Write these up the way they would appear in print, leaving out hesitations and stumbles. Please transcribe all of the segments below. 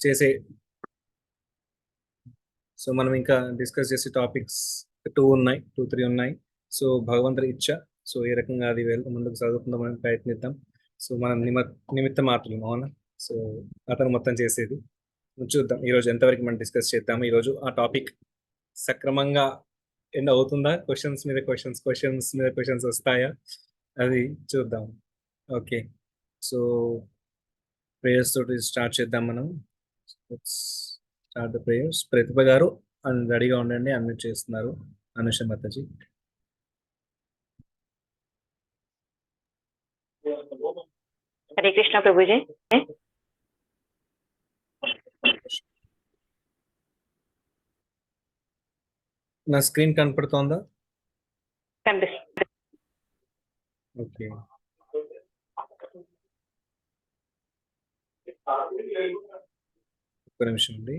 చేసే సో మనం ఇంకా డిస్కస్ చేసే టాపిక్స్ 2 3 ఉన్నాయి. సో భగవంతుడి ఇచ్చ. సో ఏ రకంగా అది ముందుకు సాగుతుందామని ప్రయత్నిద్దాం. సో మనం నిమిత్త మాత్రం అవునా. సో అతను మొత్తం చేసేది చూద్దాం. ఈరోజు ఎంతవరకు మనం డిస్కస్ చేద్దాము. ఈరోజు ఆ టాపిక్ సక్రమంగా ఎండ్ అవుతుందా, క్వశ్చన్స్ మీద క్వశ్చన్స్ వస్తాయా, అది చూద్దాం. ఓకే, సో ప్రేయర్స్ తోటి స్టార్ట్ చేద్దాం మనం. Start the prayers. ప్రతిభ గారు రెడీగా ఉండండి, అన్మ్యూట్ చేస్తున్నారు. అనుష మాతాజీ. हरे कृष्णा प्रभु जी. నా స్క్రీన్ కనపడుతోందా? కనిపిస్తుంది. ఓకే, ఒక్క నిమిషం అండి.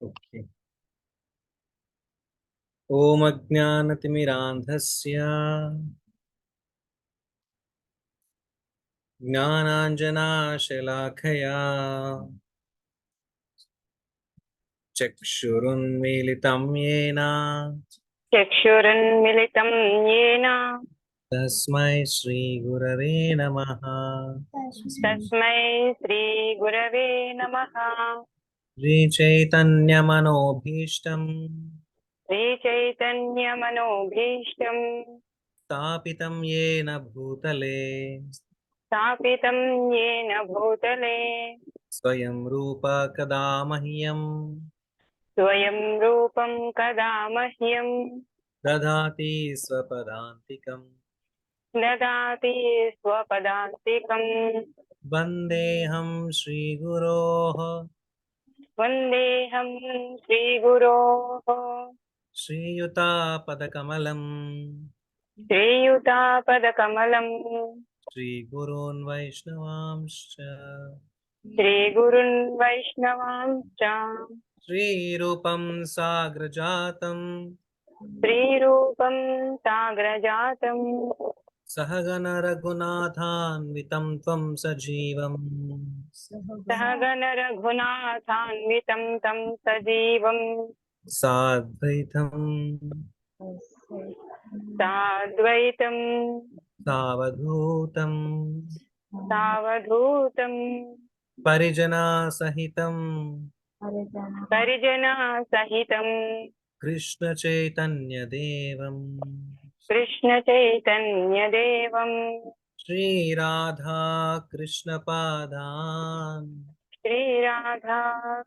ఓకే. ఓం అజ్ఞానతిమిరాంధస్య జ్ఞానాంజనాశలాఖయా చక్షురున్మీలితం येन चक्षुरुन्मिलितं येन తస్మై శ్రీ గురవే నమః. तस्मै श्री गुरवे नमः. శ్రీ చైతన్యమనోభీష్టం श्री चैतन्यमनोभीष्टं స్థాపితం येन భూతలే स्थापितं येन भूतले స్వయం రూప కదా మహ్యం स्वयं रूपं कदा मह्यं దదాతి స్వపదాంతికం. ददाति स्वपदान्तिकं. వందేహం శ్రీగురోః वन्देऽहं श्रीगुरोः శ్రీయుతాపదకమలం श्रीयुतापदकमलं శ్రీగురూన్ వైష్ణవాంశ్చ श्रीगुरुन् वैष्णवांश्च శ్రీరూపం సాగ్రజాతం श्रीरूपं साग्रजातं సహగణ రఘునాథాన్వితం త్వం సజీవం सहगण रघुनाथान्वितं तं सजीवं సాద్వైతం साद्वैतं సావధూతం सावधूतं పరిజనా సహితం परिजनसहितं కృష్ణ చైతన్య దేవం कृष्णचैतन्यदेवं శ్రీరాధా కృష్ణ పాదాన్ श्रीराधा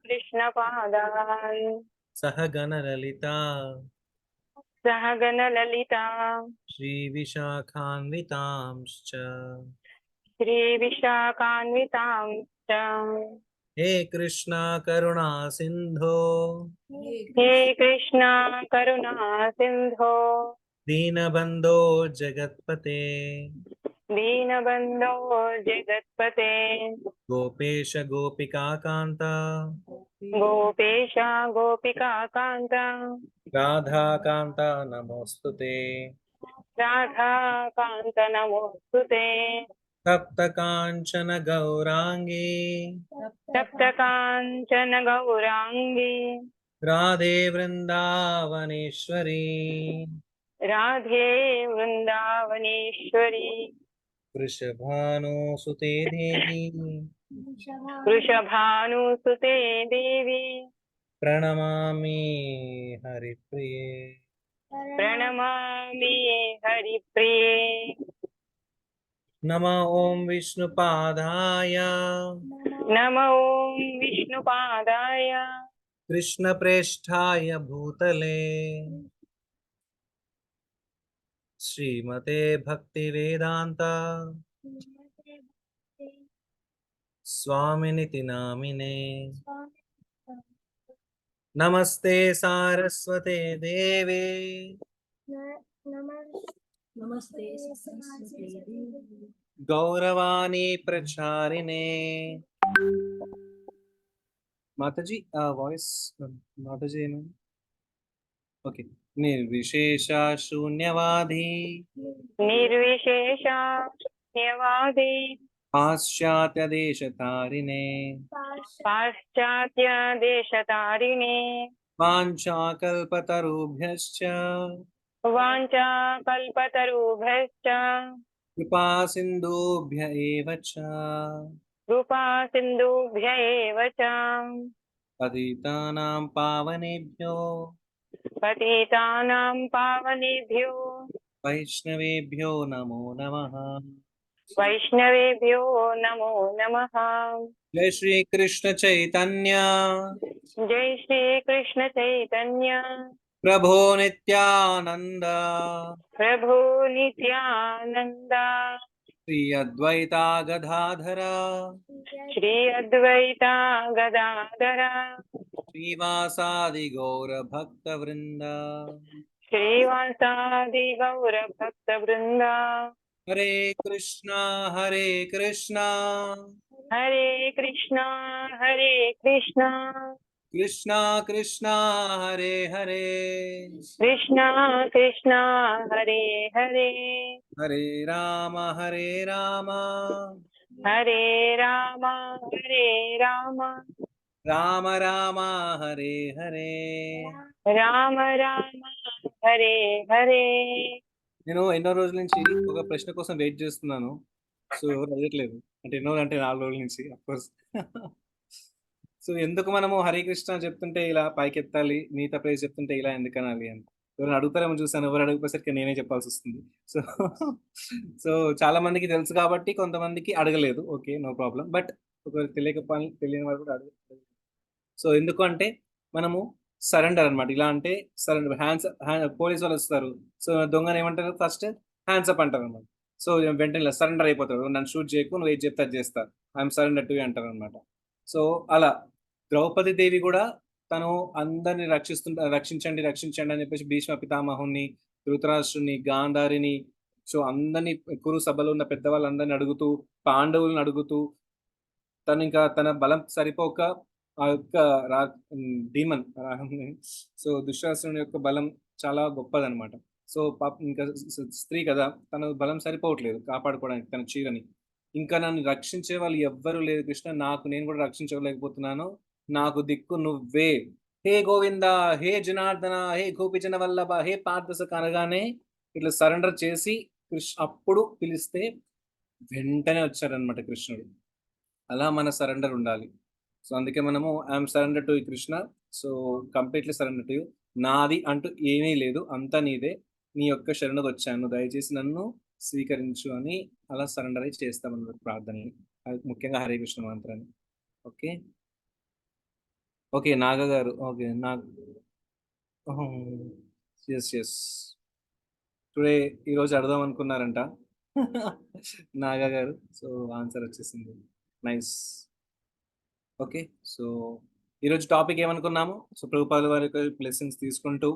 कृष्णपादान् సహగణ లలిత सहगणललिता శ్రీ విశాఖాన్వితాంశ్చ श्रीविशाखान्वितांश्च హే కృష్ణ కరుణా సింధో हे कृष्णा करुणा सिन्धो దీనబంధో జగత్పతే दीनबन्धो जगत्पते గోపేశ గోపికాకాంత गोपेश गोपिकान्त రాధాకాంత నమోస్తుతే राधाकान्त नमोऽस्तुते తప్త కాంచన గౌరాంగీ सप्तकाञ्चन गौराङ्गी రాధే వృందావనేశ్వరీ राधे वृन्दावनेश्वरी వృషభానుసుతే దేవి वृषभानुसुते देवी ప్రణమామి హరిప్రియే प्रणमामि हरिप्रिये నమ ఓం విష్ణుపాదాయ नमो विष्णुपादाय కృష్ణప్రేష్ఠాయ భూతలే శ్రీమతే భక్తివేదాంత స్వామినితి నామినే నమస్తే సారస్వతే దేవే नमस्ते सरस्वती देवी గౌరవాణి ప్రచారిణే. మాతాజీ ఆ వాయిస్ మాతాజీ ఏమైంది? ఓకే, నిర్విశేష శూన్యవాది నిర్విశేష శూన్యవాది పాశ్చాత్య దేశతారిణే పాశ్చాత్య దేశతారిణే వాంఛాకల్పతరుభ్యశ్చ వాంఛా కల్పతరుభ్యశ్చ కృపా సింధుభ్య ఏవ చ కృపా సింధుభ్య ఏవ చ పతితానాం పావనేభ్యో పతితానాం పావనేభ్యో వైష్ణవేభ్యో నమో నమః. వైష్ణవేభ్యో నమో నమః. జై శ్రీ కృష్ణ చైతన్య జై శ్రీ కృష్ణ చైతన్య ప్రభో నిత్యానంద ప్రభు నిత్యానంద శ్రీ అద్వైత గదాధర శ్రీ అద్వైత గదాధర శ్రీవాసాది గౌర భక్త వృంద శ్రీవాసాది గౌర భక్త బృంద. హరే కృష్ణ హరే కృష్ణ హరే కృష్ణ హరే కృష్ణ కృష్ణ కృష్ణ హరే హరే కృష్ణ కృష్ణ హరే హరే హరే రామ హరే రామ హరే రామ హరే రామ రామ రామ హరే హరే. రామ రామ హరే హరే. నేను ఎన్నో రోజుల నుంచి ఒక ప్రశ్న కోసం వెయిట్ చేస్తున్నాను. సో ఎవరు అడగట్లేదు. అంటే ఎన్నో అంటే 4 రోజుల నుంచి అఫ్కోర్స్. సో ఎందుకు మనము హరే కృష్ణ చెప్తుంటే ఇలా పైకెత్తాలి, మిగతా ప్రైజ్ చెప్తుంటే ఇలా ఎందుకు అనాలి అని ఎవరైనా అడుగుతారేమో చూసాను. ఎవరు అడగపోసరికి నేనే చెప్పాల్సి వస్తుంది. సో సో చాలా మందికి తెలుసు కాబట్టి కొంతమందికి అడగలేదు. Okay, no problem. బట్ ఒకవేళ తెలియని వారు కూడా అడగలేదు. సో ఎందుకు అంటే మనము సరెండర్ అనమాట. ఇలా అంటే సరెండర్ హ్యాండ్స్ పోలీస్ వాళ్ళు వస్తారు. సో దొంగని ఏమంటారు, ఫస్ట్ హ్యాండ్స్ అప్ అంటారు అనమాట. సో వెంటనే ఇలా సరెండర్ అయిపోతారు. నన్ను షూట్ చేయకు, నువ్వు ఏది చెప్తే అది చేస్తా, ఐఎమ్ సరెండర్ టు అంటారు అనమాట. సో అలా ద్రౌపది దేవి కూడా తను అందరిని రక్షించండి రక్షించండి అని చెప్పేసి భీష్మ పితామహుని, ధృతరాష్ట్రుని, గాంధారిని, సో అందరినీ కురు సభలో ఉన్న పెద్దవాళ్ళందరిని అడుగుతూ, పాండవులను అడుగుతూ, తను ఇంకా తన బలం సరిపోక ఆ యొక్క డీమన్ సో దుశ్శాసనుని యొక్క బలం చాలా గొప్పదనమాట. సో ఇంకా స్త్రీ కదా, తన బలం సరిపోవట్లేదు కాపాడుకోవడానికి తన చీరని. ఇంకా నన్ను రక్షించే వాళ్ళు ఎవ్వరు లేదు కృష్ణ, నేను కూడా రక్షించలేకపోతున్నాను, నాకు దిక్కు నువ్వే. హే గోవింద, హే జనార్దన, హే గోపిజన వల్లభ, హే పార్థసక అనగానే ఇట్లా సరెండర్ చేసి అప్పుడు పిలిస్తే వెంటనే వచ్చారనమాట కృష్ణుడు. అలా మన సరెండర్ ఉండాలి. సో అందుకే మనము I'm surrender to Krishna. So completely surrender to you. నాది అంటూ ఏమీ లేదు, అంతా నీదే, నీ యొక్క శరణకు వచ్చాను, దయచేసి నన్ను స్వీకరించు అని అలా సరెండర్ అయి చేస్తామన్నమాట ప్రార్థనని. అది ముఖ్యంగా హరే కృష్ణ మంత్రాన్ని. ఓకే ఓకే నాగ గారు. ఓకే ఎస్ టుడే ఈరోజు అడదాం అనుకున్నారంట నాగా గారు. సో ఆన్సర్ వచ్చేసింది. నైస్. ఓకే, సో ఈరోజు టాపిక్ ఏమనుకున్నాము? సో ప్రభుపాద వారి యొక్క బ్లెస్సింగ్స్ తీసుకుంటూ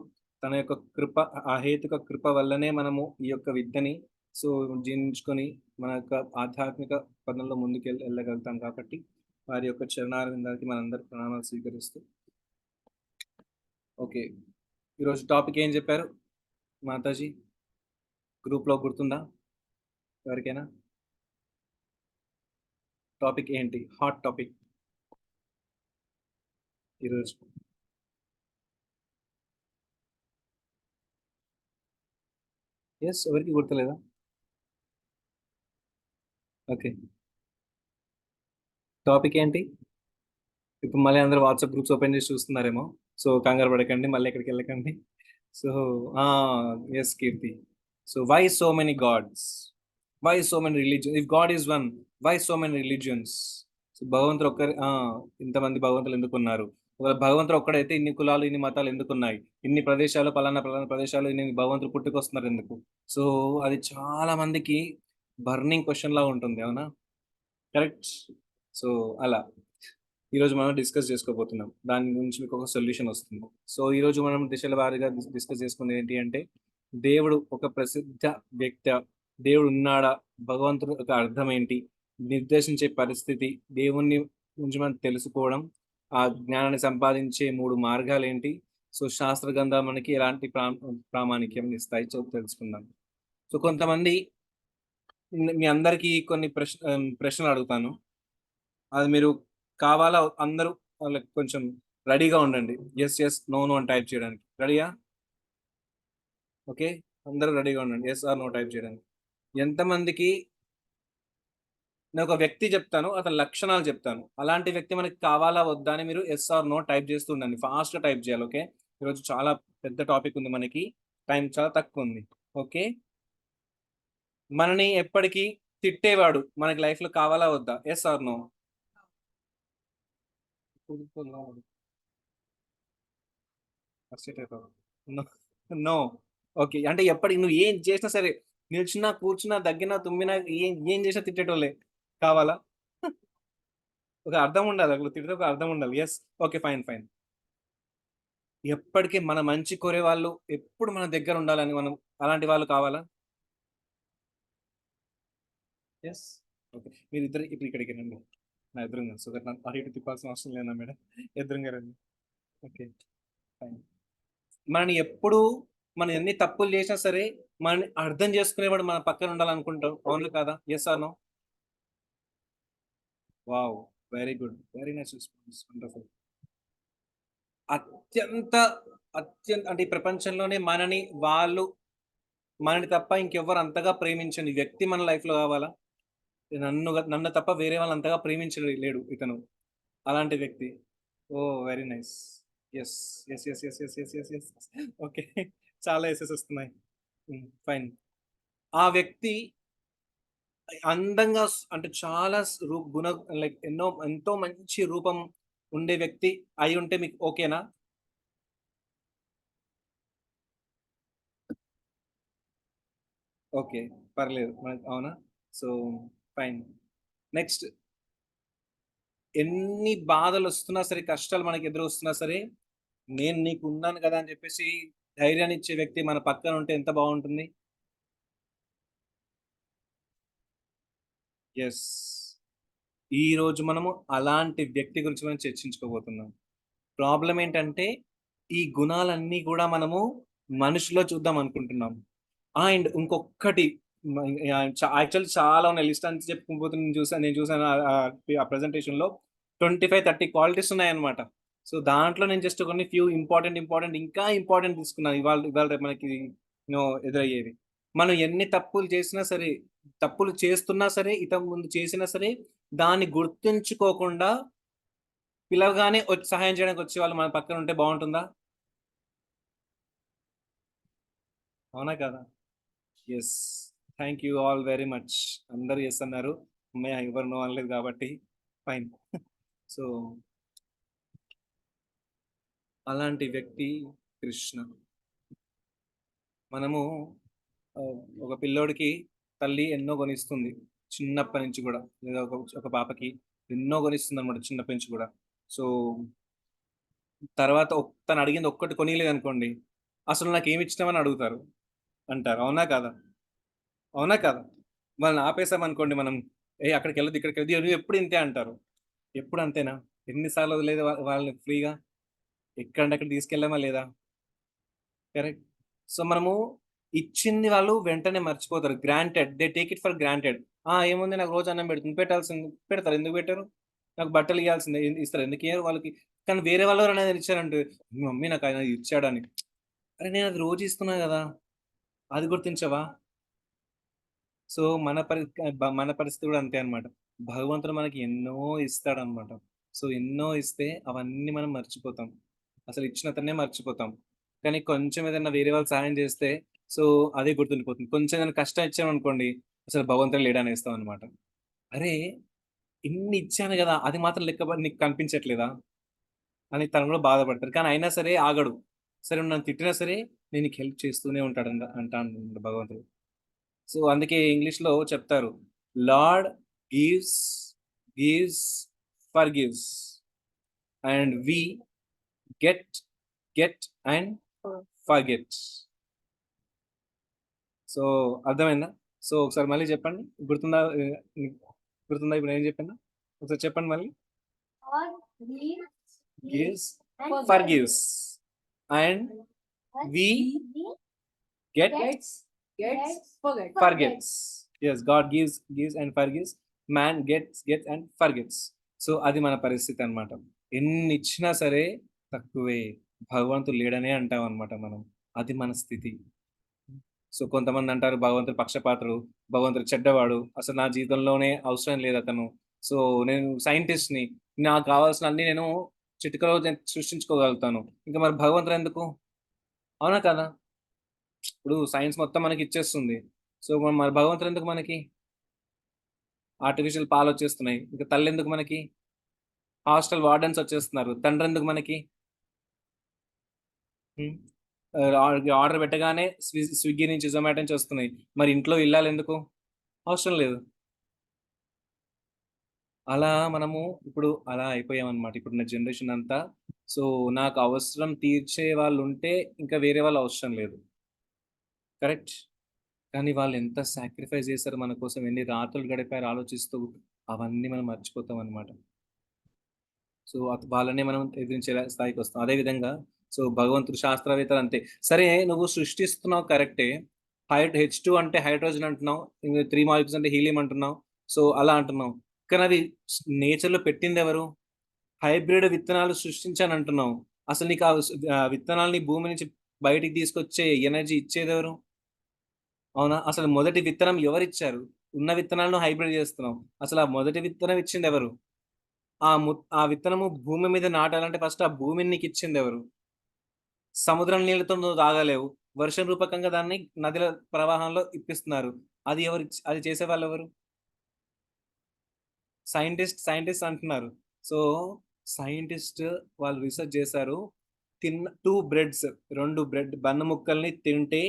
తన యొక్క కృప, అహేతుక కృప వల్లనే మనము ఈ యొక్క విద్యని సో జీర్ణించుకొని మన యొక్క ఆధ్యాత్మిక పదంలో ముందుకు వెళ్ళగలుగుతాం. కాబట్టి వారి యొక్క చరణారవిందానికి మనందరి ప్రణామాలు స్వీకరిస్తూ. ఓకే, ఈరోజు టాపిక్ ఏం చెప్పారు మాతాజీ? గ్రూప్లో గుర్తుందా ఎవరికైనా? టాపిక్ ఏంటి? హాట్ టాపిక్ ఈరోజు. ఎస్, ఎవరికి గుర్తులేదా? ఓకే, టాపిక్ ఏంటి? ఇప్పుడు మళ్ళీ అందరూ వాట్సాప్ గ్రూప్స్ ఓపెన్ చేసి చూస్తున్నారేమో. సో కంగారు పడకండి, మళ్ళీ ఎక్కడికి వెళ్ళకండి. So yes Keerthi. So why so many gods, why so many religion? If god is one, why so many religions? So భగవంతుడు ఒక్కరి, ఇంతమంది భగవంతులు ఎందుకు ఉన్నారు? భగవంతుడు ఒక్కడైతే ఇన్ని కులాలు, ఇన్ని మతాలు ఎందుకున్నాయి? ఇన్ని ప్రదేశాలు, పలానా ప్రదేశాలు ఇన్ని భగవంతుడు పుట్టుకొస్తున్నారు ఎందుకు? సో అది చాలా మందికి బర్నింగ్ క్వశ్చన్ లా ఉంటుంది, అవునా? కరెక్ట్. సో అలా ఈరోజు మనం డిస్కస్ చేసుకోబోతున్నాం. దాని గురించి మీకు ఒక సొల్యూషన్ వస్తుంది. సో ఈరోజు మనం దిశల వారీగా డిస్కస్ చేసుకునేది ఏంటి అంటే, దేవుడు ఒక ప్రసిద్ధ వ్యక్తి, దేవుడు ఉన్నాడా, భగవంతుడు ఒక అర్థం ఏంటి, నిర్దేశించే పరిస్థితి, దేవుణ్ణి గురించి మనం తెలుసుకోవడం, ఆ జ్ఞానాన్ని సంపాదించే 3 మార్గాలు ఏంటి, సో శాస్త్ర గ్రంథాలు మనకి ఎలాంటి ప్రామాణిక్యం ఇస్తాయి తెలుసుకుందాం. సో కొంతమంది మీ అందరికీ కొన్ని ప్రశ్నలు అడుగుతాను. అది మీరు కావాలా అందరూ వాళ్ళకి కొంచెం రెడీగా ఉండండి. ఎస్ ఎస్ నో నో అని టైప్ చేయడానికి. రెడీయా? ఓకే, అందరూ రెడీగా ఉండండి ఎస్ ఆర్ నో టైప్ చేయడానికి. ఎంతమందికి నేను ఒక వ్యక్తి చెప్తాను, అతని లక్షణాలు చెప్తాను, అలాంటి వ్యక్తి మనకి కావాలా వద్దా అని మీరు ఎస్ ఆర్ నో టైప్ చేస్తూ ఉండండి. ఫాస్ట్గా టైప్ చేయాలి. ఓకే, ఈరోజు చాలా పెద్ద టాపిక్ ఉంది, మనకి టైం చాలా తక్కువ ఉంది. ఓకే, మనని ఎప్పటికీ తిట్టేవాడు మనకి లైఫ్లో కావాలా వద్దా? Yes or no? No. Okay, అంటే ఎప్పటికి నువ్వు ఏం చేసినా సరే, నిల్చున్నా కూర్చున్నా దగ్గినా తుమ్మినా ఏం ఏం చేసినా తిట్టేటోళ్ళే కావాలా? ఒక అర్థం ఉండాలి, అక్కడ తిడితే ఒక అర్థం ఉండాలి. Yes, okay, fine fine. ఎప్పటికీ మన మంచి కోరే వాళ్ళు ఎప్పుడు మన దగ్గర ఉండాలని మనం అలాంటి వాళ్ళు కావాలా? Yes, okay. మీరు ఇద్దరు ఇప్పుడు ఇక్కడికి రండి, నా ఎదురుగా. సో దట్ అటు ఇటు తిప్పాల్సిన అవసరం లేదా మేడం, ఎదురుగా రండి. Okay, fine. మనని ఎప్పుడు మనం ఎన్ని తప్పులు చేసినా సరే మనని అర్థం చేసుకునేవాడు మన పక్కన ఉండాలనుకుంటాం, అవును కాదా? Yes or no? Wow, very good, very nice response, wonderful. అత్యంత అత్యంత అంటే ఈ ప్రపంచంలోనే మనని తప్ప ఇంకెవ్వరు అంతగా ప్రేమించని వ్యక్తి మన లైఫ్ లో కావాలా? నన్ను తప్ప వేరే వాళ్ళు అంతగా ప్రేమించలేడు ఇతను, అలాంటి వ్యక్తి. Oh, very nice. Yes yes yes yes yes yes yes yes. Okay, చాలా ఎస్ఎస్ వస్తున్నాయి. ఫైన్. ఆ వ్యక్తి అందంగా అంటే చాలా గుణ లైక్ ఎంతో మంచి రూపం ఉండే వ్యక్తి అయి ఉంటే మీకు ఓకేనా? ఓకే, పర్లేదు అవునా? So fine. నెక్స్ట్, ఎన్ని బాధలు వస్తున్నా సరే, కష్టాలు మనకి ఎదురు వస్తున్నా సరే, నేను నీకు ఉన్నాను కదా అని చెప్పేసి ధైర్యాన్ని ఇచ్చే వ్యక్తి మన పక్కన ఉంటే ఎంత బాగుంటుంది. ఎస్, ఈ రోజు మనము అలాంటి వ్యక్తి గురించి మనం చర్చించుకోబోతున్నాం. ప్రాబ్లం ఏంటంటే ఈ గుణాలన్నీ కూడా మనము మనిషిలో చూద్దాం అనుకుంటున్నాం. అండ్ ఇంకొకటి, యాక్చువల్లీ చాలా ఉన్నాయి, లిస్ట్ అంతా చెప్పుకోబోతే నేను చూసాను ఆ ప్రెజెంటేషన్ లో 25-30 క్వాలిటీస్ ఉన్నాయన్నమాట. సో దాంట్లో నేను జస్ట్ కొన్ని ఫ్యూ ఇంపార్టెంట్ ఇంకా ఇంపార్టెంట్ తీసుకున్నాను ఇవాళ ఇవాళ రేపు మనకి ఎదురయ్యేవి. మనం ఎన్ని తప్పులు చేసినా సరే, తప్పులు చేస్తున్నా సరే, ఇతను ముందు చేసినా సరే, దాన్ని గుర్తుంచుకోకుండా పిలవగానే వచ్చి సహాయం చేయడానికి వచ్చే వాళ్ళు మన పక్కన ఉంటే బాగుంటుందా? అవునా కదా? Yes, thank you all very much. అందరూ ఎస్ అన్నారు, అమ్మాయి ఎవరు నో అనలేదు కాబట్టి ఫైన్. సో అలాంటి వ్యక్తి కృష్ణ. మనము ఒక పిల్లోడికి తల్లి ఎన్నో కొనిస్తుంది చిన్నప్పటి నుంచి కూడా, లేదా ఒక పాపకి ఎన్నో కొనిస్తుంది అనమాట చిన్నప్పటి నుంచి కూడా. సో తర్వాత తను అడిగింది ఒక్కటి కొనిలేదు అనుకోండి, అసలు నాకు ఏమి ఇచ్చినామని అడుగుతారు, అంటారు. అవునా కాదా? అవునా కాదా? వాళ్ళని ఆపేసామనుకోండి మనం, అక్కడికి వెళ్ళదు ఇక్కడికి వెళ్ళదు, నువ్వు ఎప్పుడు ఇంతే అంటారు. ఎప్పుడు అంతేనా? ఎన్నిసార్లు వదిలేదు వాళ్ళని ఫ్రీగా, ఎక్కడంటే తీసుకెళ్ళామా లేదా? కరెక్ట్. సో మనము ఇచ్చింది వాళ్ళు వెంటనే మర్చిపోతారు, granted, they take it for granted. ఏముంది, నాకు రోజు అన్నం పెడుతుంది, పెట్టాల్సింది పెడతారు, ఎందుకు పెట్టారు? నాకు బట్టలు ఇవ్వాల్సిందే, ఇస్తారు, ఎందుకు ఇయ్యరు వాళ్ళకి? కానీ వేరే వాళ్ళు అనేది ఇచ్చారంటే, మీ మమ్మీ నాకు ఆయన ఇచ్చాడని. అరే నేను అది రోజు ఇస్తున్నా కదా, అది గుర్తించవా? సో మన పరిస్థితి కూడా అంతే అనమాట. భగవంతుడు మనకి ఎన్నో ఇస్తాడనమాట. సో ఎన్నో ఇస్తే అవన్నీ మనం మర్చిపోతాం, అసలు ఇచ్చిన అతన్నే మర్చిపోతాం. కానీ కొంచెం ఏదైనా వేరే వాళ్ళు సహాయం చేస్తే, సో అదే గుర్తుండిపోతుంది. కొంచెం ఏదైనా కష్టం ఇచ్చామనుకోండి, అసలు భగవంతుడు లేడనేస్తాం అనమాట. అరే ఇన్ని ఇచ్చాను కదా, అది మాత్రం లెక్క నీకు కనిపించట్లేదా అని తను కూడా బాధపడతారు. కానీ అయినా సరే ఆగడు. సరే నన్ను తిట్టినా సరే నేను నీకు హెల్ప్ చేస్తూనే అంటాను భగవంతుడు. సో అందుకే ఇంగ్లీష్ లో చెప్తారు, lord gives gives forgives and we get get and forget. So అర్థమైందా? సో ఒకసారి మళ్ళీ చెప్పండి, గుర్తుందా? గుర్తుందా ఇప్పుడు ఏం చెప్పినా? ఒకసారి చెప్పండి మళ్ళీ. God gives gives and forgives and we get forgets. Yes, God gives and forgives, man gets and forgets. So అది మన పరిస్థితి అన్నమాట. ఎన్ని ఇచ్చినా సరే తక్కువే, భగవంతుడు లేడనే అంటాం అనమాట మనం. అది మన స్థితి. సో కొంతమంది అంటారు భగవంతుడు పక్షపాతుడు, భగవంతుడు చెడ్డవాడు, అసలు నా జీవితంలోనే అవసరం లేదు అతను. సో నేను సైంటిస్ట్ని, నాకు కావాల్సిన అన్ని నేను చిటికలో నేను సృష్టించుకోగలుగుతాను, ఇంకా మరి భగవంతుడు ఎందుకు? అవునా కదా? ఇప్పుడు సైన్స్ మొత్తం మనకి ఇచ్చేస్తుంది. సో మరి భగవంతుడు ఎందుకు మనకి? ఆర్టిఫిషియల్ పాలు వచ్చేస్తున్నాయి, ఇంకా తల్లి ఎందుకు మనకి? హాస్టల్ వార్డెన్స్ వచ్చేస్తున్నారు, తండ్రి ఎందుకు మనకి? ఆర్డర్ పెట్టగానే స్విగ్గీ నుంచి జొమాటో నుంచి వస్తున్నాయి, మరి ఇంట్లో ఇల్లాలు ఎందుకు? అవసరం లేదు. అలా మనము ఇప్పుడు అలా అయిపోయామన్నమాట ఇప్పుడున్న జనరేషన్ అంతా. సో నాకు అవసరం తీర్చే వాళ్ళు ఉంటే ఇంకా వేరే వాళ్ళు అవసరం లేదు, కరెక్ట్? కానీ వాళ్ళు ఎంత సాక్రిఫైస్ చేశారు మన కోసం, ఎన్ని రాత్రులు గడిపారు ఆలోచిస్తూ, అవన్నీ మనం మర్చిపోతాం అనమాట. సో వాళ్ళనే మనం ఎదిరించే స్థాయికి వస్తాం. అదేవిధంగా సో భగవంతుడు శాస్త్రవేత్తలు అంతే. సరే నువ్వు సృష్టిస్తున్నావు కరెక్టే, H2 అంటే హైడ్రోజన్ అంటున్నావు, 3 మాలిక్యూల్స్ అంటే హీలియం అంటున్నావు, సో అలా అంటున్నావు. కానీ అది నేచర్లో పెట్టింది ఎవరు? హైబ్రిడ్ విత్తనాలు సృష్టించాను అంటున్నావు. అసలు నీకు ఆ విత్తనాలని భూమి నుంచి బయటికి తీసుకొచ్చే ఎనర్జీ ఇచ్చేది ఎవరు? అవునా? అసలు మొదటి విత్తనం ఎవరిచ్చారు? ఉన్న విత్తనాలను హైబ్రిడ్ చేస్తున్నావు, అసలు ఆ మొదటి విత్తనం ఇచ్చింది ఎవరు? ఆ విత్తనము భూమి మీద నాటాలంటే ఫస్ట్ ఆ భూమిని నీకు ఇచ్చింది ఎవరు? సముద్రం నీళ్ళతో నువ్వు తాగలేవు, వర్షం రూపకంగా దాన్ని నదుల ప్రవాహంలో ఇప్పిస్తున్నారు. అది అది చేసే వాళ్ళు ఎవరు? సైంటిస్ట్ అంటున్నారు. సో సైంటిస్ట్ వాళ్ళు రీసెర్చ్ చేశారు, 2 బ్రెడ్ బన్న ముక్కల్ని తింటే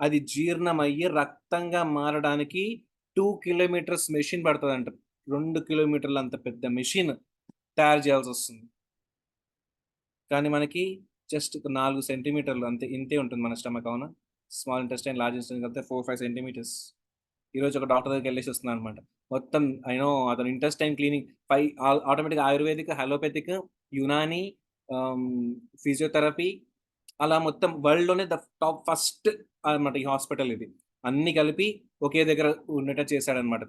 అది జీర్ణమయ్యి రక్తంగా మారడానికి 2 కిలోమీటర్స్ మెషిన్ పడుతుందంట. 2 కిలోమీటర్లు అంత పెద్ద మెషిన్ తయారు చేయాల్సి వస్తుంది. కానీ మనకి జస్ట్ 4 సెంటీమీటర్లు అంతే, ఇంతే ఉంటుంది మన స్టమక్. అవునా? స్మాల్ ఇంటెస్టైన్, లార్జ్ ఇంటెస్టైన్ కలిపితే 4-5 సెంటీమీటర్స్. ఈరోజు ఒక డాక్టర్ దగ్గరికి వెళ్ళేసి వస్తున్నాను అనమాట. మొత్తం అయినో అతను intestine cleaning 5 automatic, ayurvedic, allopathic, Unani, physiotherapy, అలా మొత్తం వరల్డ్లోనే ద టాప్ ఫస్ట్ అనమాట ఈ హాస్పిటల్. ఇది అన్ని కలిపి ఒకే దగ్గర ఉండేటట్టు చేశాడనమాట.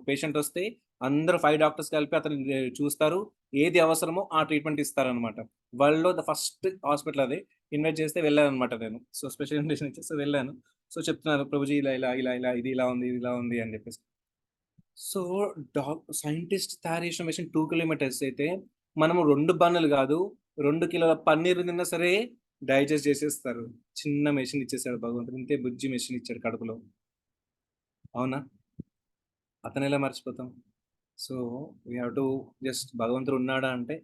పేషెంట్ వస్తే అందరూ 5 డాక్టర్స్ కలిపి అతను చూస్తారు, ఏది అవసరమో ఆ ట్రీట్మెంట్ ఇస్తారనమాట. వరల్డ్లో ద ఫస్ట్ హాస్పిటల్ అది. ఇన్వైట్ చేస్తే వెళ్ళాను అనమాట నేను. సో స్పెషల్ ఇన్విటేషన్ ఇచ్చేస్తే వెళ్ళాను. సో చెప్తున్నారు, ప్రభుజీ ఇలా ఇలా ఇలా ఇలా ఇది ఇలా ఉంది, ఇది ఇలా ఉంది అని చెప్పేసి. సో సైంటిస్ట్ తయారు చేసిన మెషిన్ 2 కిలోమీటర్స్ అయితే, మనము 2 బన్నులు కాదు 2 కిలోల పన్నీర్ తిన్నా సరే డైజెస్ట్ చేసేస్తారు. చిన్న మెషిన్ ఇచ్చేసాడు భగవంతుడు, ఇంతే బుజ్జి మెషిన్ ఇచ్చాడు కడుపులో. అవునా? అతను ఎలా మర్చిపోతాం? So we have to just, భగవంతుడు ఉన్నాడా అంటే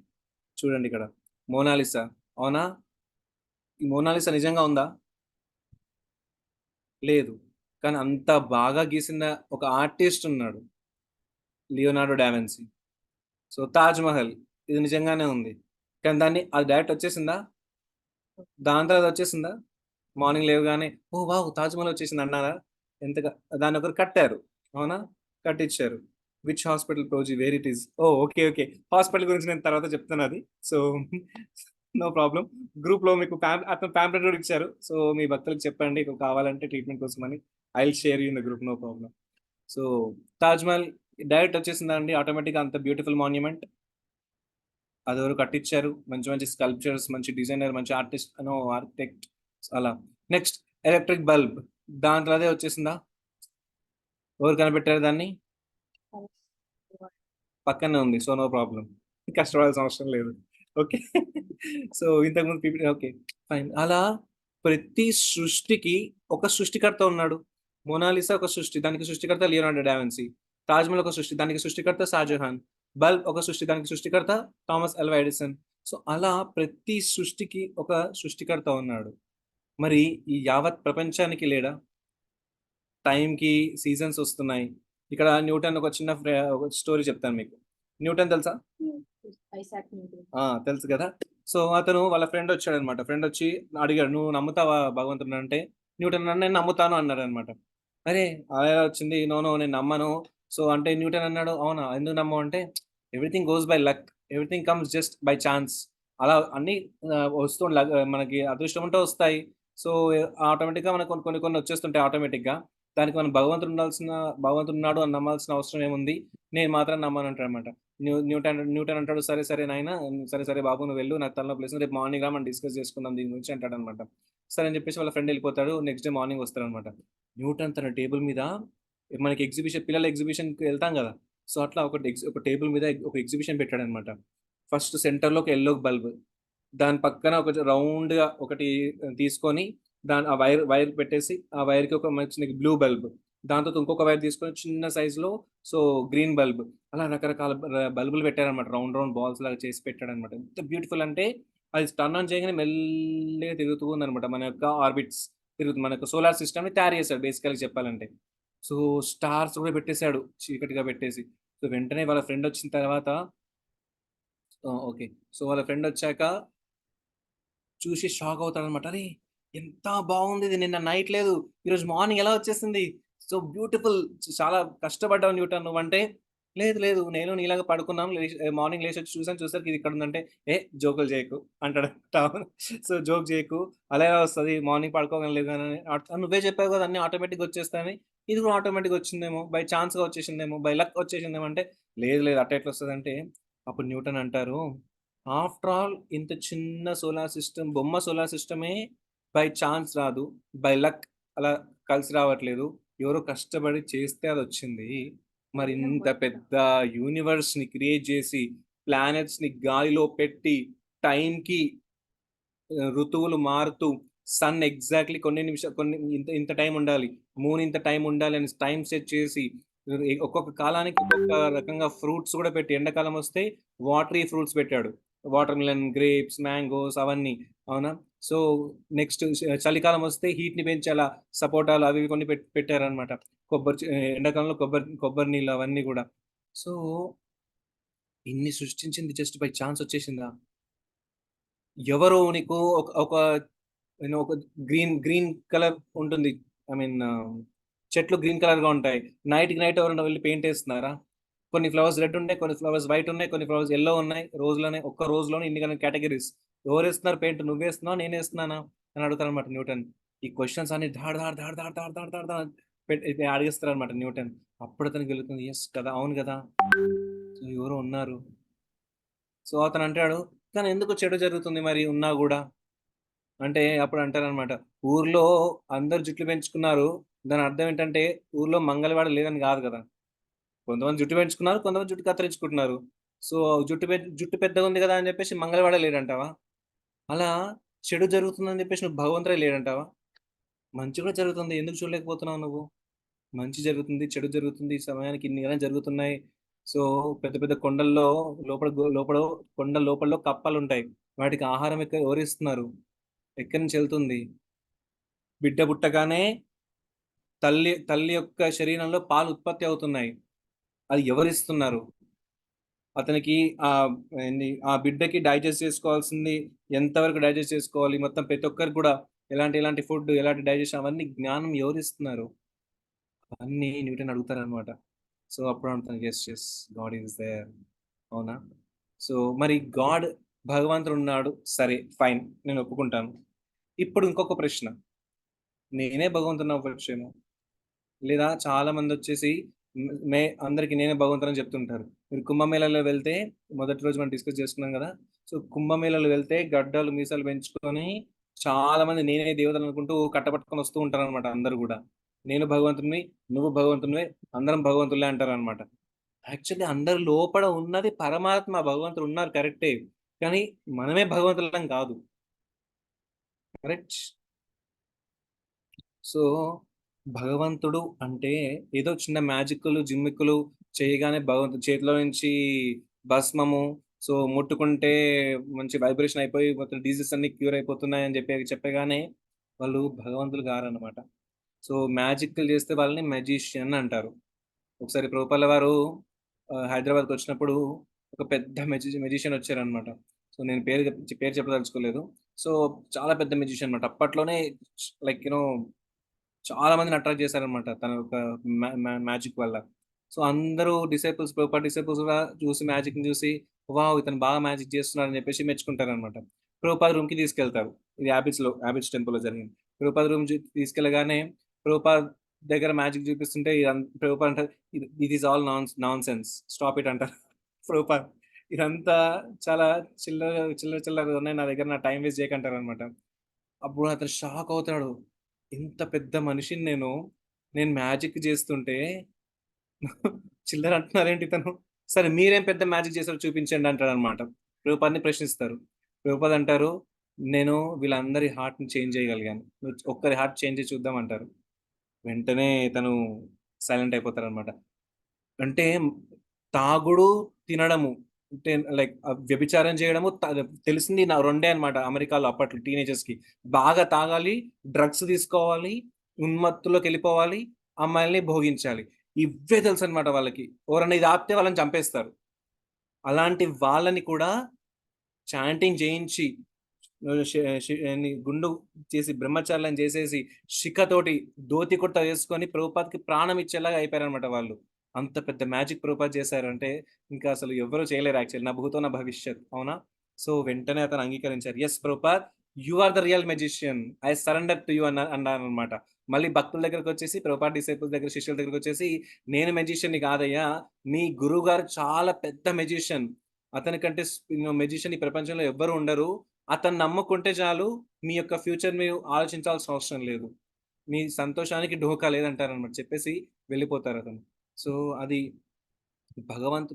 చూడండి ఇక్కడ మోనాలిసా. అవునా? ఈ మోనాలిసా నిజంగా ఉందా? లేదు. కానీ అంత బాగా గీసిన ఒక ఆర్టిస్ట్ ఉన్నాడు, Leonardo DaVinci. So Taj Mahal ఇది నిజంగానే ఉంది, కానీ దాన్ని అది డైరెక్ట్ వచ్చేసిందా? దాని తర్వాత వచ్చేసిందా? మార్నింగ్ లేవగానే ఓ వావ్ తాజ్ మహల్ వచ్చేసింది అన్నారా? ఎంతగా దాన్ని ఒకరు కట్టారు. అవునా? కట్టించారు. విచ్ హాస్పిటల్ ప్రోజీ where it is? Oh okay okay, hospital గురించి నేను తర్వాత చెప్తాను అది. So no problem. గ్రూప్లో మీకు అతను ప్యాంప్లెట్ కూడా ఇచ్చారు. సో మీ భక్తులకు చెప్పండి కావాలంటే ట్రీట్మెంట్ కోసం అని. I will share you in the group, no problem. So Taj Mahal direct వచ్చేసిందా అండి ఆటోమేటిక్గా? అంత బ్యూటిఫుల్ మాన్యుమెంట్ అది ఎవరు కట్టించారు? మంచి మంచి స్కల్ప్చర్స్, మంచి డిజైనర్, మంచి ఆర్టిస్ట్ అనో ఆర్కిటెక్ట్. అలా నెక్స్ట్ ఎలక్ట్రిక్ బల్బ్, దాంట్లో అదే వచ్చేసిందా? ఎవరు కనిపెట్టారు దాన్ని? పక్కనే ఉంది. సో నో ప్రాబ్లం, కష్టపడాల్సిన అవసరం లేదు. ఓకే. సో ఇంతకుముందు పీపీటీ ఓకే ఫైన్. అలా ప్రతి సృష్టికి ఒక సృష్టికర్త ఉన్నాడు. మోనాలిసా ఒక సృష్టి, దానికి సృష్టికర్త లియోనార్డో డావిన్సీ. తాజ్మహల్ ఒక సృష్టి, దానికి సృష్టికర్త షాజహాన్. బల్బ్ ఒక సృష్టి, దానికి సృష్టికర్త థామస్ అల్వా ఎడిసన్. సో అలా ప్రతి సృష్టికి ఒక సృష్టికర్త ఉన్నాడు. మరి ఈ యావత్ ప్రపంచానికి లేడా? టైంకి సీజన్స్ వస్తున్నాయి. ఇక్కడ న్యూటన్ ఒక చిన్న ఒక స్టోరీ చెప్తాను మీకు. న్యూటన్ తెలుసా? తెలుసు కదా. సో అతను వాళ్ళ ఫ్రెండ్ వచ్చాడు అనమాట. ఫ్రెండ్ వచ్చి అడిగాడు, నువ్వు నమ్ముతావా భగవంతుడు అంటే? న్యూటన్ అన్నాడు, నేను నమ్ముతాను అన్నాడు అనమాట. అరే అలా ఎలా వచ్చింది? నో నేను నమ్మను. సో అంటే న్యూటన్ అన్నాడు, అవునా ఎందుకు నమ్మవు అంటే, everything goes by luck, everything comes just by chance. అలా అన్ని వస్తూ మనకి అదృష్టం ఉంటే వస్తాయి. సో, ఆటోమేటిక్‌గా మనకు కొన్ని కొన్ని కొన్ని వచ్చేస్తుంటాయి ఆటోమేటిక్‌గా. దానికి మనం భగవంతుడు ఉన్నాడు అని నమ్మాల్సిన అవసరం ఏముంది? నేను మాత్రం నమ్మనంటాడనమాట. న్యూటన్ అంటాడు, "సరే, సరే నాయనా, సరే, సరే బాబు నువ్వు వెళ్ళు. నాకు తలనొప్పి లేస్తుంది. రేపు మార్నింగ్ రా మనం డిస్కస్ చేసుకుందాం దీని గురించి" అంటాడనమాట. సరే అని చెప్పేసి వాళ్ళ ఫ్రెండ్ ఎళ్ళిపోతాడు. నెక్స్ట్ డే మార్నింగ్ వస్తాడనమాట. న్యూటన్ తన టేబుల్ మీద మనకి పిల్లల ఎగ్జిబిషన్‌కి ఎళ్తాం గదా! సో, అట్లా ఒక టేబుల్ మీద ఒక ఎగ్జిబిషన్ పెట్టాడనమాట. ఫస్ట్ సెంటర్‌లో ఒక యెల్లో బల్బ్. దాని పక్కన ఒక రౌండ్‌గా ఒకటి తీసుకొని ఆ వైర్ వైర్ పెట్టేసి, ఆ వైర్‌కి ఒక చిన్న బ్లూ బల్బ్. దాని తర్వాత ఇంకొక వైర్ తీసుకొని చిన్న సైజ్‌లో సో, గ్రీన్ బల్బ్. అలా రకరకాల బల్బులు పెట్టారనమాట. రౌండ్ రౌండ్ బాల్స్ లాగా చేసి పెట్టాడనమాట. ఎంత బ్యూటిఫుల్ అంటే అది టర్న్ ఆన్ చేయగానే మెల్లిగా తిరుగుతూ ఉందనమాట. మన యొక్క ఆర్బిట్స్ తిరుగుతుంది. మన యొక్క సోలార్ సిస్టమ్‌ని తయారు చేశాడు బేసికల్‌గా చెప్పాలంటే. సో, స్టార్స్ కూడా పెట్టేసాడు చీకటిగా పెట్టేసి. సో, వెంటనే వాళ్ళ ఫ్రెండొచ్చిన తర్వాత ఓకే. సో, వాళ్ళ ఫ్రెండొచ్చాక చూసి షాక్ అవుతాడనమాట. "అరే! ఎంత బాగుంది ఇది నిన్న నైట్ లేదు. ఈరోజు మార్నింగ్ ఎలా వచ్చేసింది? So beautiful. చాలా కష్టపడ్డావు న్యూటన్ నువ్వంటే." "లేదు లేదు. నేను నీలాగా పడుకున్నాను. మార్నింగ్ లేసొచ్చి చూసాను. చూసేసరికి ఇది ఇక్కడుందంటే." "ఏ జోకులు చేయకు" అంటాడనమాట. సో, జోక్ చేయకు. అలా ఎలా వస్తది? మార్నింగ్ పడుకోగానే లేవగానే నువ్వే చెప్పావు కదా! అన్నీ ఆటోమేటిక్‌గా వచ్చేస్తాయని. ఇది కూడా ఆటోమేటిక్‌గా వచ్చిందేమో, బై ఛాన్స్‌గా వచ్చేసిందేమో, బై లక్ వచ్చేసిందేమో అంటే, "లేదు లేదు. అట్ట ఎట్లా వస్తదంటే." అప్పుడు న్యూటన్ అంటారు, ఆఫ్టర్ ఆల్ ఇంత చిన్న సోలార్ సిస్టమ్ సోలార్ సిస్టమే బై ఛాన్స్ రాదు. బై లక్ అలా కలిసి రావట్లేదు. ఎవరో కష్టపడి చేస్తే అదొచ్చింది. మరి ఇంత పెద్ద యూనివర్స్‌ని క్రియేట్ జేసి, ప్లానెట్స్‌ని గాలిలో పెట్టి, టైమ్‌కి ఋతువులు మారుతూ, సన్ ఎగ్జాక్ట్‌లీ కొన్ని ఇంత ఇంత టైమ్ ఉండాలి. మూన్ ఇంత టైమ్ ఉండాలి అని టైమ్ సెట్ చేసి, ఒక్కొక్క కాలానికి ఒక్కొక్క రకంగా ఫ్రూట్స్ గూడా పెట్టి ఎండాకాలం వస్తే వాటరీ ఫ్రూట్స్ పెట్టాడు. వాటర్ మిలన్, గ్రేప్స్, మ్యాంగోస్ అవన్నీ. అవునా? సో, నెక్స్ట్ చలికాలం వస్తే హీట్‌ని పెంచేలా సపోటాలు అవి ఇవి కొన్ని పెట్టారనమాట. ఎండాకాలంలో కొబ్బరి నీళ్ళు అవన్నీ గూడా. సో, ఇన్ని సృష్టించింది జస్ట్ బై ఛాన్స్ వచ్చేసిందా? ఎవరో నీకు ఒక ఒక ఒక గ్రీన్ కలర్ ఉంటుంది. ఐ మీన్ చెట్లు గ్రీన్ కలర్‌గా ఉంటాయి. నైట్‌కి నైట్ ఎవరైనా వెళ్లి పెయింట్ ఏస్తున్నారా? కొన్ని ఫ్లవర్స్ రెడ్ ఉన్నాయి. కొన్ని ఫ్లవర్స్ వైట్ ఉన్నాయి. కొన్ని ఫ్లవర్స్ యెల్లో ఉన్నాయి. ఒక్క రోజులోనే ఇన్ని గనం కేటగరీస్. ఎవరేస్తున్నారు పెయింట్? నువ్వేస్తున్నావా? నేనేస్తున్నానా? అని అడుగుతారనమాట న్యూటన్. ఈ క్వెషన్స్ అన్ని ధాడ్ ధాడ్ ధాడ్ ధాడ్ ధాడ్ ధాడ్ ధాడ్ ధాడ్ ఇది అడిగేస్తారనమాట న్యూటన్. అప్పుడు అతనికి వెలుగుతుంది. యెస్ కదా! అవును గదా! సో, ఎవరో ఉన్నారు. సో, అతనంటాడు, కానీ ఎందుకు చెడు జరుగుతుంది మరి ఉన్నా గూడా? అంటే అప్పుడు అంటారనమాట. ఊర్లో అందరూ జుట్లు పెంచుకున్నారు. దాని అర్థం ఏంటంటే ఊర్లో మంగళవాడ లేదని గాదు గదా! కొంతమంది జుట్టు పెంచుకున్నారు. కొంతమంది జుట్టు కత్తిరించుకుంటున్నారు. సో, జుట్టు పెద్దగుంది గదా! అని జెప్పేసి మంగళవాడే లేడంటావా? అలా చెడు జరుగుతుందని జెప్పేసి నువ్వు భగవంతుడే లేడంటావా? మంచి కూడా జరుగుతుంది. ఎందుకు చూడలేకపోతున్నావు నువ్వు? మంచి జరుగుతుంది, చెడు జరుగుతుంది. ఈ సమయానికి ఇన్నిగనం జరుగుతున్నాయి. సో, పెద్ద పెద్ద కొండల్లో లోపల కొండ లోపల కప్పలుంటాయి. వాటికి ఆహారం ఎవరిస్తున్నారు? ఎక్కడి నుంచెళ్తుంది? బిడ్డ పుట్టగానే తల్లి తల్లి యొక్క శరీరంలో పాలు ఉత్పత్తి అవుతున్నాయి. అది ఎవరిస్తున్నారు? అతనికి ఆ బిడ్డకి డైజెస్ట్ చేసుకోవాల్సింది ఎంతవరకు డైజెస్ట్ చేసుకోవాలి? మొత్తం ప్రతి ఒక్కరికి కూడా ఎలాంటి ఫుడ్, ఎలాంటి డైజెషన్ అవన్నీ జ్ఞానం ఎవరిస్తున్నారు? అవన్నీ న్యూటన్ అడుగుతారనమాట. సో, అప్పుడు అడుగుతాను. Yes. Yes. God is there. అవునా? సో, మరి భగవంతుడున్నాడు. సరే ఫైన్. నేను ఒప్పుకుంటాను. ఇప్పుడు ఇంకొక ప్రశ్న. నేనే భగవంతుడిని అవ్వచ్చేమో! లేదా చాలామందొచ్చేసి అందరికి నేనే భగవంతుడని చెప్తుంటారు. మీరు కుంభమేళాలో వెళ్తే మొదటి రోజు మనం డిస్కస్ చేసుకున్నాం గదా! సో, కుంభమేళాలో వెళ్తే గడ్డాలు, మీసాలు పెంచుకొని చాలామంది నేనే దేవతననుకుంటూ కట్టపట్టుకొని వస్తూ ఉంటారనమాట అందరూ గూడా. నేను భగవంతుడిని, నువ్వు భగవంతుడివే, అందరం భగవంతులే అంటారనమాట. యాక్చువల్లీ అందరి లోపల ఉన్నది పరమాత్మ, భగవంతుడున్నారు కరెక్టే. కానీ మనమే భగవంతులం కాదు. కరెక్ట్? సో, భగవంతుడు అంటే ఏదో చిన్న మ్యాజిక్కులు, జిమ్మిక్కులు చేయగానే భగవంతుడు చేతిలో నుంచి భస్మము, సో, ముట్టుకుంటే మంచి వైబ్రేషన్ అయిపోయి మొత్తం డిసీజెస్ అన్నీ క్యూర్ అయిపోతున్నాయని చెప్పగానే వాళ్ళు భగవంతులు గారనమాట. సో, మ్యాజిక్కులు చేస్తే వాళ్ళని మెజిషియన్ అంటారు. ఒకసారి ప్రభుపాల వారు హైదరాబాద్‌కొచ్చినప్పుడు ఒక పెద్ద మెజిషియన్ వచ్చారనమాట. సో, నేను పేరు చెప్పదలుచుకోలేదు. సో, చాలా పెద్ద మెజిషియన్ అన్నమాట. అప్పట్లోనే లైక్ చాలా మందిని అట్రాక్ట్ చేశారనమాట. తన యొక్క మ్యాజిక్ వల్ల. సో, అందరూ ప్రభుపాద డిసైపుల్స్ కూడా మ్యాజిక్‌ని చూసి వావ్! ఇతను బాగా మ్యాజిక్ చేస్తున్నాడు అని చెప్పేసి మెచ్చుకుంటారనమాట. ప్రభుపాద రూమ్‌కి తీసుకెళ్తారు. ఇది యాబిట్స్ టెంపుల్‌లో జరిగింది. ప్రభుపాద రూమ్ తీసుకెళ్ళగానే ప్రభుపాద్ దగ్గర మ్యాజిక్ చూపిస్తుంటే ప్రభుపాద్ అంటారు, "it is all nonsense. Stop it" అంటారు. ప్రభుపాద్ ఇదంతా చాలా చిల్లరగా ఉన్నాయి. నా దగ్గర నా టైమ్ వేస్ట్ చేయకంటారనమాట. అప్పుడు అతను షాక్ అవుతాడు. ఇంత పెద్ద మనిషిని నేను మ్యాజిక్ చేస్తుంటే చిల్లర అంటున్నారేంటి ఇతను? సరే మీరేం పెద్ద మ్యాజిక్ చేసారో చూపించండి అంటాడనమాట. ప్రభుపాద్‌ని ప్రశ్నిస్తారు. ప్రభుపాద్ అంటారు, "నేను వీళ్ళందరి హార్ట్‌ని చేంజ్ చేయగలిగాను. నువ్వు ఒక్కరి హార్ట్ చేంజ్ చేసి చూద్దాం" అంటారు. వెంటనే తను సైలెంట్ అయిపోతారనమాట. అంటే తాగుడు, తినడము అంటే లైక్ వ్యభిచారం చేయడము తెలిసింది నా 2 అనమాట అమెరికాలో అప్పట్లో టీనేజర్స్‌కి. బాగా తాగాలి, డ్రగ్స్ తీసుకోవాలి, ఉన్మత్తులోకెళ్ళిపోవాలి, అమ్మాయిల్ని భోగించాలి. ఇవ్వే తెలుసనమాట వాళ్ళకి. ఎవరన్నా ఇది ఆపితే వాళ్ళని చంపేస్తారు. అలాంటి వాళ్ళని కూడా చాంటింగ్ చేయించి షె షె ని గుండు చేసి బ్రహ్మచారులను చేసేసి శిఖతోటి ధోతి కుర్తా వేసుకొని ప్రభుపాద్‌కి ప్రాణం ఇచ్చేలాగా అయిపోయారనమాట వాళ్ళు. అంత పెద్ద మ్యాజిక్ ప్రభుపాద్ చేశారంటే ఇంకా అసలు ఎవ్వరు చేయలేరు యాక్చువల్లీ. నా భూతో నా భవిష్యత్. అవునా? సో వెంటనే అతను అంగీకరించారు. Yes Prabhupad, you are the real magician. I surrender to you అన్నారనమాట. మళ్ళీ భక్తుల దగ్గరకొచ్చేసి ప్రభుపాద్ డిసైపుల్స్ దగ్గర శిష్యుల దగ్గరకొచ్చేసి, నేను మెజిషియన్‌ని కాదయ్యా! మీ గురువుగారు చాలా పెద్ద మెజిషియన్. అతని కంటే మెజిషియన్ ఈ ప్రపంచంలో ఎవ్వరు ఉండరు. అతన్ని నమ్ముకుంటే చాలు. మీ యొక్క ఫ్యూచర్ మీరు ఆలోచించాల్సిన అవసరం లేదు. మీ సంతోషానికి ఢోకా లేదంటారనమాట. చెప్పేసి వెళ్ళిపోతారతను. సో, అది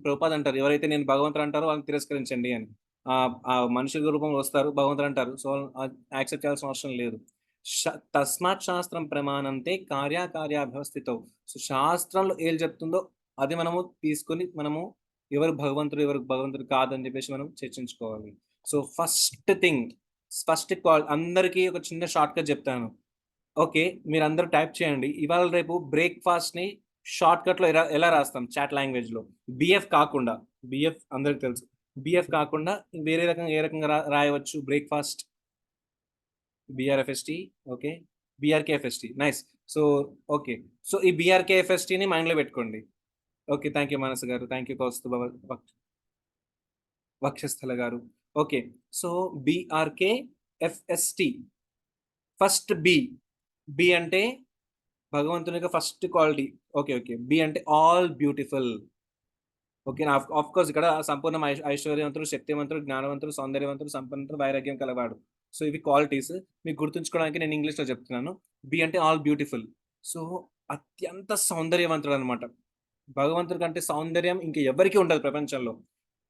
ప్రభుపాద్ అంటారు. ఎవరైతే నేను భగవంతుడు అంటారో వాళ్ళని తిరస్కరించండి అని. ఆ మనుషుల రూపంలో వస్తారు. భగవంతుడు అంటారు. సో, యాక్సెప్ట్ చేయాల్సిన అవసరం లేదు. ష తస్మాత్ శాస్త్రం ప్రమాణంతే కార్యాకార్యాభ్యవస్థితౌ. సో, శాస్త్రంలో ఏది చెప్తుందో అది మనము తీసుకొని ఎవరు భగవంతుడు, ఎవరు భగవంతుడు కాదని చెప్పేసి మనం చర్చించుకోవాలి. సో, ఫస్ట్ అందరికీ ఒక చిన్న షార్ట్‌కట్ చెప్తాను. ఓకే. మీరందరూ టైప్ చేయండి. ఇవాళ రేపు బ్రేక్‌ఫాస్ట్‌ని షార్ట్‌కట్‌లో ఎలా రాస్తాం చాట్ లాంగ్వేజ్‌లో. బీఎఫ్ కాకుండా. బీఎఫ్ అందరికి తెలుసు. బీఎఫ్ కాకుండా వేరే రకంగా ఏ రకంగా రాయవచ్చు breakfast? BRFST okay. BRKFST nice. So, okay. So, ఈ బీఆర్‌కేఎఫ్ఎస్‌టీని మైండ్‌లో పెట్టుకోండి. ఓకే. థాంక్ యూ మానస గారు. Thank you Kaustubha Vakshasthala garu. Okay. So, BRKFST first B. B అంటే భగవంతుని యొక్క first quality. Okay. Okay. B అంటే ఆల్ బ్యూటిఫుల్. ఓకే. ఆఫ్‌కోర్స్ ఇక్కడ సంపూర్ణ ఐశ్వర్యవంతుడు, శక్తివంతుడు, జ్ఞానవంతుడు, సౌందర్యవంతుడు, సంపన్నుడు, వైరాగ్యం కలవాడు. సో, ఇవి క్వాలిటీస్. మీకు గుర్తుంచుకోవడానికి నేను ఇంగ్లీష్‌లో చెప్తున్నాను. బి అంటే ఆల్ బ్యూటిఫుల్. సో, అత్యంత సౌందర్యవంతుడనమాట. భగవంతుడి కంటే సౌందర్యం ఇంక ఎవరికీ ఉండదు ప్రపంచంలో.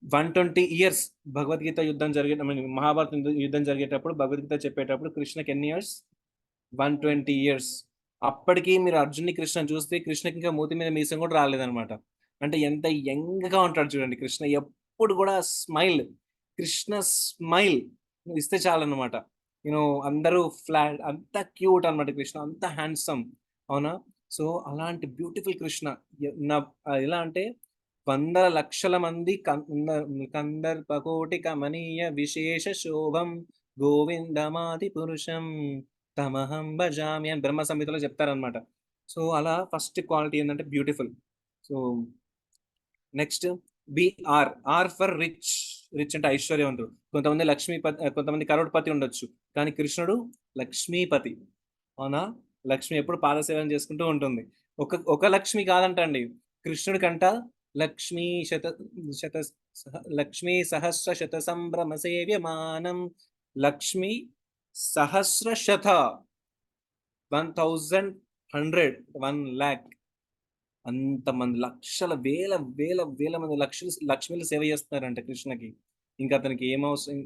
120 ఇయర్స్ భగవద్గీత యుద్ధం మహాభారతం యుద్ధం జరిగేటప్పుడు భగవద్గీత చెప్పేటప్పుడు కృష్ణకి ఎన్ని ఇయర్స్? 120 ఇయర్స్. అప్పటికి మీరు అర్జున్‌ని, కృష్ణని చూస్తే కృష్ణకి ఇంకా మూతి మీద మీసం కూడా రాలేదనమాట. అంటే ఎంత యంగ్‌గా ఉంటాడు చూడండి కృష్ణ. ఎప్పుడు కూడా స్మైల్. కృష్ణ స్మైల్ ఇస్తే చాలన్నమాట. అందరూ అంత క్యూట్ అన్నమాట కృష్ణ. అంత హ్యాండ్సమ్. అవునా? సో, అలాంటి బ్యూటిఫుల్ కృష్ణ ఎలా అంటే వందల లక్షల మంది కందర్పకోటి కమనీయ విశేష శోభం గోవిందమాది పురుషం తమహం భజామి అని బ్రహ్మ సంహితలో చెప్తారనమాట. సో, అలా ఫస్ట్ క్వాలిటీ ఏంటంటే beautiful. So, next R. R for rich. Rich అంటే ఐశ్వర్యవంతుడు. కొంతమంది కరోడ్పతి ఉండొచ్చు. కానీ కృష్ణుడు లక్ష్మీపతి. అవునా? లక్ష్మి ఎప్పుడు పాదసేవన చేసుకుంటూ ఉంటుంది. ఒక లక్ష్మి కాదంటండి. కృష్ణుడికంట లక్ష్మీ శత శత లక్ష్మీ సహస్ర శత సంభ్రమ సేవ్యమానం లక్ష్మి సహస్ర శత 1000 1,00,000 అంతమంది లక్షల వేల మంది లక్ష్మీలు సేవ చేస్తున్నారంట కృష్ణకి. ఇంకా అతనికి ఏమవసరం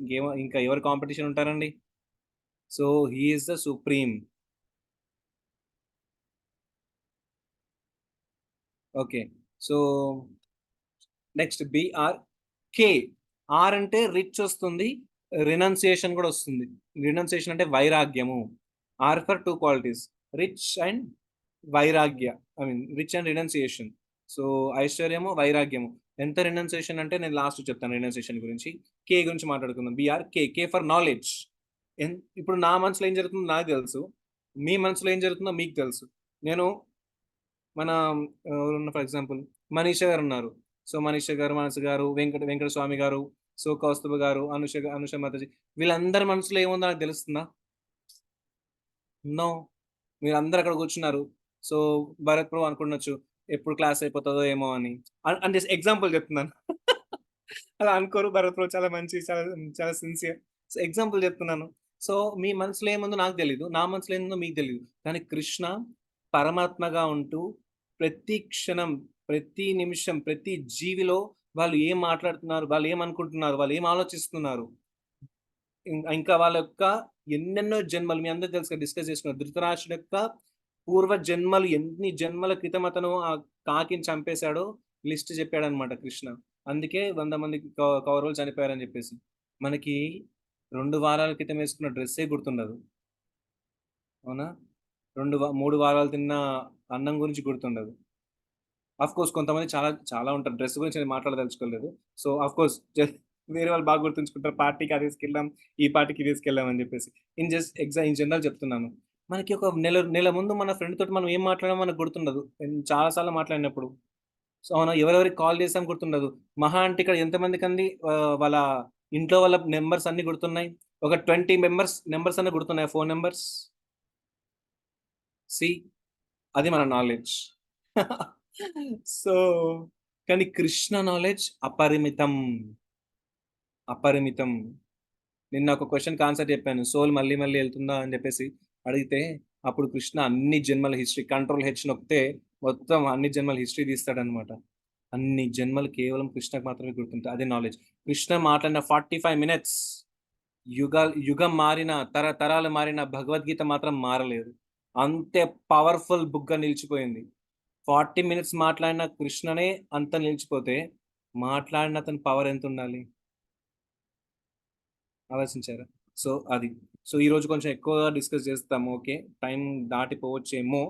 ఇంకా ఎవరు కాంపిటీషన్ ఉంటారండి? So, he is the supreme. Okay. So, next BR. K. R అంటే రిచ్ వస్తుంది. రినౌన్సియేషన్ కూడా వస్తుంది. రినౌన్సియేషన్ అంటే వైరాగ్యము. R for 2 qualities. Rich and వైరాగ్య. Rich and renunciation. సో, ఐశ్వర్యము, వైరాగ్యము. ఎంత రినౌన్సియేషన్ అంటే నేను లాస్ట్‌లో చెప్తాను రినౌన్సియేషన్ గురించి. కే గురించి మాట్లాడుకుందాం. BR K. K for knowledge. ఇప్పుడు నా మనసులో ఏం జరుగుతుందో నాకు తెలుసు. మీ మనసులో ఏం జరుగుతుందో మీకు తెలుసు. నేను మన ఫర్ ఎగ్జాంపుల్ మనీషా గారున్నారు. సో మనీష గారు, మానస గారు, వెంకట స్వామి గారు, సో కౌస్తుభ గారు, అనుష మాతాజీ, వీళ్ళందరి మనసులో ఏముందో నాకు తెలుస్తుందా? నో. మీరందరూ అక్కడ కూర్చున్నారు. సో భరత్ ప్రభు అనుకుండొచ్చు ఎప్పుడు క్లాస్ అయిపోతుందో ఏమో అని. అంటే ఎగ్జాంపుల్ చెప్తున్నాను. అలా అనుకోరు. భరత్ ప్రభు చాలా మంచి, చాలా చాలా సిన్సియర్. సో ఎగ్జాంపుల్ చెప్తున్నాను. సో మీ మనసులో ఏముందో నాకు తెలీదు. నా మనసులో ఏముందో మీకు తెలీదు. కానీ కృష్ణ పరమాత్మగా ఉంటూ ప్రతి క్షణం, ప్రతి నిమిషం, ప్రతి జీవిలో వాళ్ళు ఏం మాట్లాడుతున్నారు, వాళ్ళు ఏమనుకుంటున్నారు, వాళ్ళు ఏం ఆలోచిస్తున్నారు, ఇంకా వాళ్ళ యొక్క ఎన్నెన్నో జన్మలు, మీ అందరూ తెలుసు కదా, డిస్కస్ చేసుకున్నారు. ధృతరాష్ట్రుడు యొక్క పూర్వ జన్మలు, ఎన్ని జన్మల క్రితం అతను ఆ కాకిని చంపేశాడో లిస్ట్ చెప్పాడనమాట కృష్ణ. అందుకే 100 మంది కౌరవులు చనిపోయారని చెప్పేసి. మనకి 2 వారాల క్రితం వేసుకున్న డ్రెస్సే గుర్తుండదు. అవునా? 3 వారాలు తిన్న అన్నం గురించి గుర్తుండదు. కోర్స్ కొంతమంది చాలా చాలా ఉంటారు. డ్రెస్ గురించి నేను మాట్లాడదలుచుకోలేదు. సో కోర్స్ వేరే వాళ్ళు బాగా గుర్తుంచుకుంటారు. పార్టీకి అది తీసుకెళ్ళాం, ఈ పార్టీకి తీసుకెళ్ళాం అని చెప్పేసి. ఇన్ జనరల్ చెప్తున్నాను. మనకి ఒక నెల ముందు మన ఫ్రెండ్ తోటి మనం ఏం మాట్లాడామో మనకు గుర్తుండదు. చాలా సార్లు మాట్లాడినప్పుడు. సో అవునా, ఎవరెవరికి కాల్ చేసాం గుర్తుండదు. మహా అంటే ఇక్కడ ఎంతమందికండి వాళ్ళ ఇంట్లో వాళ్ళ నెంబర్స్ అన్ని గుర్తున్నాయి? ఒక 20 నెంబర్స్ అన్ని గుర్తున్నాయి, ఫోన్ నెంబర్స్. అది మన నాలెడ్జ్. సో కానీ కృష్ణ నాలెడ్జ్ అపరిమితం. అపరిమితం. నిన్న ఒక క్వశ్చన్కి ఆన్సర్ చెప్పాను. సోల్ మళ్ళీ మళ్ళీ వెళ్తుందా అని చెప్పేసి అడిగితే, అప్పుడు కృష్ణ అన్ని జన్మల హిస్టరీ, కంట్రోల్ హెచ్ నొక్కితే మొత్తం అన్ని జన్మల హిస్టరీ తీస్తాడనమాట. అన్ని జన్మలు కేవలం కృష్ణకు మాత్రమే గుర్తుంటాయి. అదే నాలెడ్జ్. కృష్ణ మాట్లాడిన 45 మినిట్స్, యుగం మారిన, తరాలు మారిన, భగవద్గీత మాత్రం మారలేదు. అంతే పవర్ఫుల్ బుక్గా నిలిచిపోయింది. 40 మినిట్స్ మాట్లాడిన కృష్ణనే అంత నిలిచిపోతే, మాట్లాడిన అతని పవర్ ఎంత ఉండాలి ఆలోచించారా? సో అది. సో ఈరోజు కొంచెం ఎక్కువగా డిస్కస్ చేస్తాము. ఓకే, టైం దాటిపోవచ్చేమో,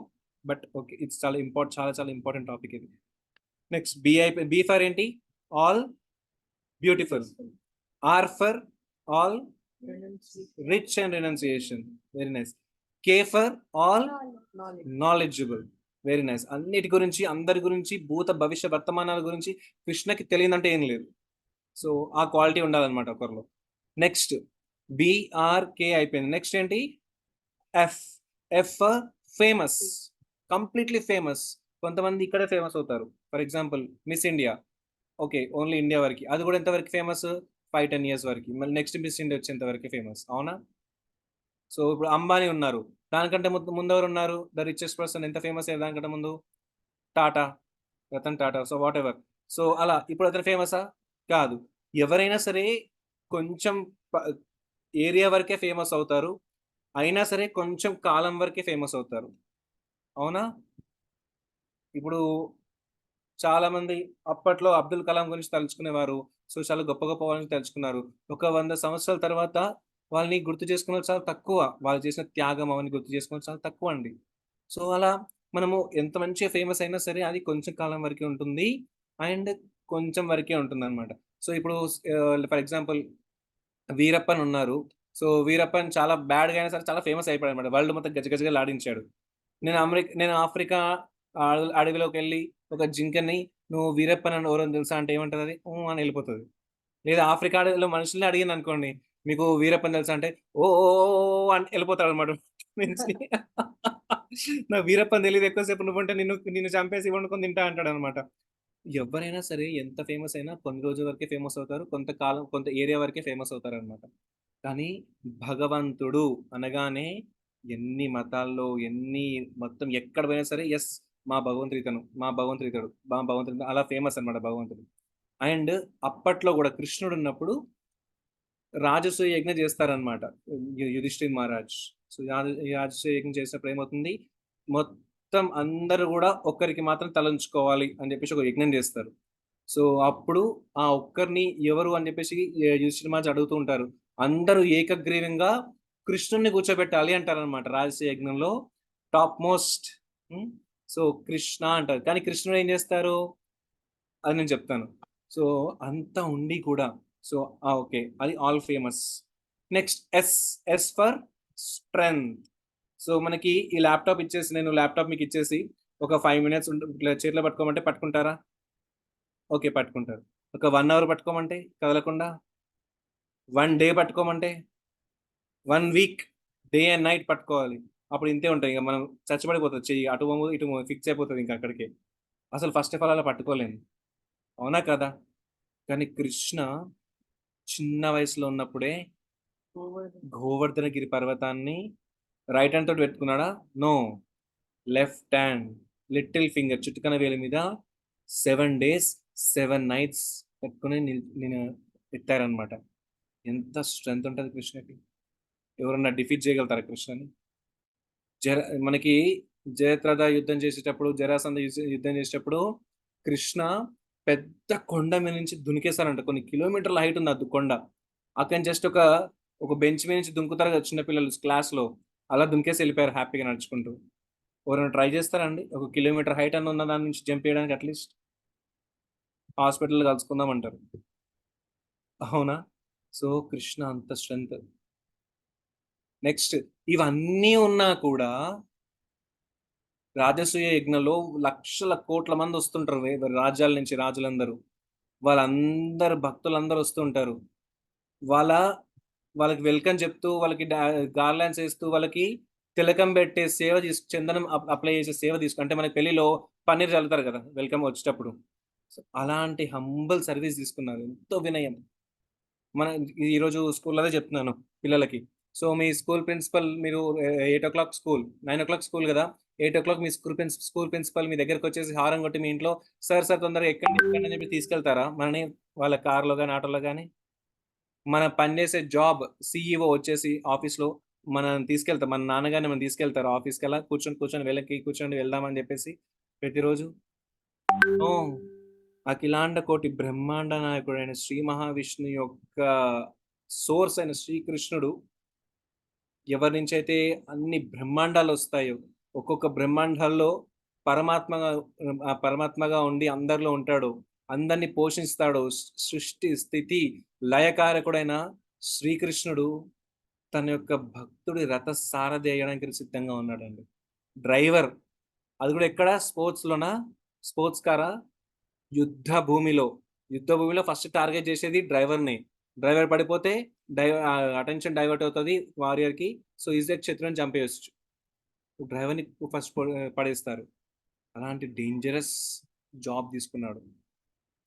బట్ ఓకే, ఇట్స్ చాలా చాలా ఇంపార్టెంట్ టాపిక్ ఇది. నెక్స్ట్ బి ఫర్ ఏంటి? All beautiful. R for all rich and renunciation. Very nice. K for all knowledgeable. Very nice. అన్నిటి గురించి, అందరి గురించి, భూత భవిష్య వర్తమానాల గురించి కృష్ణకి తెలియదంటే ఏం లేదు. సో ఆ క్వాలిటీ ఉండాలన్నమాట ఒకరిలో. నెక్స్ట్ బిఆర్కే అయిపోయింది. నెక్స్ట్ ఏంటి? F famous. Completely famous. కొంతమంది ఇక్కడే ఫేమస్ అవుతారు. For example miss India. Okay, only India వరకు. అది కూడా ఎంతవరకు ఫేమస్? 5-10 years వరకు. మళ్ళీ నెక్స్ట్ మిస్ ఇండియా వచ్చేంత వరకు ఫేమస్. అవునా? సో ఇప్పుడు అంబానీ ఉన్నారు. దానికంటే ముందు ఎవరు ఉన్నారు? ద రిచెస్ట్ పర్సన్ ఎంత ఫేమస్ అయ్యారు దానికంటే ముందు? Tata, Ratan Tata. So whatever. So అలా ఇప్పుడు అతను ఫేమసా? కాదు. ఎవరైనా సరే కొంచెం ఏరియా వరకే ఫేమస్ అవుతారు. అయినా సరే కొంచెం కాలం వరకే ఫేమస్ అవుతారు. అవునా? ఇప్పుడు చాలా మంది అప్పట్లో అబ్దుల్ కలాం గురించి తలుచుకునేవారు. సో చాలా గొప్ప గొప్ప వాళ్ళని తలుచుకున్నారు. ఒక 100 సంవత్సరాల తర్వాత వాళ్ళని గుర్తు చేసుకున్నది చాలా తక్కువ. వాళ్ళు చేసిన త్యాగం అవన్నీ గుర్తు చేసుకున్నది చాలా తక్కువ అండి. సో అలా మనము ఎంత మంచిగా ఫేమస్ అయినా సరే అది కొంచెం కాలం వరకే ఉంటుంది, అండ్ కొంచెం వరకే ఉంటుందన్నమాట. సో ఇప్పుడు ఫర్ ఎగ్జాంపుల్ వీరప్పన్ ఉన్నారు. సో వీరప్పన్ చాలా బ్యాడ్‌గా అయినా సరే చాలా ఫేమస్ అయిపోయాడన్నమాట. వరల్డ్ మొత్తం గజగజలాడించాడు. నేను ఆఫ్రికా అడవిలోకెళ్ళి ఒక జింకని, "నువ్వు వీరప్పన్ అని ఎవరో తెలుసా?" అంటే ఏమంటదది? హ్మ్ అని ఎళ్ళిపోతది. లేదా ఆఫ్రికా అడవిలో మనుషుల్ని అడిగాననుకోండి, "మీకు వీరప్పన్ తెలుసా?" అంటే ఓహ్! ఓహ్! ఓహ్! అని ఎళ్ళిపోతాడన్నమాట నుంచి. నాకు వీరప్పన్ తెలీదు, ఎక్కువ సేపు నువ్వుంటే నిన్ను చంపేసి వండుకొని తింటా అంటాడన్నమాట. ఎవ్వరైనా సరే ఎంత ఫేమస్ అయినా కొన్ని రోజుల వరకే ఫేమస్ అవుతారు. కొంతకాలం, కొంత ఏరియా వరకే ఫేమస్ అవుతారనమాట. కానీ భగవంతుడు అనగానే ఎన్ని మతాల్లో, మొత్తం ఎక్కడ పోయినా సరే యెస్, మా భగవంతుడు ఇతను, మా భగవంతుడు ఇతడు, మా భగవంతుడు ఇతను, అలా ఫేమస్ అనమాట భగవంతుడు. అండ్ అప్పట్లో గూడా కృష్ణుడున్నప్పుడు రాజసూయ యజ్ఞం చేస్తారనమాట యుధిష్ఠిర్ మహారాజ్. సో రాజసూయ యజ్ఞం చేసినప్పుడు ఏమవుతుంది? మొత్తం అందరూ గూడా ఒక్కరికి మాత్రం తలంచుకోవాలి అని చెప్పేసి ఒక యజ్ఞం చేస్తారు. సో అప్పుడు ఆ ఒక్కరిని ఎవరు అని చెప్పేసి యుధిష్ఠిర్ మహారాజ్ అడుగుతూ ఉంటారు. అందరూ ఏకగ్రీవంగా కృష్ణుడిని కూర్చోబెట్టాలి అంటారనమాట రాజసూయ యజ్ఞంలో. Top most. సో కృష్ణ అంటారు. కానీ కృష్ణుడు ఏం చేస్తారు? అది నేను చెప్తాను. సో అంతా ఉండి కూడా, సో ఓకే, అది all famous. Next S for strength. So మనకి ఈ ల్యాప్టాప్ ఇచ్చేసి, నేను ల్యాప్టాప్ మీకు ఇచ్చేసి ఒక 5 minutes చేతిలో పట్టుకోమంటే పట్టుకుంటారా? ఓకే పట్టుకుంటారు. ఒక 1 అవర్ పట్టుకోమంటే కదలకుండా, 1 డే పట్టుకోమంటే, 1 వీక్ డే అండ్ నైట్ పట్టుకోవాలి. అప్పుడు ఇంతే ఉంటాయి. ఇక మనం చచ్చబడిపోతది చెయ్యి. అటు పోము, ఇటు పోము ఫిక్స్ అయిపోతది ఇంక అక్కడికే. అసలు ఫస్ట్ ఆఫ్ ఆల్ అలా పట్టుకోలేము. అవునా కదా? కానీ కృష్ణ చిన్న వయసులో ఉన్నప్పుడే గోవర్ధనగిరి పర్వతాన్ని రైట్ హ్యాండ్ తోటి పెట్టుకున్నాడా? No. Left hand little finger చుట్టుకన వేలి మీద 7 days 7 nights పెట్టుకుని నేను ఎత్తారనమాట. ఎంత స్ట్రెంగ్త్ ఉంటుంది కృష్ణకి. ఎవరన్నా డిఫీట్ చేయగలుగుతారా కృష్ణని? మనకి జయత్రథ యుద్ధం చేసేటప్పుడు, జరాసంధ యుద్ధం చేసేటప్పుడు కృష్ణ పెద్ద కొండ మీద నుంచి దునికేశారంట. కొన్ని కిలోమీటర్ల హైట్ ఉంది అది కొండ. అక్కడ జస్ట్ ఒక బెంచ్ మీద నుంచి దుంకుతారు కదా చిన్నపిల్లలు క్లాస్లో, అలా దునికేసి వెళ్ళిపోయారు హ్యాపీగా నడుచుకుంటూ. ఎవరైనా ట్రై చేస్తారండి? 1 కిలోమీటర్ హైట్ అన్న ఉన్న దాని నుంచి జంప్ చేయడానికి అట్లీస్ట్? హాస్పిటల్లో కలుసుకుందాం అంటారు. అవునా? సో కృష్ణ అంత స్ట్రెంగ్త్. నెక్స్ట్ ఇవన్నీ ఉన్నా కూడా రాజసూయ యజ్ఞంలో లక్షల కోట్ల మంది వస్తుంటారు రాజ్యాల నుంచి రాజులందరూ. వాళ్ళందరూ భక్తులందరూ వస్తుంటారు. వాళ్ళకి వెల్కమ్ చెప్తూ, వాళ్ళకి గార్లాండ్స్ వేస్తూ, వాళ్ళకి తిలకం పెట్టే సేవ చందనం అప్లై చేసే సేవ అంటే మనకి పెళ్లిలో పన్నీర్ చల్లుతారు కదా వెల్కమ్ వచ్చేటప్పుడు. సో అలాంటి హంబల్ సర్వీస్ తీసుకున్నారు. ఎంతో వినయం. ఈరోజు స్కూల్లో చెప్తున్నాను పిల్లలకి. సో మీ స్కూల్ ప్రిన్సిపల్, మీరు 8 o'clock స్కూల్, 9 o'clock స్కూల్ కదా, 8 o'clock మీ స్కూల్ ప్రిన్సిపల్ మీ దగ్గరకు వచ్చేసి హారం కొట్టి మీ ఇంట్లో సార్ తొందరగా ఎక్కండి అని చెప్పి తీసుకెళ్తారా మనని? వాళ్ళ కార్లో కానీ ఆటోలో కానీ? మన పనిచేసే జాబ్ CEO వచ్చేసి ఆఫీస్లో మనం తీసుకెళ్తాం, మన నాన్నగారిని మనం తీసుకెళ్తారు ఆఫీస్కి. అలా కూర్చొని కూర్చొని వెళ్దామని చెప్పేసి ప్రతిరోజు. అఖిలాండ కోటి బ్రహ్మాండ నాయకుడైన శ్రీ మహావిష్ణు యొక్క సోర్స్ అయిన శ్రీకృష్ణుడు ఎవరి నుంచి అయితే అన్ని బ్రహ్మాండాలు వస్తాయో, ఒక్కొక్క బ్రహ్మాండాల్లో పరమాత్మగా ఉండి అందరిలో ఉంటాడు, అందరినీ పోషిస్తాడు. సృష్టి స్థితి లయకారకుడైన శ్రీకృష్ణుడు తన యొక్క భక్తుడి రథ సారథి అయ్యడానికి సిద్ధంగా ఉన్నాడండి. డ్రైవర్, అది కూడా ఎక్కడ? స్పోర్ట్స్ కారా? యుద్ధ భూమిలో ఫస్ట్ టార్గెట్ చేసేది డ్రైవర్ని. డ్రైవర్ పడిపోతే అటెన్షన్ డైవర్ట్ అవుతుంది వారియర్కి. సో ఈజీగా శత్రువుని చంపేయచ్చు. డ్రైవర్ని ఫస్ట్ పడేస్తారు. అలాంటి డేంజరస్ జాబ్ తీసుకున్నాడు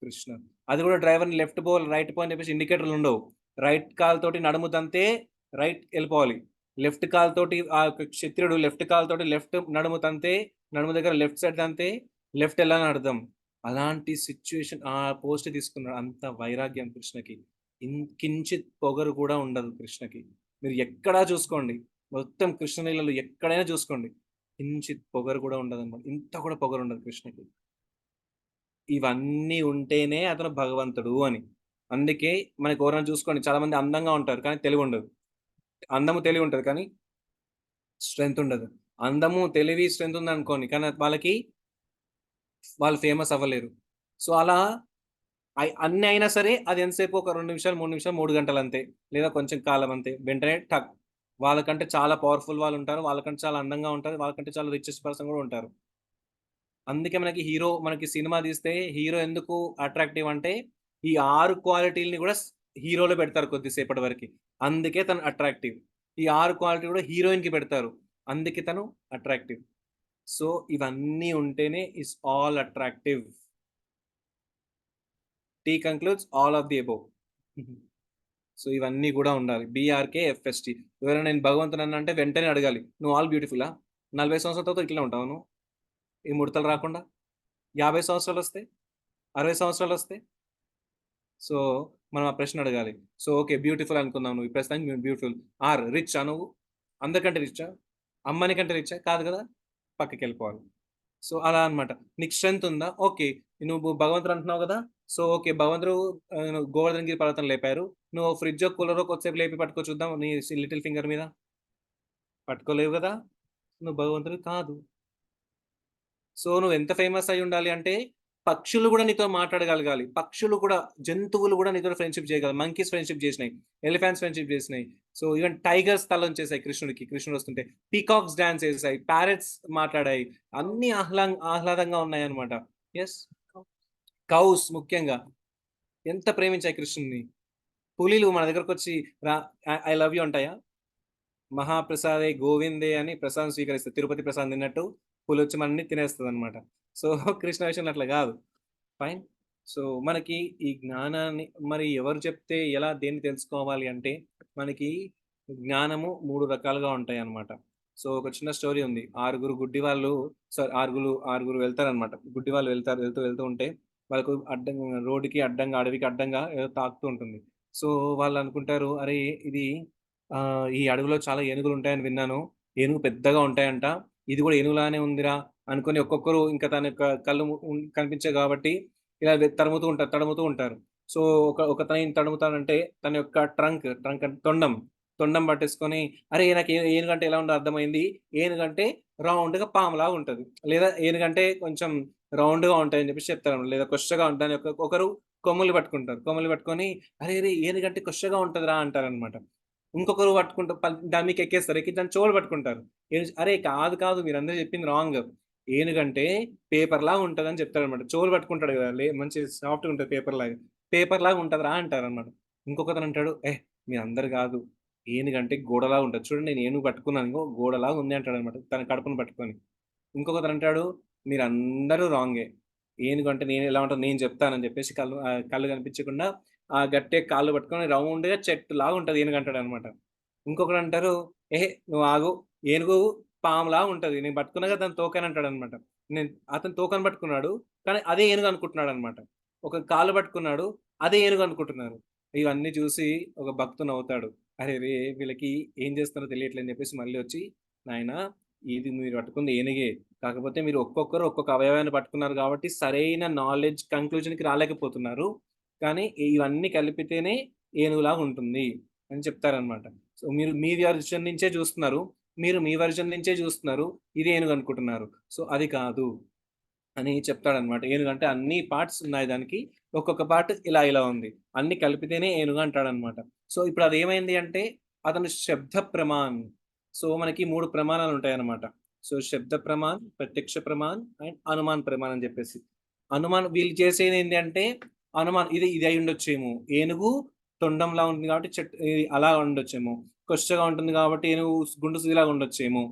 కృష్ణ. అది కూడా డ్రైవర్ని లెఫ్ట్ పో రైట్ పో అని చెప్పేసి ఇండికేటర్లు ఉండవు. రైట్ కాల్ తోటి నడుము తంతే రైట్ వెళ్ళిపోవాలి. లెఫ్ట్ కాల్ తోటి ఆ క్షత్రుడు లెఫ్ట్ కాల్ తోటి లెఫ్ట్ నడుము తంతే, నడుము దగ్గర లెఫ్ట్ సైడ్ తంతే లెఫ్ట్ వెళ్ళాలని అర్థం. అలాంటి సిచ్యువేషన్ ఆ పోస్ట్ తీసుకున్నాడు. అంత వైరాగ్యం కృష్ణకి. కించిత్ పొగరు కూడా ఉండదు కృష్ణకి. మీరు ఎక్కడా చూసుకోండి, మొత్తం కృష్ణలీలలో ఎక్కడైనా చూసుకోండి, కించిత్ పొగరు కూడా ఉండదు అనమాట. ఇంత కూడా పొగరు ఉండదు కృష్ణకి. ఇవన్నీ ఉంటేనే అతను భగవంతుడు అని. అందుకే మనకి ఎవరైనా చూసుకోండి, చాలా మంది అందంగా ఉంటారు కానీ తెలివి ఉండదు. అందము తెలివి ఉంటుంది కానీ స్ట్రెంగ్త్ ఉండదు. అందము తెలివి స్ట్రెంగ్త్ ఉంది అనుకోండి కానీ వాళ్ళు ఫేమస్ అవ్వలేరు. సో అలా అన్ని అయినా సరే అది ఎంతసేపు, ఒక 2 నిమిషాలు 3 నిమిషాలు 3 గంటలు అంతే, లేదా కొంచెం కాలం అంతే. వెంటనే టక్. వాళ్ళకంటే చాలా పవర్ఫుల్ వాళ్ళు ఉంటారు, వాళ్ళకంటే చాలా అందంగా ఉంటారు, వాళ్ళకంటే చాలా రిచెస్ట్ పర్సన్ కూడా ఉంటారు. అందుకే మనకి సినిమా తీస్తే హీరో ఎందుకు అట్రాక్టివ్ అంటే ఈ 6 క్వాలిటీలని కూడా హీరోలో పెడతారు కొద్దిసేపటి వరకు. అందుకే తను అట్రాక్టివ్. ఈ 6 క్వాలిటీ కూడా హీరోయిన్ కి పెడతారు, అందుకే తను అట్రాక్టివ్. సో ఇవన్నీ ఉంటేనే is all attractive. T concludes all of the above. So ఇవన్నీ కూడా ఉండాలి. BRKFST. ఎవరైనా నేను భగవంతుని అన్న అంటే వెంటనే అడగాలి, నువ్వు ఆల్ బ్యూటిఫుల్లా? 40 సంవత్సరాల తర్వాత ఇట్లా ఉంటావు నువ్వు, ఈ ముడతలు రాకుండా? 50 సంవత్సరాలు వస్తే, 60 సంవత్సరాలు వస్తే? సో మనం ఆ ప్రశ్న అడగాలి. సో ఓకే బ్యూటిఫుల్ అనుకుందాం, నువ్వు ప్రస్తుతానికి బ్యూటిఫుల్. రిచ్ నువ్వు? అందరికంటే రిచ్చా? అమ్మని కంటే రిచ్చా? కాదు కదా, పక్కకి వెళ్ళిపోవాలి. సో అలా అనమాట. నీకు స్ట్రెంత్ ఉందా? ఓకే, నువ్వు భగవంతుడు అంటున్నావు కదా, సో ఓకే భగవంతుడు గోవర్ధనగిరి పర్వతం లేపారు, నువ్వు ఫ్రిడ్జ్ కూలర్ కొద్దిసేపు లేపి పట్టుకో చూద్దాం నీ లిటిల్ ఫింగర్ మీద. పట్టుకోలేవు కదా, నువ్వు భగవంతుడు కాదు. సో నువ్వు ఎంత ఫేమస్ అయి ఉండాలి అంటే పక్షులు కూడా నీతో మాట్లాడగలగాలి. పక్షులు కూడా, జంతువులు కూడా నీతో ఫ్రెండ్షిప్ చేయగలరు. మంకీస్ ఫ్రెండ్షిప్ చేసినాయి, ఎలిఫెంట్స్ ఫ్రెండ్షిప్ చేసినాయి. సో ఈవెన్ టైగర్స్ తలం చేసాయి కృష్ణుడు వస్తుంటే, పీకాక్స్ డాన్స్ చేసాయి, ప్యారెట్స్ మాట్లాడాయి, అన్ని ఆహ్లాదంగా ఉన్నాయి అనమాట. ఎస్, కౌస్ ముఖ్యంగా ఎంత ప్రేమించాయి కృష్ణుని. పులిలు మన దగ్గరకు వచ్చి రా ఐ లవ్ యూ అంటాయా? మహాప్రసాదే గోవిందే అని ప్రసాదం స్వీకరిస్తుంది. తిరుపతి ప్రసాదం తిన్నట్టు పులి వచ్చి మనల్ని తినేస్తుంది అనమాట. సో కృష్ణ విషయంలో అట్లా కాదు. ఫైన్. సో మనకి ఈ జ్ఞానాన్ని మరి ఎవరు చెప్తే ఎలా దేన్ని తెలుసుకోవాలి అంటే మనకి జ్ఞానము 3 రకాలుగా ఉంటాయి అన్నమాట. సో ఒక చిన్న స్టోరీ ఉంది. ఆరుగురు గుడ్డి వాళ్ళు ఆరుగురు వెళ్తారనమాట. గుడ్డి వాళ్ళు వెళ్తూ ఉంటే వాళ్ళకు అడ్డంగా రోడ్డుకి అడ్డంగా అడవికి అడ్డంగా ఏదో తాకుతూ ఉంటుంది. సో వాళ్ళు అనుకుంటారు, అరే ఇది ఈ అడవిలో చాలా ఏనుగులు ఉంటాయని విన్నాను. ఏనుగు పెద్దగా ఉంటాయంట. ఇది కూడా ఏనుగులానే ఉందిరా అనుకుని ఒక్కొక్కరు ఇంకా తన యొక్క కళ్ళు కనిపించాయి కాబట్టి ఇలా తడుముతూ ఉంటారు. సో ఒకతను ఏం తడుముతాడంటే తన యొక్క ట్రంక్ అంటే తొండం పట్టేసుకొని, అరే నాకు ఏనుగంటే ఎలా ఉంటదో అర్థమైంది. ఏనుగంటే రౌండ్‌గా పాములాగా ఉంటది. లేదా ఏనుగంటే కొంచెం రౌండ్‌గా ఉంటాయని చెప్పేసి చెప్తారన్నమాట. లేదా కొచ్చగా దాని యొక్క ఒకరు కొమ్ములు పట్టుకుంటారు. కొమ్ములు పట్టుకొని అరే! ఏనుగంటే కొచ్చగా ఉంటదిరా అంటారన్నమాట. ఇంకొకరు పట్టుకుంటారు దాని మీదకి ఎక్కేస్తారు. ఎక్కి దాని చెవులు పట్టుకుంటారు. అరే! కాదు మీరందరూ చెప్పింది రాంగ్. ఏనుగంటే పేపర్‌లాగా ఉంటదని చెప్తాడన్నమాట. చెవులు పట్టుకుంటాడు కదా! మంచి సాఫ్ట్‌గా ఉంటది పేపర్‌లాగా. పేపర్‌లాగా ఉంటదిరా అంటారన్నమాట. ఇంకొకతను అంటాడు, మీరందరూ కాదు. ఏనుగంటే గోడలాగా ఉంటది. చూడండి నేను ఏనుగు పట్టుకున్నాను. ఇగో గోడలాగా ఉంది అంటాడన్నమాట. తన కడుపును పట్టుకొని. ఇంకొకతను అంటాడు, మీరందరూ రాంగే. ఏనుగంటే నేను ఎలా ఉంటదో నేను చెప్తానని చెప్పేసి కళ్ళు కనిపించకుండా గట్టిగా కాళ్ళు పట్టుకొని రౌండ్‌గా చెట్టులాగా ఉంటది ఏనుగు అంటాడన్నమాట. ఇంకొకడంటారు, నువ్వు ఆగు. ఏనుగు పాములాగా ఉంటది. నేను పట్టుకున్నా కదా దాని తోకని అంటాడన్నమాట. అతను తోకని పట్టుకున్నాడు. కానీ అదే ఏనుగు అనుకుంటున్నాడన్నమాట. ఒక కాళ్ళు పట్టుకున్నాడు. అదే ఏనుగు అనుకుంటున్నారు. ఇవన్నీ చూసి ఒక భక్తుడు నవ్వుతాడు. అరెరే! వీళ్ళకి ఏం చేస్తారో తెలియట్లేదు అని చెప్పేసి మళ్ళీ వచ్చి, నాయనా ఇది మీరు పట్టుకుంది ఏనుగే. కాకపోతే మీరు ఒక్కొక్కరు ఒక్కొక్క అవయవాన్ని పట్టుకున్నారు కాబట్టి సరైన నాలెడ్జ్ కంక్లూజన్‌కి రాలేకపోతున్నారు. కానీ ఇవన్నీ కలిపితేనే ఏనుగులాగా ఉంటుంది అని చెప్తారన్నమాట. సో మీరు మీ వెర్షన్ నుంచే చూస్తున్నారు. మీరు మీ వెర్షన్ నుంచే చూస్తున్నారు. ఇది ఏనుగు అనుకుంటున్నారు. సో అది కాదు అని చెప్తాడన్నమాట. ఏనుగంటే అన్ని పార్ట్స్ ఉన్నాయి దానికి. ఒక్కొక్క పార్ట్ ఇలా ఉంది. అన్ని కలిపితేనే ఏనుగు అంటాడన్నమాట. సో ఇప్పుడు అదేమైంది అంటే అతను శబ్ద ప్రమాణ్. సో మనకి 3 ప్రమాణాలుంటాయన్నమాట. సో శబ్ద ప్రమాణ్, ప్రత్యక్ష ప్రమాణ్ అండ్ అనుమాన్ ప్రమాణ్ అని చెప్పేసి. వీళ్ళు చేసేదేంటి అంటే ఇది అయ్యుండొచ్చేమో. ఏనుగు తొండంలా ఉంటుంది కాబట్టి ఇది అలా ఉండొచ్చేమో. కొచ్చగా ఉంటుంది కాబట్టి ఏనుగు గుండు సూదిలాగా ఉండొచ్చేమో.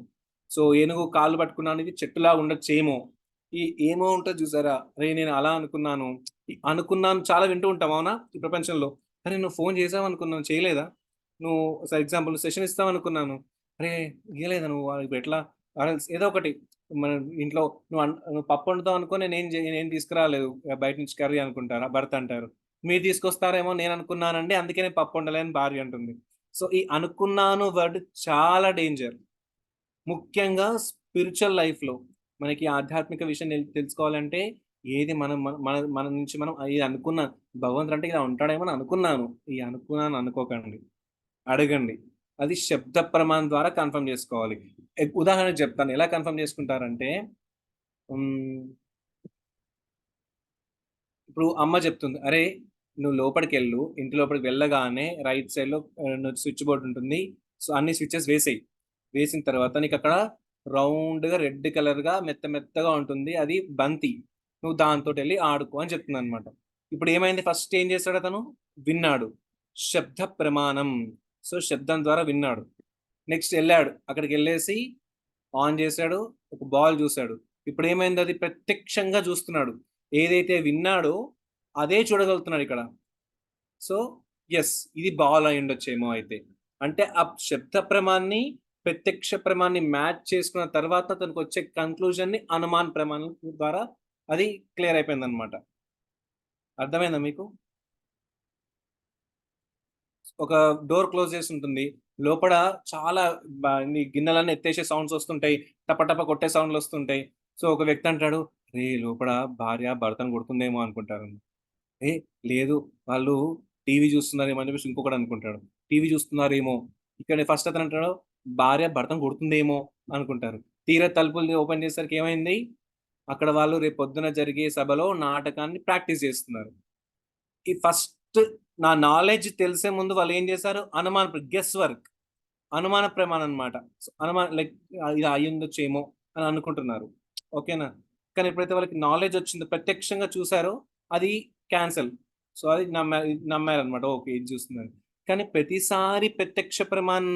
సో ఏనుగు కాళ్ళు పట్టుకున్నానిది చెట్టులాగా ఉండొచ్చేమో. ఏమో ఉంటది చూసారా? అరే! నేను అలా అనుకున్నాను. అనుకున్నాను చాలా వింటూ ఉంటాం అవునా? ఈ ప్రపంచంలో. అరే! నువ్వు ఫోన్ చేసావనుకున్నాను చేయలేదా? నువ్వు ఫర్ ఎగ్జాంపుల్ సెషన్ ఇస్తావనుకున్నాను. అరే! ఇయ్యలేదా నువ్వు? ఇప్పుడెట్లా? ఏదో ఒకటి మన ఇంట్లో నువ్వు పప్పు వండుతావు అనుకోని నేను తీసుకురాలేదు బయట నుంచి కర్రీ అనుకుంటారా? భర్త అంటారు. మీరు తీసుకొస్తారేమో నేను అనుకున్నానండి. అందుకే నేను పప్పు వండలే అని భార్య అంటుంది. సో, ఈ అనుకున్నాను వర్డ్ చాలా డేంజర్. ముఖ్యంగా స్పిరిచ్యువల్ లైఫ్‌లో మనకి ఆధ్యాత్మిక విషయం తెలుసుకోవాలంటే ఏది మనం మన మన మన నుంచి మనం ఇది అనుకున్నాను. భగవంతుడు అంటే ఇలా ఉంటాడేమో అని అనుకున్నాను. ఈ అనుకున్నాను అనుకోకండి. అడగండి. అది శబ్ద ప్రమాణం ద్వారా కన్ఫర్మ్ చేసుకోవాలి. ఉదాహరణకు చెప్తాను. ఎలా కన్ఫర్మ్ చేసుకుంటారంటే హ్మ్. ఇప్పుడు అమ్మ చెప్తుంది. "అరే! నువ్వు లోపలికెళ్ళు. ఇంటి లోపలికి వెళ్ళగానే రైట్ సైడ్‌లో స్విచ్ బోర్డ్ ఉంటుంది. సో, అన్ని స్విచెస్ వేసేయి. వేసిన తర్వాత నీకక్కడ రౌండ్‌గా రెడ్ కలర్‌గా మెత్తగా ఉంటుంది. అది బంతి. నువ్వు దాంతోటెళ్లి ఆడుకో" అని చెప్తుందన్నమాట. ఇప్పుడు ఏమైంది ఫస్ట్ ఏం చేసాడతను? విన్నాడు. శబ్ద ప్రమాణం. సో, శబ్దం ద్వారా విన్నాడు. నెక్స్ట్ ఎళ్ళాడు. అక్కడికెళ్ళేసి ఆన్ చేసాడు. ఒక బాల్ చూసాడు. ఇప్పుడేమైంది అది ప్రత్యక్షంగా చూస్తున్నాడు. ఏదైతే విన్నాడో అదే చూడగలుగుతున్నాడిక్కడ. So, yes. ఇది బాల్ అయ్యుండొచ్చేమో అయితే. అంటే ఆ శబ్ద ప్రమాణాన్ని, ప్రత్యక్ష ప్రమాణాన్ని మ్యాచ్ చేసుకున్న తర్వాత అతనికొచ్చే కన్‌క్లూజన్‌ని అనుమాన్ ప్రమాణం ద్వారా అది క్లియర్ అయిపోయిందన్నమాట. అర్థమైందా మీకు? ఒక డోర్ క్లోజ్ చేసి ఉంటుంది. లోపల చాలా ఈ గిన్నెలన్నీ ఎత్తేసే సౌండ్స్ వస్తుంటాయి. టప కొట్టే సౌండ్‌లొస్తుంటాయి. సో, ఒక వ్యక్తి అంటాడు, లోపల భార్య భర్తను కొడుతుందేమో అనుకుంటారు. ఏ లేదు వాళ్ళు టీవీ చూస్తున్నారేమో అని చెప్పేసి ఇంకొకడు అనుకుంటాడు. టీవీ చూస్తున్నారేమో, ఇక్కడ ఫస్ట్ అతను అంటాడు, భార్య భర్తను కొడుతుందేమో అనుకుంటారు. తీరా తలుపులు ఓపెన్ చేసేసరికి ఏమైంది? అక్కడ వాళ్ళు రేపు పొద్దున జరిగే సభలో నాటకాన్ని ప్రాక్టీస్ చేస్తున్నారు. ఈ ఫస్ట్ నా నాలెడ్జ్ తెలిసే ముందు వాళ్ళేం చేశారు? Guess work. అనుమాన ప్రమాణం అన్నమాట. లైక్ ఇది అయ్యుండొచ్చేమో అని అనుకుంటున్నారు. ఓకేనా? కానీ ఎప్పుడైతే వాళ్ళకి నాలెడ్జ్ వచ్చిందో ప్రత్యక్షంగా చూసారో అది క్యాన్సల్. సో అది నమ్మారనమాట, ఓకే ఇది చూస్తుందని. కానీ ప్రతిసారి ప్రత్యక్ష ప్రమాణ్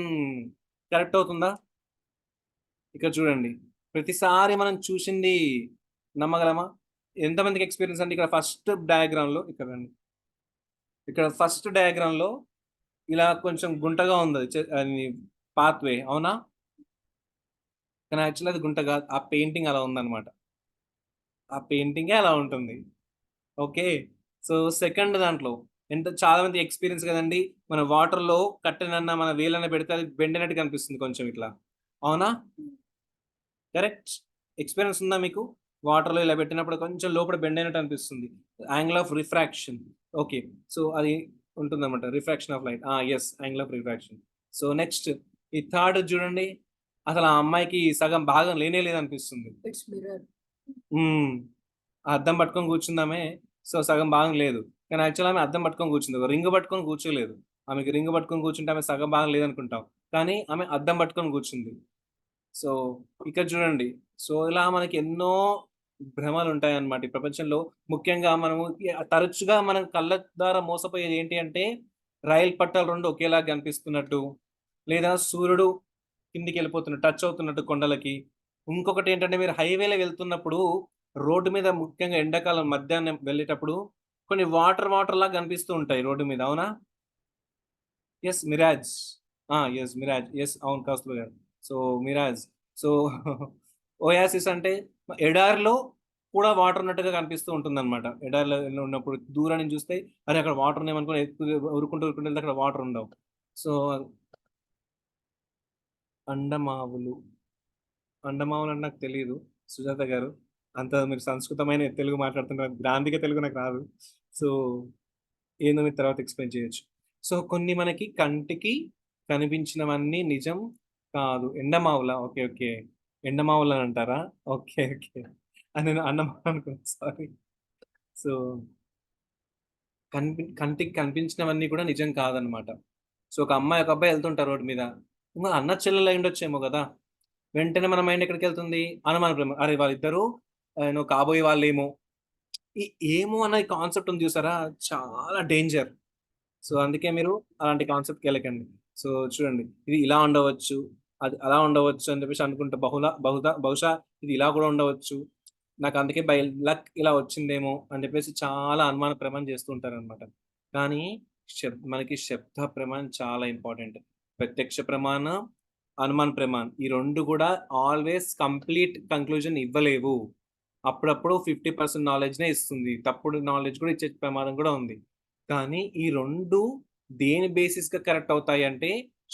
కరెక్ట్ అవుతుందా? ఇక్కడ చూడండి, ప్రతిసారి మనం చూసింది నమ్మగలమా? ఎంతమందికి ఎక్స్పీరియన్స్ అంటే ఇక్కడ ఫస్ట్ డయాగ్రామ్లో, ఇక్కడ రండి, ఇక్కడ ఫస్ట్ డయాగ్రామ్లో ఇలా కొంచెం గుంటగా ఉంది అది పాత్వే, అవునా? కానీ యాక్చువల్లీ అది గుంట కాదు, ఆ పెయింటింగ్ అలా ఉందన్నమాట. ఆ పెయింటింగే అలా ఉంటుంది. ఓకే. సో సెకండ్ దాంట్లో చాలా మంది ఎక్స్పీరియన్స్ కదండి, మన వాటర్లో కట్టెనన్నా మన వేలన్న పెడితే అది బెండినట్టు కనిపిస్తుంది కొంచెం ఇట్లా, అవునా? కరెక్ట్. ఎక్స్పీరియన్స్ ఉందా మీకు? వాటర్లో ఇలా పెట్టినప్పుడు కొంచెం లోపల బెండ్ అయినట్టు అనిపిస్తుంది, angle of refraction. Okay. So అది ఉంటుందన్నమాట, refraction of light. Yes, angle of refraction. So next ఈ థర్డ్ చూడండి, అసలు ఆ అమ్మాయికి సగం భాగం లేనే లేదనిపిస్తుంది. It's mirror. ఆ అద్దం పట్టుకొని కూర్చుందామే, సో సగం భాగం లేదు. కానీ యాక్చువల్ ఆమె అద్దం పట్టుకొని కూర్చుంది, ఒక రింగ్ పట్టుకొని కూర్చోలేదు. ఆమెకి రింగ్ పట్టుకొని కూర్చుంటే ఆమె సగం భాగం లేదనుకుంటాం, కానీ ఆమె అద్దం పట్టుకొని కూర్చుంది. సో ఇక్కడ చూడండి, సో ఇలా మనకి ఎన్నో భ్రమలు ఉంటాయి అన్నమాట ఈ ప్రపంచంలో. ముఖ్యంగా మనము తరచుగా మనం కళ్ళ ద్వారా మోసపోయేది ఏంటి అంటే, రైలు పట్టాలు రెండు ఒకేలా కనిపిస్తున్నట్టు, లేదా సూర్యుడు కిందికి వెళ్ళిపోతున్నట్టు, టచ్ అవుతున్నట్టు కొండలకి. ఇంకొకటి ఏంటంటే, మీరు హైవేలో వెళ్తున్నప్పుడు రోడ్డు మీద, ముఖ్యంగా ఎండాకాలం మధ్యాహ్నం వెళ్ళేటప్పుడు కొన్ని వాటర్ లాగా కనిపిస్తూ ఉంటాయి రోడ్డు మీద, అవునా? Yes, mirage. Yes, mirage. Yes, అవును కౌస్తుభ గారు. సో మిరాజ్. సో ఓయాసిస్ అంటే ఎడారిలో కూడా వాటర్ ఉన్నట్టుగా కనిపిస్తూ ఉంటుంది అనమాట. ఎడారిలో ఉన్నప్పుడు దూరం నుంచి చూస్తే, అరే అక్కడ వాటర్ ఉన్నాయనుకుని ఉరుకుంటూ వెళ్తే అక్కడ వాటర్ ఉండవు. సో అండమావులు, అండమావులు అంటే నాకు తెలియదు సుజాత గారు, అంత మీరు సంస్కృతమైన తెలుగు మాట్లాడుతున్నారు, గ్రాంధిక తెలుగు నాకు రాదు. సో ఏందో మీరు తర్వాత ఎక్స్ప్లెయిన్ చేయొచ్చు. సో కొన్ని మనకి కంటికి కనిపించినవన్నీ నిజం కాదు. ఎండమావుల, ఓకే ఓకే, ఎండమావులు అని అంటారా? ఓకే ఓకే, అని నేను అన్నమావులు అనుకున్నాను, సారీ. సో కంటికి కనిపించినవన్నీ కూడా నిజం కాదనమాట. సో ఒక అమ్మాయి ఒక అబ్బాయి వెళ్తుంటారు రోడ్డు మీద, ఇంకా అన్న చెల్లెలు అయి ఉండొచ్చేమో కదా. వెంటనే మన మైండ్ ఎక్కడికి వెళ్తుంది? అనుమాన ప్రేమ, అరే వాళ్ళిద్దరు నువ్వు కాబోయే వాళ్ళేమో. ఈ ఏమో అన్న కాన్సెప్ట్ ఉంది చూసారా, చాలా డేంజర్. సో అందుకే మీరు అలాంటి కాన్సెప్ట్కి వెళ్ళకండి. సో చూడండి, ఇది ఇలా ఉండవచ్చు, అది అలా ఉండవచ్చు అని చెప్పేసి అనుకుంటే బహుశా ఇది ఇలా కూడా ఉండవచ్చు, నాకు అందుకే బై లక్ ఇలా వచ్చిందేమో అని చెప్పేసి చాలా అనుమాన ప్రమాణం చేస్తూ ఉంటారనమాట. కానీ మనకి శబ్ద ప్రమాణం చాలా ఇంపార్టెంట్. ప్రత్యక్ష ప్రమాణం, అనుమాన ప్రమాణం, ఈ రెండు కూడా ఆల్వేస్ కంప్లీట్ కంక్లూజన్ ఇవ్వలేవు. అప్పుడప్పుడు 50% నాలెడ్జ్నే ఇస్తుంది, తప్పుడు నాలెడ్జ్ కూడా ఇచ్చే ప్రమాదం కూడా ఉంది. కానీ ఈ రెండు దేని బేసిస్గా కరెక్ట్ అవుతాయి అంటే,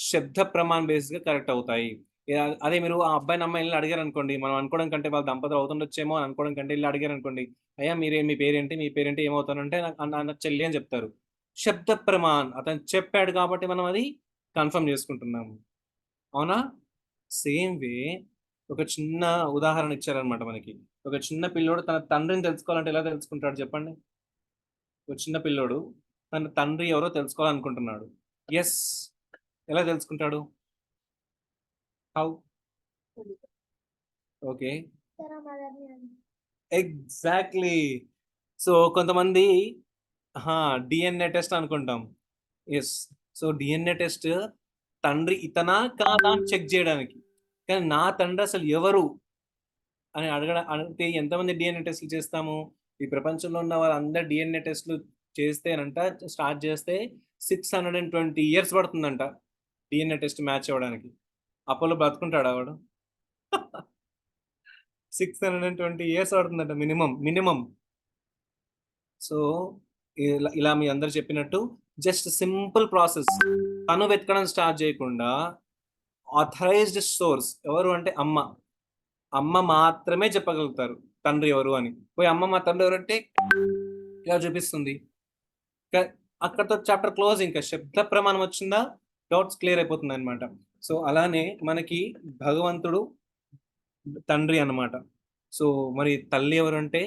శబ్ద ప్రమాణ బేసిస్గా కరెక్ట్ అవుతాయి. అదే మీరు ఆ అబ్బాయిని అమ్మాయిని అడిగారు అనుకోండి, మనం అనుకోవడం కంటే వాళ్ళ దంపతులు అవుతుండొచ్చేమో అని అనుకోవడం కంటే ఇల్లు అడిగారు అనుకోండి, అయ్యా మీ పేరేంటి, మీ పేరేంటి, ఏమవుతానంటే నాకు చెల్లి అని చెప్తారు. శబ్ద ప్రమాణ్, అతను చెప్పాడు కాబట్టి మనం అది కన్ఫర్మ్ చేసుకుంటున్నాము, అవునా? సేమ్ వే ఒక చిన్న ఉదాహరణ ఇచ్చారనమాట మనకి. ఒక చిన్న పిల్లోడు తన తండ్రిని తెలుసుకోవాలంటే ఎలా తెలుసుకుంటాడు చెప్పండి? ఒక చిన్న పిల్లోడు తన తండ్రి ఎవరో తెలుసుకోవాలనుకుంటున్నాడు. ఎస్, ఎలా తెలుసుకుంటాడు? హౌ? Okay, exactly. సో కొంతమంది డిఎన్ఏ టెస్ట్ అనుకుంటాం. ఎస్. సో డిఎన్ఏ టెస్ట్ తండ్రి ఇతనా కాదా అని చెక్ చేయడానికి. కానీ నా తండ్రి అసలు ఎవరు అని అంటే ఎంతమంది డిఎన్ఏ టెస్ట్లు చేస్తాము? ఈ ప్రపంచంలో ఉన్న వాళ్ళందరూ డిఎన్ఏ టెస్ట్లు చేస్తేనంట, స్టార్ట్ చేస్తే 620 ఇయర్స్ పడుతుందంట డిఎన్ఏ టెస్ట్ మ్యాచ్ అవ్వడానికి. అపోలో బ్రతుకుంటాడా వాడు? 620 ఇయర్స్ పడుతుందంట మినిమం. సో ఇలా మీ అందరు చెప్పినట్టు జస్ట్ సింపుల్ ప్రాసెస్, తను వెతకడం స్టార్ట్ చేయకుండా ఆథరైజ్డ్ సోర్స్ ఎవరు అంటే అమ్మ మాత్రమే చెప్పగలుగుతారు తండ్రి ఎవరు అని. పోయి అమ్మ మా తండ్రి ఎవరు అంటే ఇలా చూపిస్తుంది, అక్కడతో చాప్టర్ క్లోజ్. ఇంకా శబ్ద ప్రమాణం వచ్చిందా, డౌట్స్ క్లియర్ అయిపోతుంది అనమాట. సో అలానే మనకి భగవంతుడు తండ్రి అన్నమాట. సో మరి తల్లి ఎవరు అంటే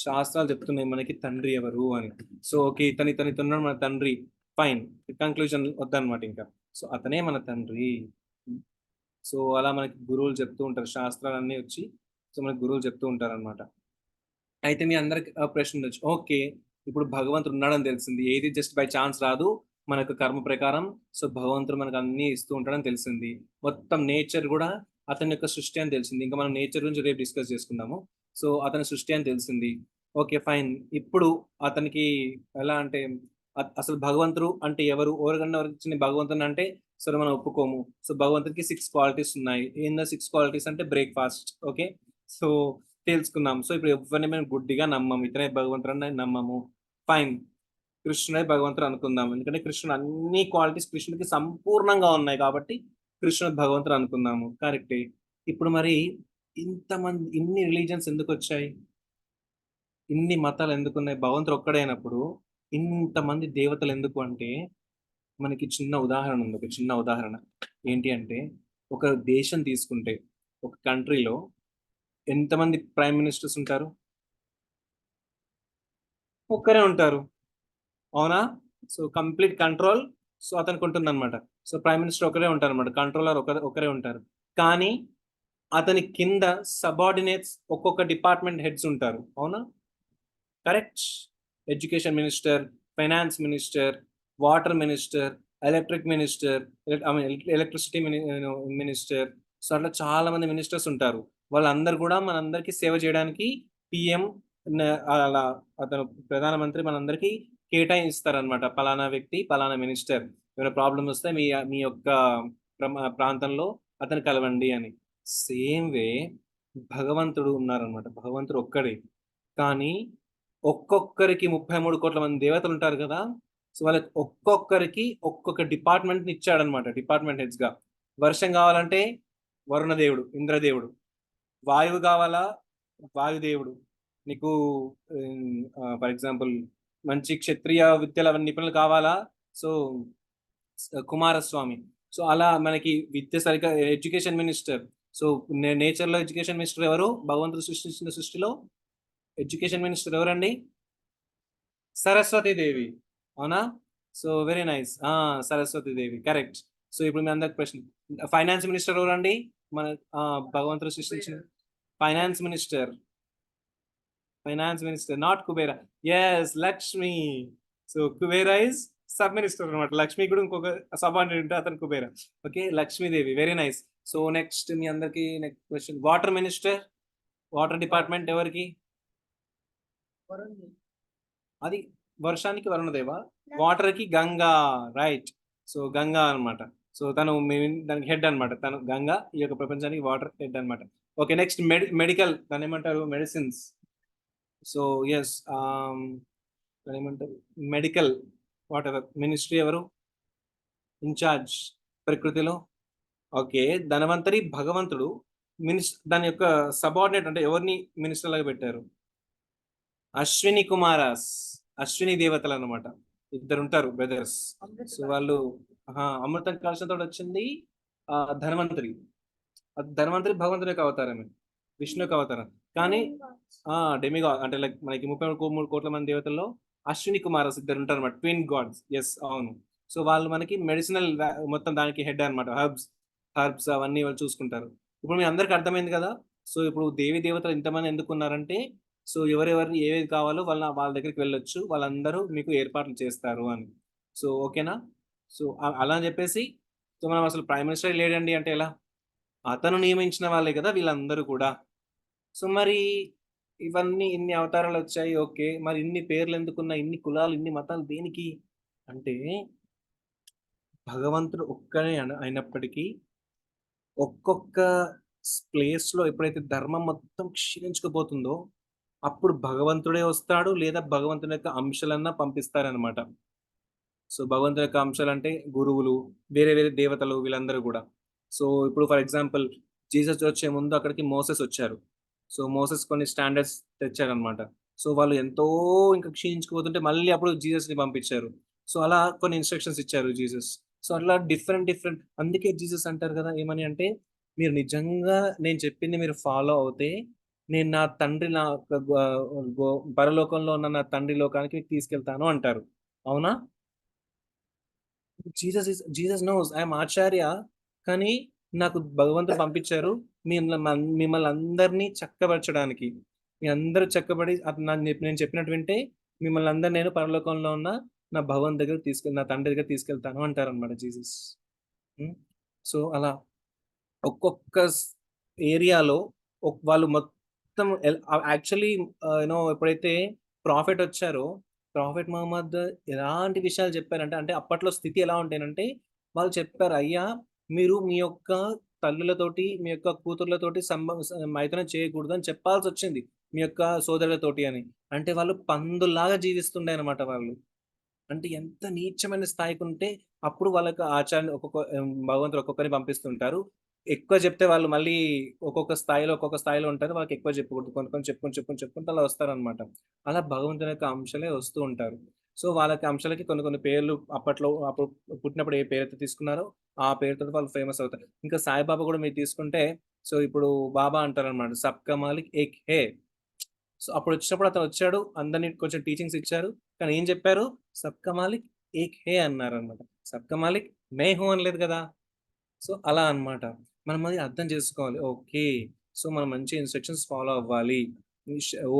శాస్త్రాలు చెప్తున్నాయి మనకి తండ్రి ఎవరు అని. సో ఓకే, ఇతను మన తండ్రి, ఫైన్, కంక్లూజన్ వద్దనమాట ఇంకా. సో అతనే మన తండ్రి. సో అలా మనకి గురువులు చెప్తూ ఉంటారు, శాస్త్రాలన్నీ వచ్చి సో మనకి గురువులు చెప్తూ ఉంటారు అనమాట. అయితే మీ అందరికి ప్రశ్న ఉండొచ్చు, ఓకే ఇప్పుడు భగవంతుడు ఉన్నాడని తెలిసింది, ఏది జస్ట్ బై ఛాన్స్ రాదు, మనకు కర్మ ప్రకారం. సో భగవంతుడు మనకు అన్ని ఇస్తూ ఉంటాడని తెలిసింది, మొత్తం నేచర్ కూడా అతని యొక్క సృష్టి అని తెలిసింది. ఇంకా మనం నేచర్ గురించి రేపు డిస్కస్ చేసుకుందాము. సో అతని సృష్టి అని తెలిసింది. Okay fine. ఇప్పుడు అతనికి ఎలా అంటే అసలు భగవంతుడు అంటే ఎవరికన్నా వచ్చిన భగవంతుని అంటే సరే మనం ఒప్పుకోము. సో భగవంతుడికి 6 క్వాలిటీస్ ఉన్నాయి. ఏందో 6 క్వాలిటీస్ అంటే బ్రేక్ఫాస్ట్. ఓకే, సో తెలుసుకున్నాం. సో ఇప్పుడు ఎవరిని మేము గుడ్డిగా నమ్మము, ఇతనే భగవంతుడు అని నమ్మము. ఫైన్, కృష్ణుడే భగవంతుడు అనుకుందాం, ఎందుకంటే కృష్ణుడు అన్ని క్వాలిటీస్ కృష్ణుడికి సంపూర్ణంగా ఉన్నాయి కాబట్టి కృష్ణుడు భగవంతుడు అనుకుందాము. కరెక్టే. ఇప్పుడు మరి ఇంతమంది ఇన్ని రిలీజన్స్ ఎందుకు వచ్చాయి, ఇన్ని మతాలు ఎందుకు ఉన్నాయి? భగవంతుడు ఒక్కడైనప్పుడు ఇంతమంది దేవతలు ఎందుకు అంటే మనకి చిన్న ఉదాహరణ ఉంది. ఒక చిన్న ఉదాహరణ ఏంటి అంటే, ఒక దేశం తీసుకుంటే ఒక కంట్రీలో ఎంతమంది ప్రైమ్ మినిస్టర్స్ ఉంటారు? ఒక్కరే ఉంటారు, అవునా? సో కంప్లీట్ కంట్రోల్ సో అతనికి ఉంటుంది అనమాట. సో ప్రైమ్ మినిస్టర్ ఒకరే ఉంటారు అనమాట, కంట్రోలర్ ఒకరే ఉంటారు. కానీ అతని కింద సబార్డినేట్స్ ఒక్కొక్క డిపార్ట్మెంట్ హెడ్స్ ఉంటారు, అవునా? Correct. Education minister, finance minister, water minister, electric minister, electricity minister. So అట్లా చాలా మంది మినిస్టర్స్ ఉంటారు. వాళ్ళందరూ కూడా మనందరికీ సేవ చేయడానికి పిఎం అలా అతను ప్రధానమంత్రి మనందరికీ కేటాయిస్తారనమాట. పలానా వ్యక్తి, పలానా మినిస్టర్, ఏమైనా ప్రాబ్లమ్ వస్తే మీ యొక్క ప్రాంతంలో అతను కలవండి అని. సేమ్ వే భగవంతుడు ఉన్నారనమాట. భగవంతుడు ఒక్కడే, కానీ ఒక్కొక్కరికి 33 కోట్ల మంది దేవతలు ఉంటారు కదా. సో వాళ్ళకి ఒక్కొక్కరికి ఒక్కొక్క డిపార్ట్మెంట్ ఇచ్చాడనమాట, డిపార్ట్మెంట్ హెడ్స్ గా. వర్షం కావాలంటే వరుణదేవుడు, ఇంద్రదేవుడు. వాయువు కావాలా, వాయుదేవుడు. నీకు ఫర్ ఎగ్జాంపుల్ మంచి క్షత్రియ విద్యల నిపుణులు కావాలా, సో కుమారస్వామి. సో అలా మనకి విద్య సరిగ్గా ఎడ్యుకేషన్ మినిస్టర్. సో నేచర్ లో ఎడ్యుకేషన్ మినిస్టర్ ఎవరు? భగవంతుడు సృష్టించిన సృష్టిలో ఎడ్యుకేషన్ మినిస్టర్ ఎవరండి? సరస్వతి దేవి, అవునా? సో వెరీ నైస్, సరస్వతి దేవి, కరెక్ట్. సో ఇప్పుడు మీ అందరికి ప్రశ్న, ఫైనాన్స్ మినిస్టర్ ఎవరండి? మన భగవంతుడు సృష్టించిన finance minister. Finance minister not Kubera, yes Lakshmi. So Kubera is sub minister అనమాట. లక్ష్మి కూడా ఇంకొక సబ్ అంటే అతను Kubera. Okay, Lakshmidevi, very nice. So next మీ అందరికి next question, water minister, water department ఎవరికి? అది వర్షానికి వరుణదేవ, వాటర్ కి గంగా, రైట్. సో గంగా అన్నమాట. సో తను దానికి హెడ్ అన్నమాట, తను గంగా ఈ యొక్క ప్రపంచానికి వాటర్ హెడ్ అన్నమాట. ఓకే, నెక్స్ట్ మెడికల్, దాని ఏమంటారు? మెడిసిన్స్. సో ఎస్, దాని ఏమంటారు? మెడికల్ వాట్ ఎవర్ మినిస్ట్రీ ఎవరు ఇన్ఛార్జ్ ప్రకృతిలో? ఓకే, ధనవంతరి భగవంతుడు దాని యొక్క సబార్డినేట్ అంటే ఎవరిని మినిస్టర్ లాగా పెట్టారు? అశ్విని కుమారాస్, అశ్విని దేవతలు అన్నమాట. ఇద్దరు ఉంటారు బ్రదర్స్. సో వాళ్ళు అమృతం కలశంతో వచ్చింది ధన్వంతరి. ధన్వంతరి భగవంతుని యొక్క అవతారమే, విష్ణు యొక్క అవతారం. కానీ డెమిగాడ్ అంటే లైక్ మనకి 33 కోట్ల మంది దేవతల్లో అశ్విని కుమారస్ ఇద్దరు ఉంటారు అనమాట, ట్విన్ గాడ్స్. ఎస్, అవును. సో వాళ్ళు మనకి మెడిసినల్ మొత్తం దానికి హెడ్ అనమాట. హర్బ్స్ అవన్నీ వాళ్ళు చూసుకుంటారు. ఇప్పుడు మీ అందరికి అర్థమైంది కదా. సో ఇప్పుడు దేవి దేవతలు ఇంతమంది ఎందుకు ఉన్నారంటే, సో ఎవరెవరు ఏవేది కావాలో వాళ్ళ దగ్గరికి వెళ్ళొచ్చు, వాళ్ళందరూ మీకు ఏర్పాట్లు చేస్తారు అని. సో ఓకేనా. సో అలా అని చెప్పేసి, సో మనం అసలు ప్రైమ్ మినిస్టర్ లేడండి అంటే ఎలా? అతను నియమించిన వాళ్ళే కదా వీళ్ళందరూ కూడా. సో మరి ఇవన్నీ ఇన్ని అవతారాలు వచ్చాయి, ఓకే, మరి ఇన్ని పేర్లు ఎందుకున్నా, ఇన్ని కులాలు, ఇన్ని మతాలు దేనికి అంటే, భగవంతుడు ఒక్కనే అయినప్పటికీ ఒక్కొక్క ప్లేస్ లో ఎప్పుడైతే ధర్మం మొత్తం క్షీణించుకుపోతుందో అప్పుడు భగవంతుడే వస్తాడు, లేదా భగవంతుని యొక్క అంశాలన్నా పంపిస్తారనమాట. సో భగవంతుని యొక్క అంశాలు అంటే గురువులు, వేరే వేరే దేవతలు, వీళ్ళందరూ కూడా. సో ఇప్పుడు ఫర్ ఎగ్జాంపుల్ జీసస్ వచ్చే ముందు అక్కడికి మోసెస్ వచ్చారు. సో మోసెస్ కొన్ని స్టాండర్డ్స్ తెచ్చారనమాట. సో వాళ్ళు ఎంతో ఇంకా క్షీణించుకుపోతుంటే మళ్ళీ అప్పుడు జీసస్ ని పంపించారు. సో అలా కొన్ని ఇన్స్ట్రక్షన్స్ ఇచ్చారు జీసస్. సో అట్లా డిఫరెంట్ అందుకే జీసస్ అంటారు కదా ఏమని అంటే, మీరు నిజంగా నేను చెప్పింది మీరు ఫాలో అవుతే నేను నా తండ్రి నా పరలోకంలో ఉన్న నా తండ్రి లోకానికి తీసుకెళ్తాను అంటారు, అవునా? జీసస్ నోస్ ఐఎమ్ ఆచార్య, కానీ నాకు భగవంతుడు పంపించారు మిమ్మల్ని అందరినీ చక్కబరచడానికి. మీ అందరూ చక్కబడి నేను చెప్పినట్టు వింటే మిమ్మల్ని అందరు నేను పరలోకంలో ఉన్న నా భగవంతు దగ్గర నా తండ్రి దగ్గర తీసుకెళ్తాను అంటారనమాట జీసస్. సో అలా ఒక్కొక్క ఏరియాలో వాళ్ళు మొత్తం యాక్చువల్లీ యూనో ఎప్పుడైతే ప్రాఫిట్ వచ్చారో ప్రాఫిట్ మహమ్మద్ ఎలాంటి విషయాలు చెప్పారంటే, అంటే అప్పట్లో స్థితి ఎలా ఉంటాయంటే వాళ్ళు చెప్పారు, అయ్యా మీరు మీ యొక్క తల్లులతోటి మీ యొక్క కూతుర్లతోటి మైథునం చేయకూడదు అని చెప్పాల్సి వచ్చింది మీ యొక్క సోదరులతోటి అని. అంటే వాళ్ళు పందుల్లాగా జీవిస్తుండే అనమాట వాళ్ళు. అంటే ఎంత నీచమైన స్థాయికి ఉంటే అప్పుడు వాళ్ళకి ఆచార్య భగవంతుడు ఒక్కొక్కరిని పంపిస్తుంటారు. ఎక్కువ చెప్తే వాళ్ళు మళ్ళీ ఒక్కొక్క స్థాయిలో ఉంటారు. వాళ్ళకి ఎక్కువ చెప్పకూడదు. కొన్ని చెప్పుకుంటూ అలా వస్తారనమాట. అలా భగవంతుని యొక్క అంశాలే వస్తూ ఉంటారు. సో వాళ్ళకి అంశాలకి కొన్ని పేర్లు అప్పట్లో అప్పుడు పుట్టినప్పుడు ఏ పేరైతే తీసుకున్నారో ఆ పేరుతో వాళ్ళు ఫేమస్ అవుతారు. ఇంకా సాయిబాబా కూడా మీరు తీసుకుంటే సో ఇప్పుడు బాబా అంటారనమాట, సబ్కా మాలిక్ ఏక్ హే. సో అప్పుడు వచ్చినప్పుడు అతను వచ్చాడు, అందరిని కొంచెం టీచింగ్స్ ఇచ్చారు. కానీ ఏం చెప్పారు? సబ్కా మాలిక్ ఏక్ హే అన్నారనమాట. సబ్కా మాలిక్ మే హూ అనలేదు కదా. సో అలా అన్నమాట. మనం అది అర్థం చేసుకోవాలి. ఓకే. సో మనం మంచి ఇన్‌స్ట్రక్షన్స్ ఫాలో అవ్వాలి.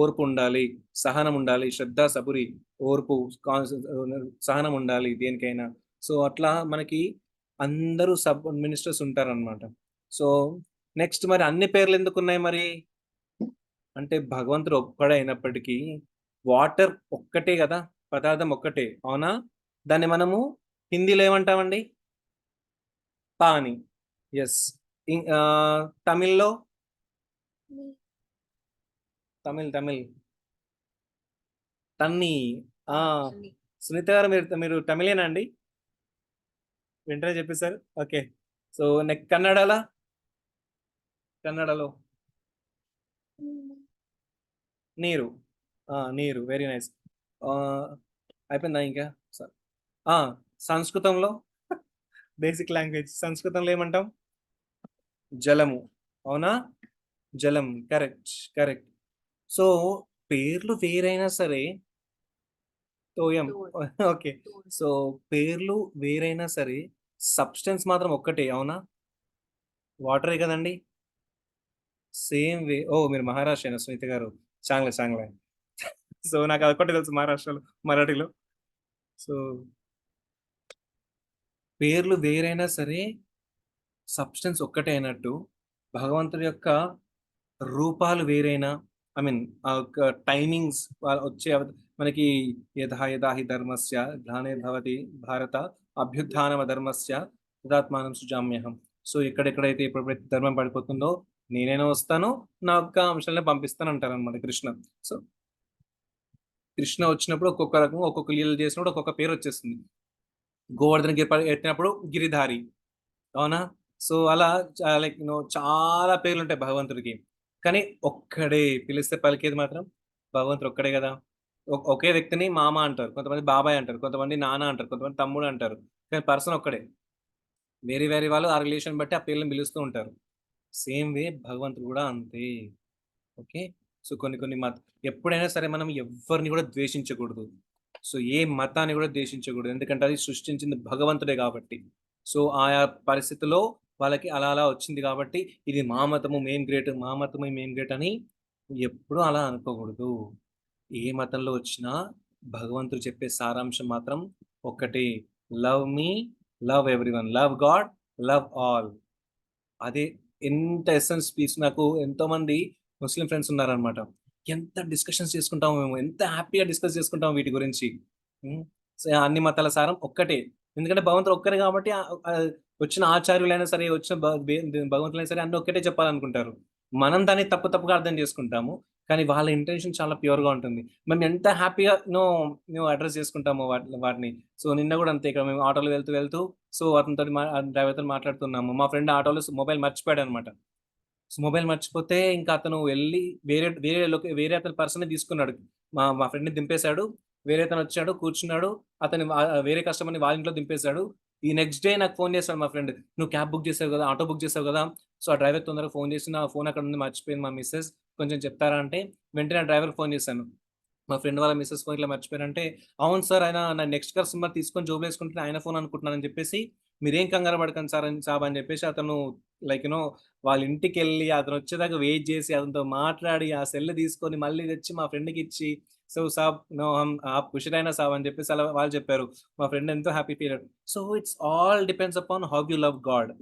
ఓర్పు ఉండాలి, సహనం ఉండాలి, శ్రద్ధ, సబురి, ఓర్పు, సహనం ఉండాలి దేనికైనా. సో అట్లా మనకి అందరూ సబ్ మినిస్టర్స్ ఉంటారనమాట. సో నెక్స్ట్ మరి అన్ని పేర్లు ఎందుకున్నాయి మరి? అంటే భగవంతుడు ఒక్కడే అయినప్పటికీ వాటర్ ఒక్కటే గదా! పదార్థం ఒక్కటే. అవునా? దాన్ని మనము హిందీలో ఏమంటామండి? పానీ. యెస్. తమిళ్‌లో? తమిళ్. తన్ని. ఆ! సునీత గారు మీరు తమిళేనా అండి? వెంటనే చెప్పేసారు. ఓకే. సో కన్నడలో? కన్నడలో? నీరు. నీరు. Very nice. అయిపోయిందా ఇంకా? ఆ! సంస్కృతంలో? Basic language. సంస్కృతంలో ఏమంటాం? జలము. అవునా? జలం. కరెక్ట్. సో పేర్లు వేరైనా సరే తోయం. ఓకే. సో పేర్లు వేరైనా సరే సబ్స్టెన్స్ మాత్రం ఒక్కటే. అవునా? వాటరే కదండీ! Same way. ఓహ్! మీరు మహారాష్ట్రేనా సునీత గారు? చాంగ్లే. సో నాకు అదొక్కటే తెలుసు మహారాష్ట్రలో, మరాఠీలో. సో పేర్లు వేరైనా సరే సబ్స్టెన్స్ ఒక్కటే అయినట్టు భగవంతుడి యొక్క రూపాలు వేరైనా ఐ మీన్ ఆ యొక్క టైమింగ్స్ వచ్చే మనకి యథా హి ధర్మస్య గ్లానిర్భవతి భారత అభ్యుత్థానమ ధర్మస్య తదాత్మానం సుజామ్యహం. సో ఎక్కడెక్కడైతే ఎప్పుడైతే ధర్మం పడిపోతుందో నేనైనా వస్తాను, నా యొక్క అంశాలను పంపిస్తాను అంటారు అనమాట కృష్ణ. సో కృష్ణ వచ్చినప్పుడు ఒక్కొక్క రకంగా ఒక్కొక్క లీలలు చేసినప్పుడు ఒక్కొక్క పేరు వచ్చేస్తుంది. గోవర్ధన గిరి ఎత్తినప్పుడు గిరిధారి. అవునా? సో అలా లైక్ చాలా పేర్లుంటాయి భగవంతుడికి. కానీ ఒక్కడే పిలిస్తే పలికేది మాత్రం భగవంతుడు ఒక్కడే గదా! ఒకే వ్యక్తిని మామ అంటారు. కొంతమంది బాబాయ్ అంటారు. కొంతమంది నాన్న అంటారు. కొంతమంది తమ్ముడు అంటారు. కానీ పర్సన్ ఒక్కడే. వేరే వాళ్ళు ఆ రిలేషన్ బట్టి ఆ పేర్లను పిలుస్తూ ఉంటారు. సేమ్ వే భగవంతుడు కూడా అంతే. ఓకే. సో కొన్ని ఎప్పుడైనా సరే మనం ఎవ్వరిని కూడా ద్వేషించకూడదు. సో ఏ మతాన్ని కూడా ద్వేషించకూడదు. ఎందుకంటే అది సృష్టించింది భగవంతుడే కాబట్టి. సో ఆయా పరిస్థితిలో వాళ్ళకి అలా వచ్చింది కాబట్టి ఇది మా మతమే మేము గ్రేట్ అని ఎప్పుడూ అలా అనుకోకూడదు. ఏ మతంలో వచ్చినా భగవంతుడు చెప్పే సారాంశం మాత్రం ఒక్కటే. లవ్ మీ, love everyone. Love God, love all. అదే ఎంత ఎసెన్స్ పీస్. నాకు ఎంతోమంది ముస్లిం ఫ్రెండ్స్ ఉన్నారనమాట. ఎంత డిస్కషన్స్ చేసుకుంటామో మేము. ఎంత హ్యాపీగా డిస్కస్ చేసుకుంటాం వీటి గురించి. సో, అన్ని మతాల సారం ఒక్కటే. ఎందుకంటే భగవంతుడు ఒక్కరే కాబట్టి వచ్చిన ఆచార్యులైనా సరే, వచ్చిన భగవంతులైనా సరే అన్నీ ఒక్కటే చెప్పాలనుకుంటారు. మనం దాన్ని తప్పుగా అర్థం చేసుకుంటాము. కానీ వాళ్ళ ఇంటెన్షన్ చాలా ప్యూర్‌గా ఉంటుంది. మేము ఎంత హ్యాపీగా మేము అడ్రెస్ చేసుకుంటామో వాటిని. సో, నిన్న గూడా అంతే. ఇక్కడ మేము ఆటోలో వెళ్తూ సో, అతనితోటి డ్రైవర్‌తోని మాట్లాడుతున్నాము. మా ఫ్రెండ్ ఆటోలో మొబైల్ మర్చిపోయాడనమాట. సో, మొబైల్ మర్చిపోతే ఇంకా అతను వెళ్లి వేరే అతని పర్సన్‌ని తీసుకున్నాడు. మా ఫ్రెండ్‌ని దింపేసాడు. వేరే అతనొచ్చాడు, కూర్చున్నాడు. అతని వేరే కస్టమర్‌ని వాళ్ళ ఇంట్లో దింపేసాడు. ఈ నెక్స్ట్ డే నాకు ఫోన్ చేసాడు మా ఫ్రెండ్. "నువ్వు క్యాబ్ బుక్ చేసావు గదా! ఆటో బుక్ చేసావు గదా! సో, ఆ డ్రైవర్ తొందరగా ఫోన్ చేసి, నా ఫోన్ అక్కడుంది మర్చిపోయింది మా మిసెస్. కొంచెం చెప్తారా?" అంటే వెంటనే ఆ డ్రైవర్‌కి ఫోన్ చేశాను. మా ఫ్రెండ్ వాళ్ళ మిసెస్ ఫోన్ ఇట్లా మర్చిపోయారంటే, "అవును సార్. ఆయన నా నెక్స్ట్ కస్టమర్ తీసుకొని జోబులో ఏసుకుంటే ఆయన ఫోన్ అనుకుంటున్నానని" చెప్పేసి, "మీరేం కంగారు పడకండి సాబ్" అని చెప్పేసి అతను లైక్ వాళ్ళ ఇంటికి వెళ్ళి అతను వచ్చేదాకా వెయిట్ చేసి అతనితో మాట్లాడి ఆ సెల్ తీసుకొని మళ్ళీ తెచ్చి మా ఫ్రెండ్కి ఇచ్చి సో సాబ్ నో హమ్ ఆప్ ఖుషి రైనా సాబ్ అని చెప్పేసి అలా వాళ్ళు చెప్పారు. మా ఫ్రెండ్ ఎంతో హ్యాపీ ఫీల్ అయ్యాడు. So it's all depends upon how you love God.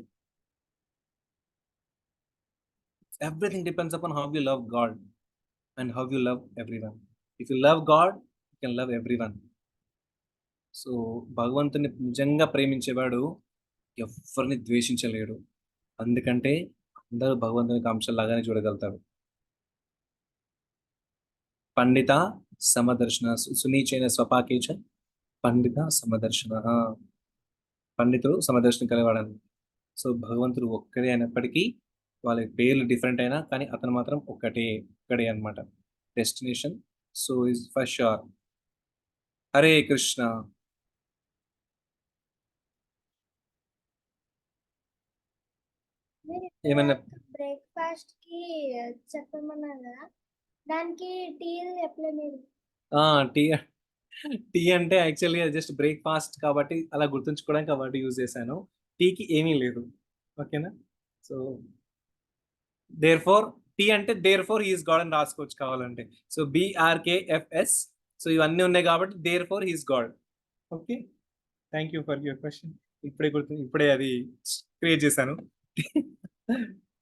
Everything depends upon how you love God and how you love everyone. If you love God you can love everyone. So భగవంతుని నిజంగా ప్రేమించేవాడు ఎవరిని ద్వేషించలేడు. అందుకంటే అందరూ భగవంతునికి అంశంలాగానే చూడగలుగుతారు. పండిత సమదర్శన సునీచైన స్వపాకేచ పండిత సమదర్శన. పండితుడు సమదర్శనం కలివాడని. సో భగవంతుడు ఒక్కడే అయినప్పటికీ వాళ్ళ పేర్లు డిఫరెంట్ అయినా కానీ అతను మాత్రం ఒక్కడే అనమాట. Destination so is for sure. Hare Krishna. ఏమన్నా బ్రేక్ఫాస్ట్ కి చెప్పమన్నారు కదా, దానికి టీ చెప్పలే మీరు. టీ టీ అంటే యాక్చువల్గా జస్ట్ బ్రేక్ఫాస్ట్ కాబట్టి అలా గుర్తుంచుకోవడానికి కాబట్టి యూజ్ చేశాను. టీకి ఏమీ లేదు. ఓకేనా. సో దేర్ ఫోర్ టీ అంటే దేర్ ఫోర్ హీస్ గాడ్ అని రాసుకోవచ్చు కావాలంటే. So BRKFS. సో ఇవన్నీ ఉన్నాయి కాబట్టి therefore he's god. Okay. Thank you for your question. ఇప్పుడే అది క్రియేట్ చేశాను.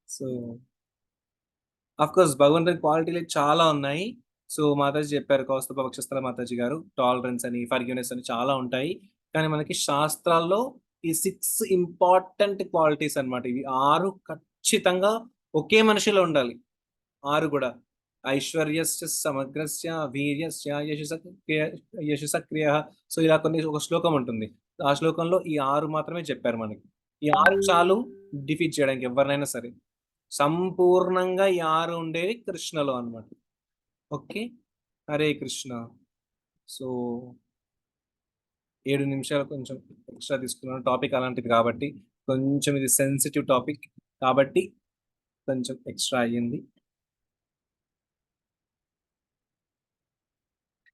సో అఫ్ కోర్స్ భగవంతుని క్వాలిటీలు చాలా ఉన్నాయి. సో మాతాజీ చెప్పారు, కౌస్తుభ వక్షస్థల మాతాజీ గారు, టాలరెన్స్ అని ఫర్గివ్నెస్ అని చాలా ఉంటాయి. కానీ మనకి శాస్త్రాల్లో ఈ 6 ఇంపార్టెంట్ క్వాలిటీస్ అన్నమాట. ఇవి 6 ఖచ్చితంగా ఒకే మనిషిలో ఉండాలి. 6 కూడా ఐశ్వర్యస్య సమగ్రస్య వీర్యస్య యశసక్రియ. సో ఇలా ఒక శ్లోకం ఉంటుంది. ఆ శ్లోకంలో ఈ 6 మాత్రమే చెప్పారు మనకి. ఈ 6 చాలు డిఫీట్ చేయడానికి ఎవరినైనా సరే. సంపూర్ణంగా ఈ 6 ఉండేవి కృష్ణలో అన్నమాట. ఓకే. హరే కృష్ణ. సో 7 నిమిషాలు కొంచెం ఎక్స్ట్రా తీసుకున్నాను. టాపిక్ అలాంటిది కాబట్టి కొంచెం ఇది సెన్సిటివ్ టాపిక్ కాబట్టి కొంచెం ఎక్స్ట్రా అయ్యింది.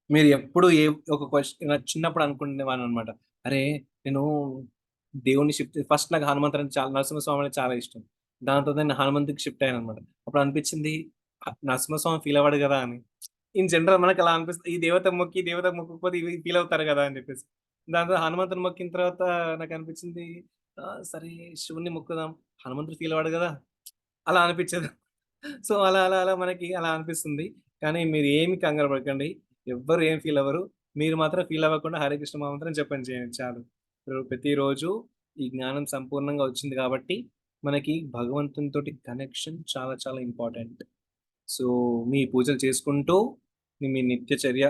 మీరు ఎప్పుడు ఒక క్వశ్చన్ చిన్నప్పుడు అనుకునేవాను అనమాట, అరే నేను దేవుణ్ణి షిఫ్ట్ ఫస్ట్ నాకు హనుమంతుడు చాలా నరసింహస్వామి అంటే చాలా ఇష్టం. దాంతో నేను హనుమంతుడికి షిఫ్ట్ అయ్యాను అనమాట. అప్పుడు అనిపించింది నరసింహస్వామి ఫీల్ అవ్వడు కదా అని. ఇన్ జనరల్ మనకి అలా అనిపిస్తుంది, ఈ దేవత మొక్కకపోతే ఇవి ఫీల్ అవుతారు కదా అని చెప్పేసి. దాంతో హనుమంతుని మొక్కిన తర్వాత నాకు అనిపించింది, సరే శివుణ్ణి మొక్కుదాం, హనుమంతుడు ఫీల్ అవ్వడు కదా అలా అనిపించదు. సో అలా అలా అలా మనకి అలా అనిపిస్తుంది. కానీ మీరు ఏమి కంగారు పడకండి, ఎవ్వరు ఏం ఫీల్ అవ్వరు. మీరు మాత్రం ఫీల్ అవ్వకుండా హరే కృష్ణ మాత్రం చెప్పండి చేయండి చాలు. ప్రతిరోజు ఈ జ్ఞానం సంపూర్ణంగా వచ్చింది కాబట్టి మనకి భగవంతునితోటి కనెక్షన్ చాలా చాలా ఇంపార్టెంట్. సో మీ పూజలు చేసుకుంటూ మీ నిత్యచర్య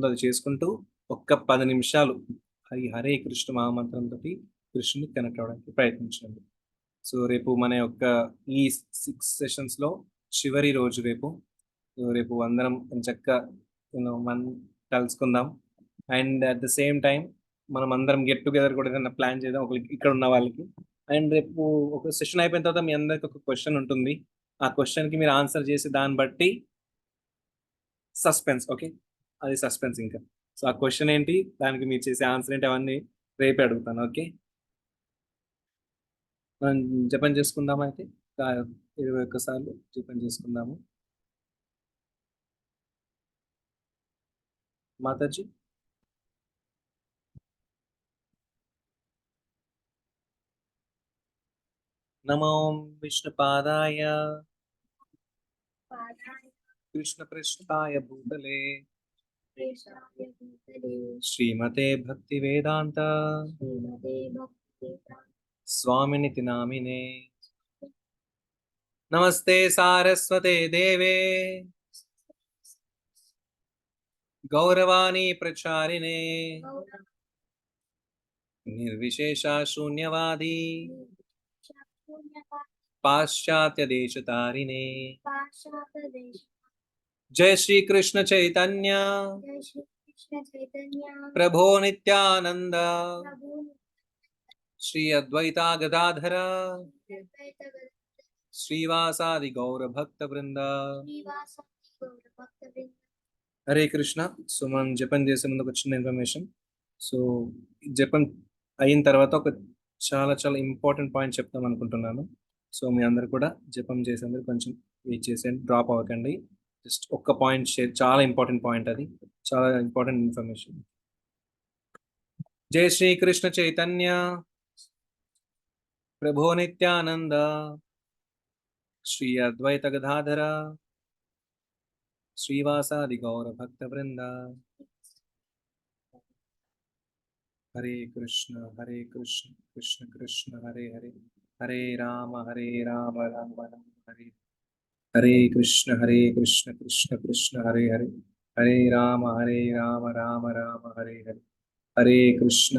అది చేసుకుంటూ ఒక్క 10 నిమిషాలు హరే కృష్ణ మహామంత్రంతో కృష్ణుని కనెక్ట్ అవ్వడానికి ప్రయత్నించండి. సో రేపు మన యొక్క ఈ 6 సెషన్స్లో చివరి రోజు రేపు అందరం చక్కగా మనం కలుసుకుందాం. And at the same time మనం అందరం గెట్ టుగెదర్ కూడా ఏదైనా ప్లాన్ చేద్దాం ఒకరికి ఇక్కడ ఉన్న వాళ్ళకి. అండ్ రేపు ఒక సెషన్ అయిపోయిన తర్వాత మీ అందరికి ఒక క్వశ్చన్ ఉంటుంది. ఆ క్వశ్చన్కి మీరు ఆన్సర్ చేసి దాన్ని బట్టి సస్పెన్స్. ఓకే, అది సస్పెన్స్ ఇంకా. సో ఆ క్వశ్చన్ ఏంటి, దానికి మీరు చేసే ఆన్సర్ ఏంటి, అవన్నీ రేపే అడుగుతాను. ఓకే, మనం జపం చేసుకుందాం. అయితే 21 సార్లు జపం చేసుకుందాము. మాతాజీ. నమో విష్ణుపాదాయ కృష్ణపృష్ఠాయ భూతలే శ్రీమతే భక్తి వేదాంత స్వామినితి నామినే. నమస్తే సారస్వతే దేవే గౌరవాణి ప్రచారిణే నిర్విశేష శూన్యవాది పాశ్చాత్య దేశతారిణే. జయ శ్రీ కృష్ణ చైతన్య ప్రభో నిత్యానంద శ్రీ అద్వైతా గదాధర శ్రీవాసాది గౌర భక్త బృంద. హరే కృష్ణ. సో మనం జపం చేసే ముందు ఒక చిన్న ఇన్ఫర్మేషన్. సో జపం అయిన తర్వాత ఒక చాలా చాలా ఇంపార్టెంట్ పాయింట్ చెప్తాం అనుకుంటున్నాను. సో మీ అందరు కూడా జపం చేసేందుకు కొంచెం వెయిట్ చేసేయండి, డ్రాప్ అవ్వకండి. జస్ట్ ఒక్క పాయింట్ షేర్, చాలా ఇంపార్టెంట్ పాయింట్, అది చాలా ఇంపార్టెంట్ ఇన్ఫర్మేషన్. జై శ్రీ కృష్ణ చైతన్య ప్రభో నిత్యానంద శ్రీ అద్వైత గదాధర శ్రీవాసాది గౌర భక్త వృంద. హరే కృష్ణ కృష్ణ కృష్ణ హరే హరే, హరే రామ రామ రామ హరే. హరే కృష్ణ కృష్ణ కృష్ణ హరే హరే, హరే రామ రామ రామ హరే హరే. హరే కృష్ణ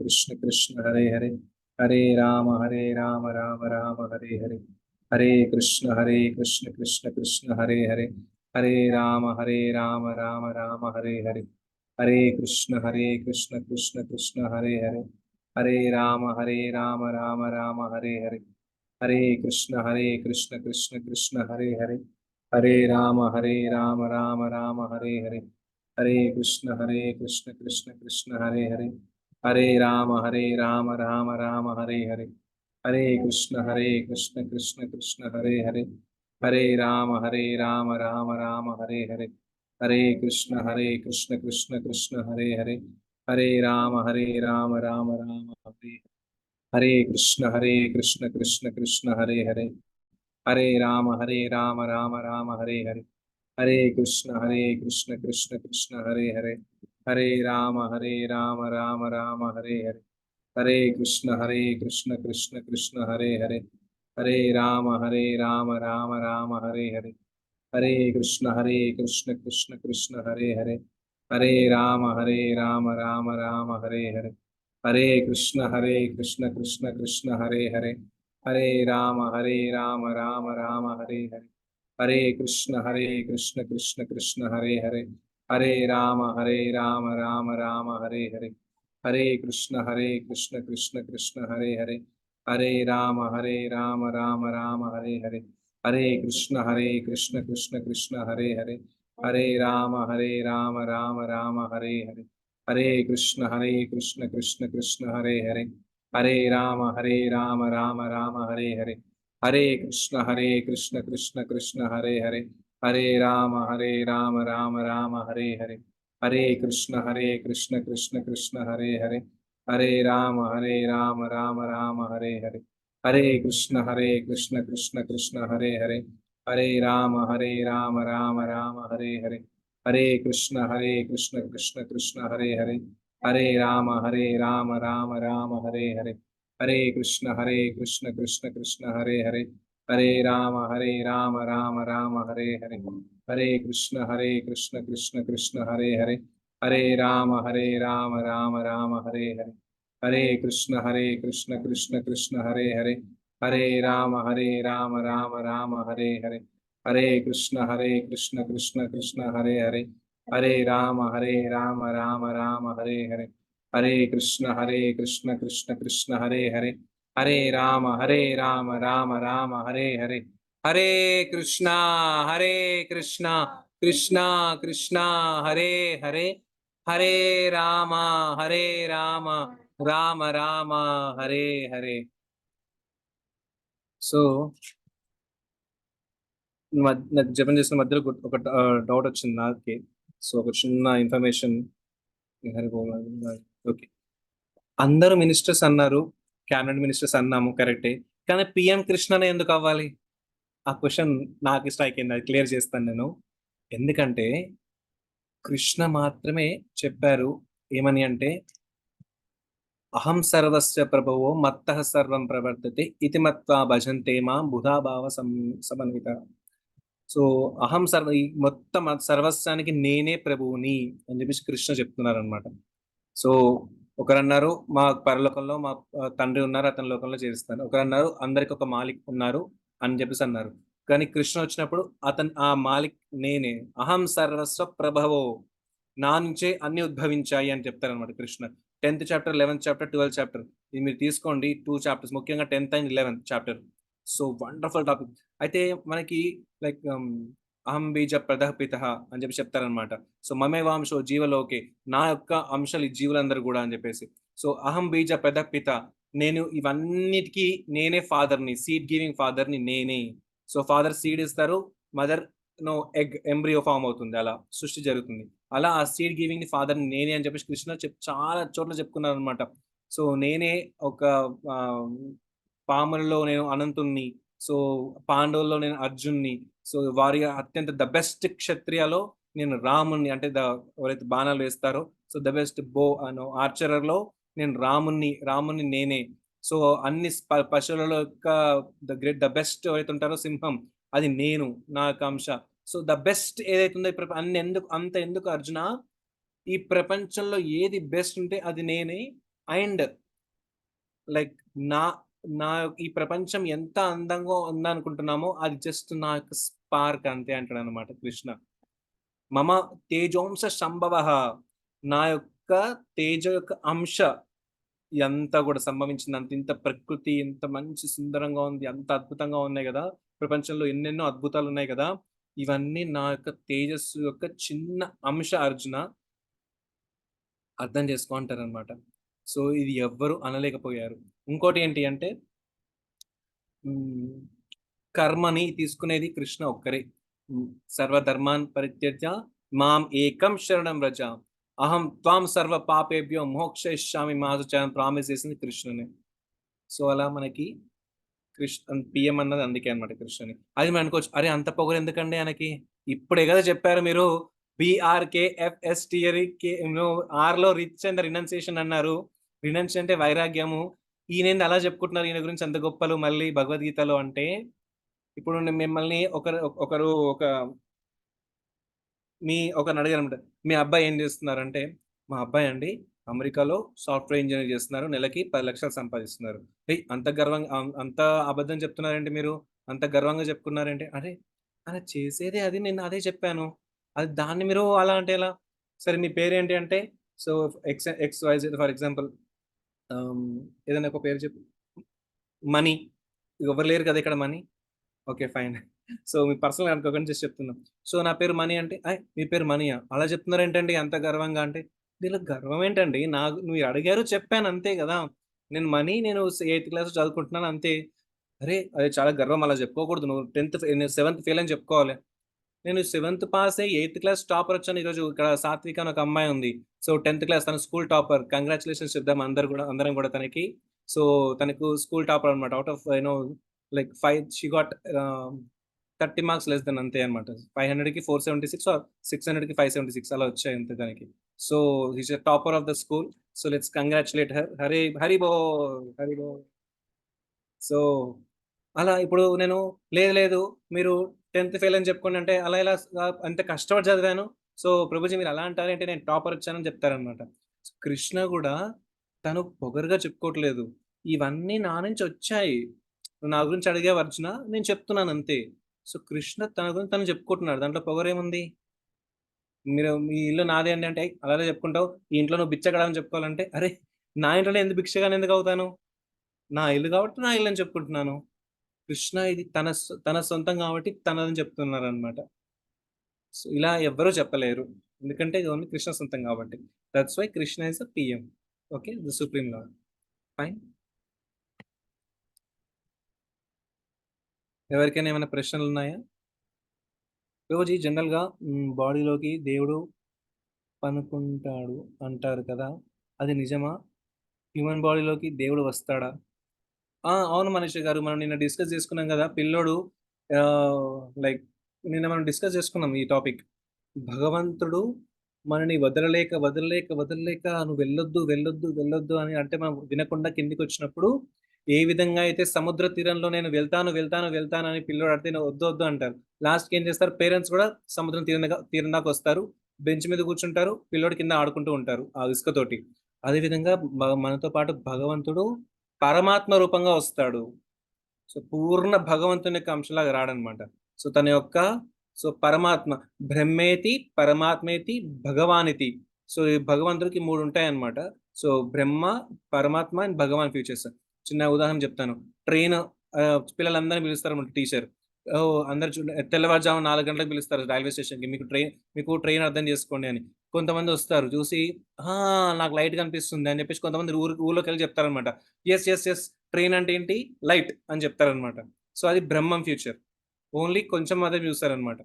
కృష్ణ కృష్ణ హరే హరే, హరే రామ రామ రామ హరే హరే. హరే కృష్ణ కృష్ణ కృష్ణ హరే హరే, హరే రామ రామ రామ హరే హరే. హరే కృష్ణ కృష్ణ కృష్ణ హరే హరే, హరే రామ రామ రామ హరే హరే. హరే కృష్ణ కృష్ణ కృష్ణ హరే హరే, హరే రామ రామ రామ హరే హరే. హరే కృష్ణ కృష్ణ కృష్ణ హరే హరే, హరే రామ రామ రామ హరే హరే. హరే కృష్ణ కృష్ణ కృష్ణ హరే హరే, హరే రామ రామ రామ హరే హరే. హరే కృష్ణ కృష్ణ కృష్ణ హరే హరే, హరే రామ రామ రామ హరే. హరే కృష్ణ కృష్ణ కృష్ణ హరే హరే, హరే రామ రామ రామ హరే హరే. హరే కృష్ణ కృష్ణ కృష్ణ హరే హరే, హరే రామ రామ రామ హరే హరే. హరే కృష్ణ కృష్ణ కృష్ణ హరే హరే, హరే రామ రామ రామ హరే హరే. హరే కృష్ణ కృష్ణ కృష్ణ హరే హరే, హరే రామ రామ రామ హరే హరే. హరే కృష్ణ కృష్ణ కృష్ణ హరే హరే, హరే రామ రామ రామ హరే హరే. హరే కృష్ణ కృష్ణ కృష్ణ హరే హరే, హరే రామ రామ రామ హరే హరే. హరే కృష్ణ కృష్ణ కృష్ణ హరే హరే, హరే రామ రామ రామ హరే హరే. హరే కృష్ణ కృష్ణ కృష్ణ హరే హరే, హరే రామ రామ రామ హరే హరే. హరే కృష్ణ కృష్ణ కృష్ణ హరే హరే, హరే రామ రామ రామ హరే హరే. హరే కృష్ణ కృష్ణ కృష్ణ హరే హరే, హరే రామ రామ రామ హరే హరే. హరే కృష్ణ కృష్ణ కృష్ణ హరే హరే, హరే రామ రామ రామ హరే హరే. హరే కృష్ణ కృష్ణ కృష్ణ హరే హరే, హరే రామ రామ రామ హరే హరే. హరే కృష్ణ కృష్ణ కృష్ణ హరే హరే, హరే రామ రామ రామ హరే హరే. హరే కృష్ణ కృష్ణ కృష్ణ హరే హరే, హరే రామ రామ రామ హరే హరే. హరే కృష్ణ కృష్ణ కృష్ణ హరే హరే, హరే రామ రామ రామ హరే హరే. హరే కృష్ణ కృష్ణ కృష్ణ హరే హరే, హరే రామ రామ రామ హరే హరే. హరే కృష్ణ కృష్ణ కృష్ణ హరే హరే, హరే రామ రామ రామ హరే హరే. హరే కృష్ణ కృష్ణ కృష్ణ హరే హరే, హరే రామ రామ రామ హరే హరే. హరే కృష్ణ కృష్ణ కృష్ణ హరే హరే, హరే రామ రామ రామ హరే హరే. సో నాకు జపం చేసిన మధ్యలో ఒక డౌట్ వచ్చింది నాకే. సో ఒక చిన్న ఇన్ఫర్మేషన్. ఓకే, అందరూ మినిస్టర్స్ అన్నారు, క్యాబినెట్ మినిస్టర్స్ అన్నాము కరెక్టే, కానీ పిఎం కృష్ణనే ఎందుకు అవ్వాలి? ఆ క్వశ్చన్ నాకు స్ట్రైక్ అయింది, అది క్లియర్ చేస్తాను నేను. ఎందుకంటే కృష్ణ మాత్రమే చెప్పారు ఏమని అంటే, అహం సర్వస్య ప్రభువో మత్తః సర్వం ప్రవర్తతే ఇతి మత్వా భజంతే మాం బుధాభావ సమన్విత. సో అహం ఈ మొత్తం సర్వస్వానికి నేనే ప్రభువుని అని చెప్పేసి కృష్ణ చెప్తున్నారు అనమాట. సో ఒకరు అన్నారు మా పరలోకంలో మా తండ్రి ఉన్నారు, అతని లోకంలో చేరుస్తాను. ఒకరు అన్నారు అందరికి ఒక మాలిక్ ఉన్నారు అని చెప్పేసి అన్నారు. కానీ కృష్ణ వచ్చినప్పుడు ఆ మాలిక్ నేనే, అహం సర్వస్వ ప్రభవో, నా నుంచే అన్ని ఉద్భవించాయి అని చెప్తారు అనమాట Krishna. 10th chapter, 11th chapter, 12th chapter, ఇది మీరు తీసుకోండి, 2 చాప్టర్స్, ముఖ్యంగా 10th and 11th chapter. So wonderful topic. అయితే మనకి లైక్ అహం బీజ ప్రదపిత అని చెప్పి చెప్తారనమాట. సో మమేవాంశో జీవలోకే, నా యొక్క అంశాలు ఈ జీవులందరూ కూడా అని చెప్పేసి. సో అహం బీజ ప్రదపిత, నేను ఇవన్నిటికీ నేనే ఫాదర్ని, సీడ్ గివింగ్ ఫాదర్ని నేనే. సో ఫాదర్ సీడ్ ఇస్తారు, మదర్ ఎగ్ ఎంబ్రియో ఫామ్ అవుతుంది, అలా సృష్టి జరుగుతుంది. అలా ఆ సీడ్ గివింగ్ ఫాదర్ నేనే అని చెప్పేసి కృష్ణ చాలా చోట్ల చెప్పుకున్నారు అనమాట. సో నేనే ఒక ఆ, పాములలో నేను అనంతుణ్ణి, సో పాండవుల్లో నేను అర్జున్ని, సో వారి అత్యంత ద బెస్ట్ క్షత్రియాలో నేను రాముణ్ణి, అంటే ఎవరైతే బాణాలు వేస్తారో సో ద బెస్ట్ బో అను ఆర్చరర్లో నేను రాముణ్ణి నేనే. సో అన్ని పశువులలో యొక్క ద బెస్ట్ ఎవరైతే ఉంటారో సింహం, అది నేను, నా యొక్క అంశ. సో ద బెస్ట్ ఏదైతే ఉందో అన్ని ఎందుకు అర్జున, ఈ ప్రపంచంలో ఏది బెస్ట్ ఉంటే అది నేనే. అండ్ లైక్ నా నా ఈ ప్రపంచం ఎంత అందంగా ఉందనుకుంటున్నామో అది జస్ట్ నా యొక్క స్పార్క్ అంతే అంటాడు అనమాట కృష్ణ. మమ తేజోంశ సంభవ, నా యొక్క తేజ యొక్క అంశ ఇదంతా కూడా సంభవించింది. ఇంత ప్రకృతి ఎంత మంచి సుందరంగా ఉంది, అంత అద్భుతంగా ఉన్నాయి కదా, ప్రపంచంలో ఎన్నెన్నో అద్భుతాలు ఉన్నాయి కదా, ఇవన్నీ నా యొక్క తేజస్సు యొక్క చిన్న అంశ అర్జున, అర్థం చేసుకో అంటారనమాట. సో ఇది ఎవ్వరు అనలేకపోయారు. ఇంకోటి ఏంటి అంటే కర్మని తీసుకునేది కృష్ణ ఒక్కరే. సర్వధర్మాన్ పరిత్యజ్య మాం ఏకం శరణం వ్రజ, అహం త్వాం సర్వ పాపేభ్యో మోక్షయిష్యామి మాధుచారం ప్రామిస్ చేసింది కృష్ణుని. సో అలా మనకి పిఎం అన్నది అందుకే అనమాట కృష్ణుని. అది మనం అనుకోవచ్చు, అరే అంత పొగరు ఎందుకండి ఆయనకి, ఇప్పుడే కదా చెప్పారు మీరు BRKFSTRK ఆర్లో రిచ్ అండ్ రినౌన్సియేషన్ అన్నారు. రినౌన్స్ అంటే వైరాగ్యము. ఈయన అలా చెప్పుకుంటున్నారు, ఈయన గురించి అంత గొప్పలు మళ్ళీ భగవద్గీతలో అంటే. ఇప్పుడు మిమ్మల్ని ఒకరు ఒకరిని అడిగారనమాట, మీ అబ్బాయి ఏం చేస్తున్నారంటే, మా అబ్బాయి అండి అమెరికాలో సాఫ్ట్వేర్ ఇంజనీర్ చేస్తున్నారు, నెలకి 10 లక్షలు సంపాదిస్తున్నారు. అంత గర్వంగా అంత అబద్ధం చెప్తున్నారంటే మీరు, అంత గర్వంగా చెప్పుకున్నారంటే, అరే అలా చేసేదే అది, నేను అదే చెప్పాను, అది దాన్ని మీరు అలా అంటే ఎలా. సరే మీ పేరేంటి అంటే, సో XYZ ఫర్ ఎగ్జాంపుల్ ఏదైనా ఒక పేరు చెప్పు. మనీ. ఎవరు లేరు కదా ఇక్కడ మనీ. Okay fine. సో మీ పర్సనల్ అనుకోకుండా జస్ట్ చెప్తున్నాం. సో నా పేరు మనీ అంటే, మీ పేరు మనీయా, అలా చెప్తున్నారు ఏంటండి అంత గర్వంగా అంటే, దీనిలో గర్వం ఏంటండి, నాకు నువ్వు అడిగారు చెప్పాను అంతే కదా, నేను 8th క్లాస్ చదువుకుంటున్నాను అంతే. అరే అది చాలా గర్వం, అలా చెప్పుకోకూడదు, నువ్వు 7th ఫెయిల్ అని చెప్పుకోవాలి. నేను 7th పాస్ అయ్యి 8th క్లాస్ టాపర్ వచ్చాను. ఈరోజు ఇక్కడ సాత్విక అని ఒక అమ్మాయి ఉంది. సో 10th క్లాస్ తన స్కూల్ టాపర్, కంగ్రాచులేషన్స్ చెప్దాం అందరం కూడా తనకి. సో తనకు స్కూల్ టాపర్ అనమాట. Out of like 5 she got 30 marks less than అంతే అనమాట. 500కి 476 ఆర్ 600కి 576 అలా వచ్చాయి అంతే దానికి. So he's a topper of the school. So let's congratulate her. Hari బో. సో అలా ఇప్పుడు నేను లేదు మీరు 10th ఫెయిల్ అని చెప్పుకోండి అంటే, అలా ఎలా అంత కష్టపడి చదివాను. సో ప్రభుజీ మీరు అలా అంటారంటే నేను టాపర్ వచ్చానని చెప్తారనమాట. కృష్ణ కూడా తను పొగరుగా చెప్పుకోవట్లేదు, ఇవన్నీ నా నుంచి వచ్చాయి, నువ్వు నా గురించి అడిగావు అర్జున, నేను చెప్తున్నాను అంతే. సో కృష్ణ తన గురించి తను చెప్పుకుంటున్నాడు, దాంట్లో పొగరేముంది. మీ ఇల్లు నాదే అండి అంటే, అలాగే చెప్పుకుంటావు. ఈ ఇంట్లో నువ్వు బిచ్చగాడని చెప్పుకోవాలంటే, అరే నా ఇంట్లో ఎందుకు భిక్షగాని ఎందుకు అవుతాను, నా ఇల్లు కాబట్టి నా ఇల్లు అని చెప్పుకుంటున్నాను. కృష్ణ ఇది తన సొంతం కాబట్టి తనదని చెప్తున్నారనమాట. సో ఇలా ఎవ్వరూ చెప్పలేరు, ఎందుకంటే ఇది ఓన్లీ కృష్ణ సొంతం కాబట్టి. That's why Krishna is the PM. Okay, the supreme lord. Fine. ఎవరికైనా ఏమైనా ప్రశ్నలు ఉన్నాయా? రోజు జనరల్గా బాడీలోకి దేవుడు పనుకుంటాడు అంటారు కదా, అది నిజమా? హ్యూమన్ బాడీలోకి దేవుడు వస్తాడా? అవును మనీష్ గారు, మనం నిన్న డిస్కస్ చేసుకున్నాం కదా, పిల్లోడు లైక్ నిన్న మనం డిస్కస్ చేసుకున్నాం ఈ టాపిక్. భగవంతుడు మనని వదలలేక నువ్వు వెళ్ళొద్దు అని అంటే మనం వినకుండా కిందికి వచ్చినప్పుడు, ఏ విధంగా అయితే సముద్ర తీరంలో నేను వెళ్తాను అని పిల్లోడు అడితే వద్దు అంటారు. లాస్ట్కి ఏం చేస్తారు, పేరెంట్స్ కూడా సముద్రం తీరం దాకా వస్తారు, బెంచ్ మీద కూర్చుంటారు, పిల్లోడు కింద ఆడుకుంటూ ఉంటారు ఆ ఇసుకతోటి. అదేవిధంగా మనతో పాటు భగవంతుడు పరమాత్మ రూపంగా వస్తాడు. సో పూర్ణ భగవంతుని యొక్క అంశలాగా రాడనమాట. సో తన యొక్క పరమాత్మ, బ్రహ్మేతి పరమాత్మేతి భగవానితి. సో ఈ భగవంతుడికి 3 ఉంటాయన్నమాట. సో బ్రహ్మ, పరమాత్మ అండ్ భగవాన్ ఫ్యూచర్స్. చిన్న ఉదాహరణ చెప్తాను. ట్రైన్ పిల్లలందరినీ పిలుస్తారు అన్నమాట టీచర్. అందరు తెల్లవారుజాము 4 గంటలకు పిలుస్తారు రైల్వే స్టేషన్కి, మీకు ట్రైన్ అర్థం చేసుకోండి అని. కొంతమంది వస్తారు చూసి నాకు లైట్ కనిపిస్తుంది అని చెప్పేసి కొంతమంది ఊర్లోకి వెళ్ళి చెప్తారనమాట. ఎస్ ఎస్ ఎస్ ట్రైన్ అంటే ఏంటి లైట్ అని చెప్తారనమాట. సో అది బ్రహ్మం ఫ్యూచర్. ఓన్లీ కొంచెం మాత్రం చూస్తారనమాట.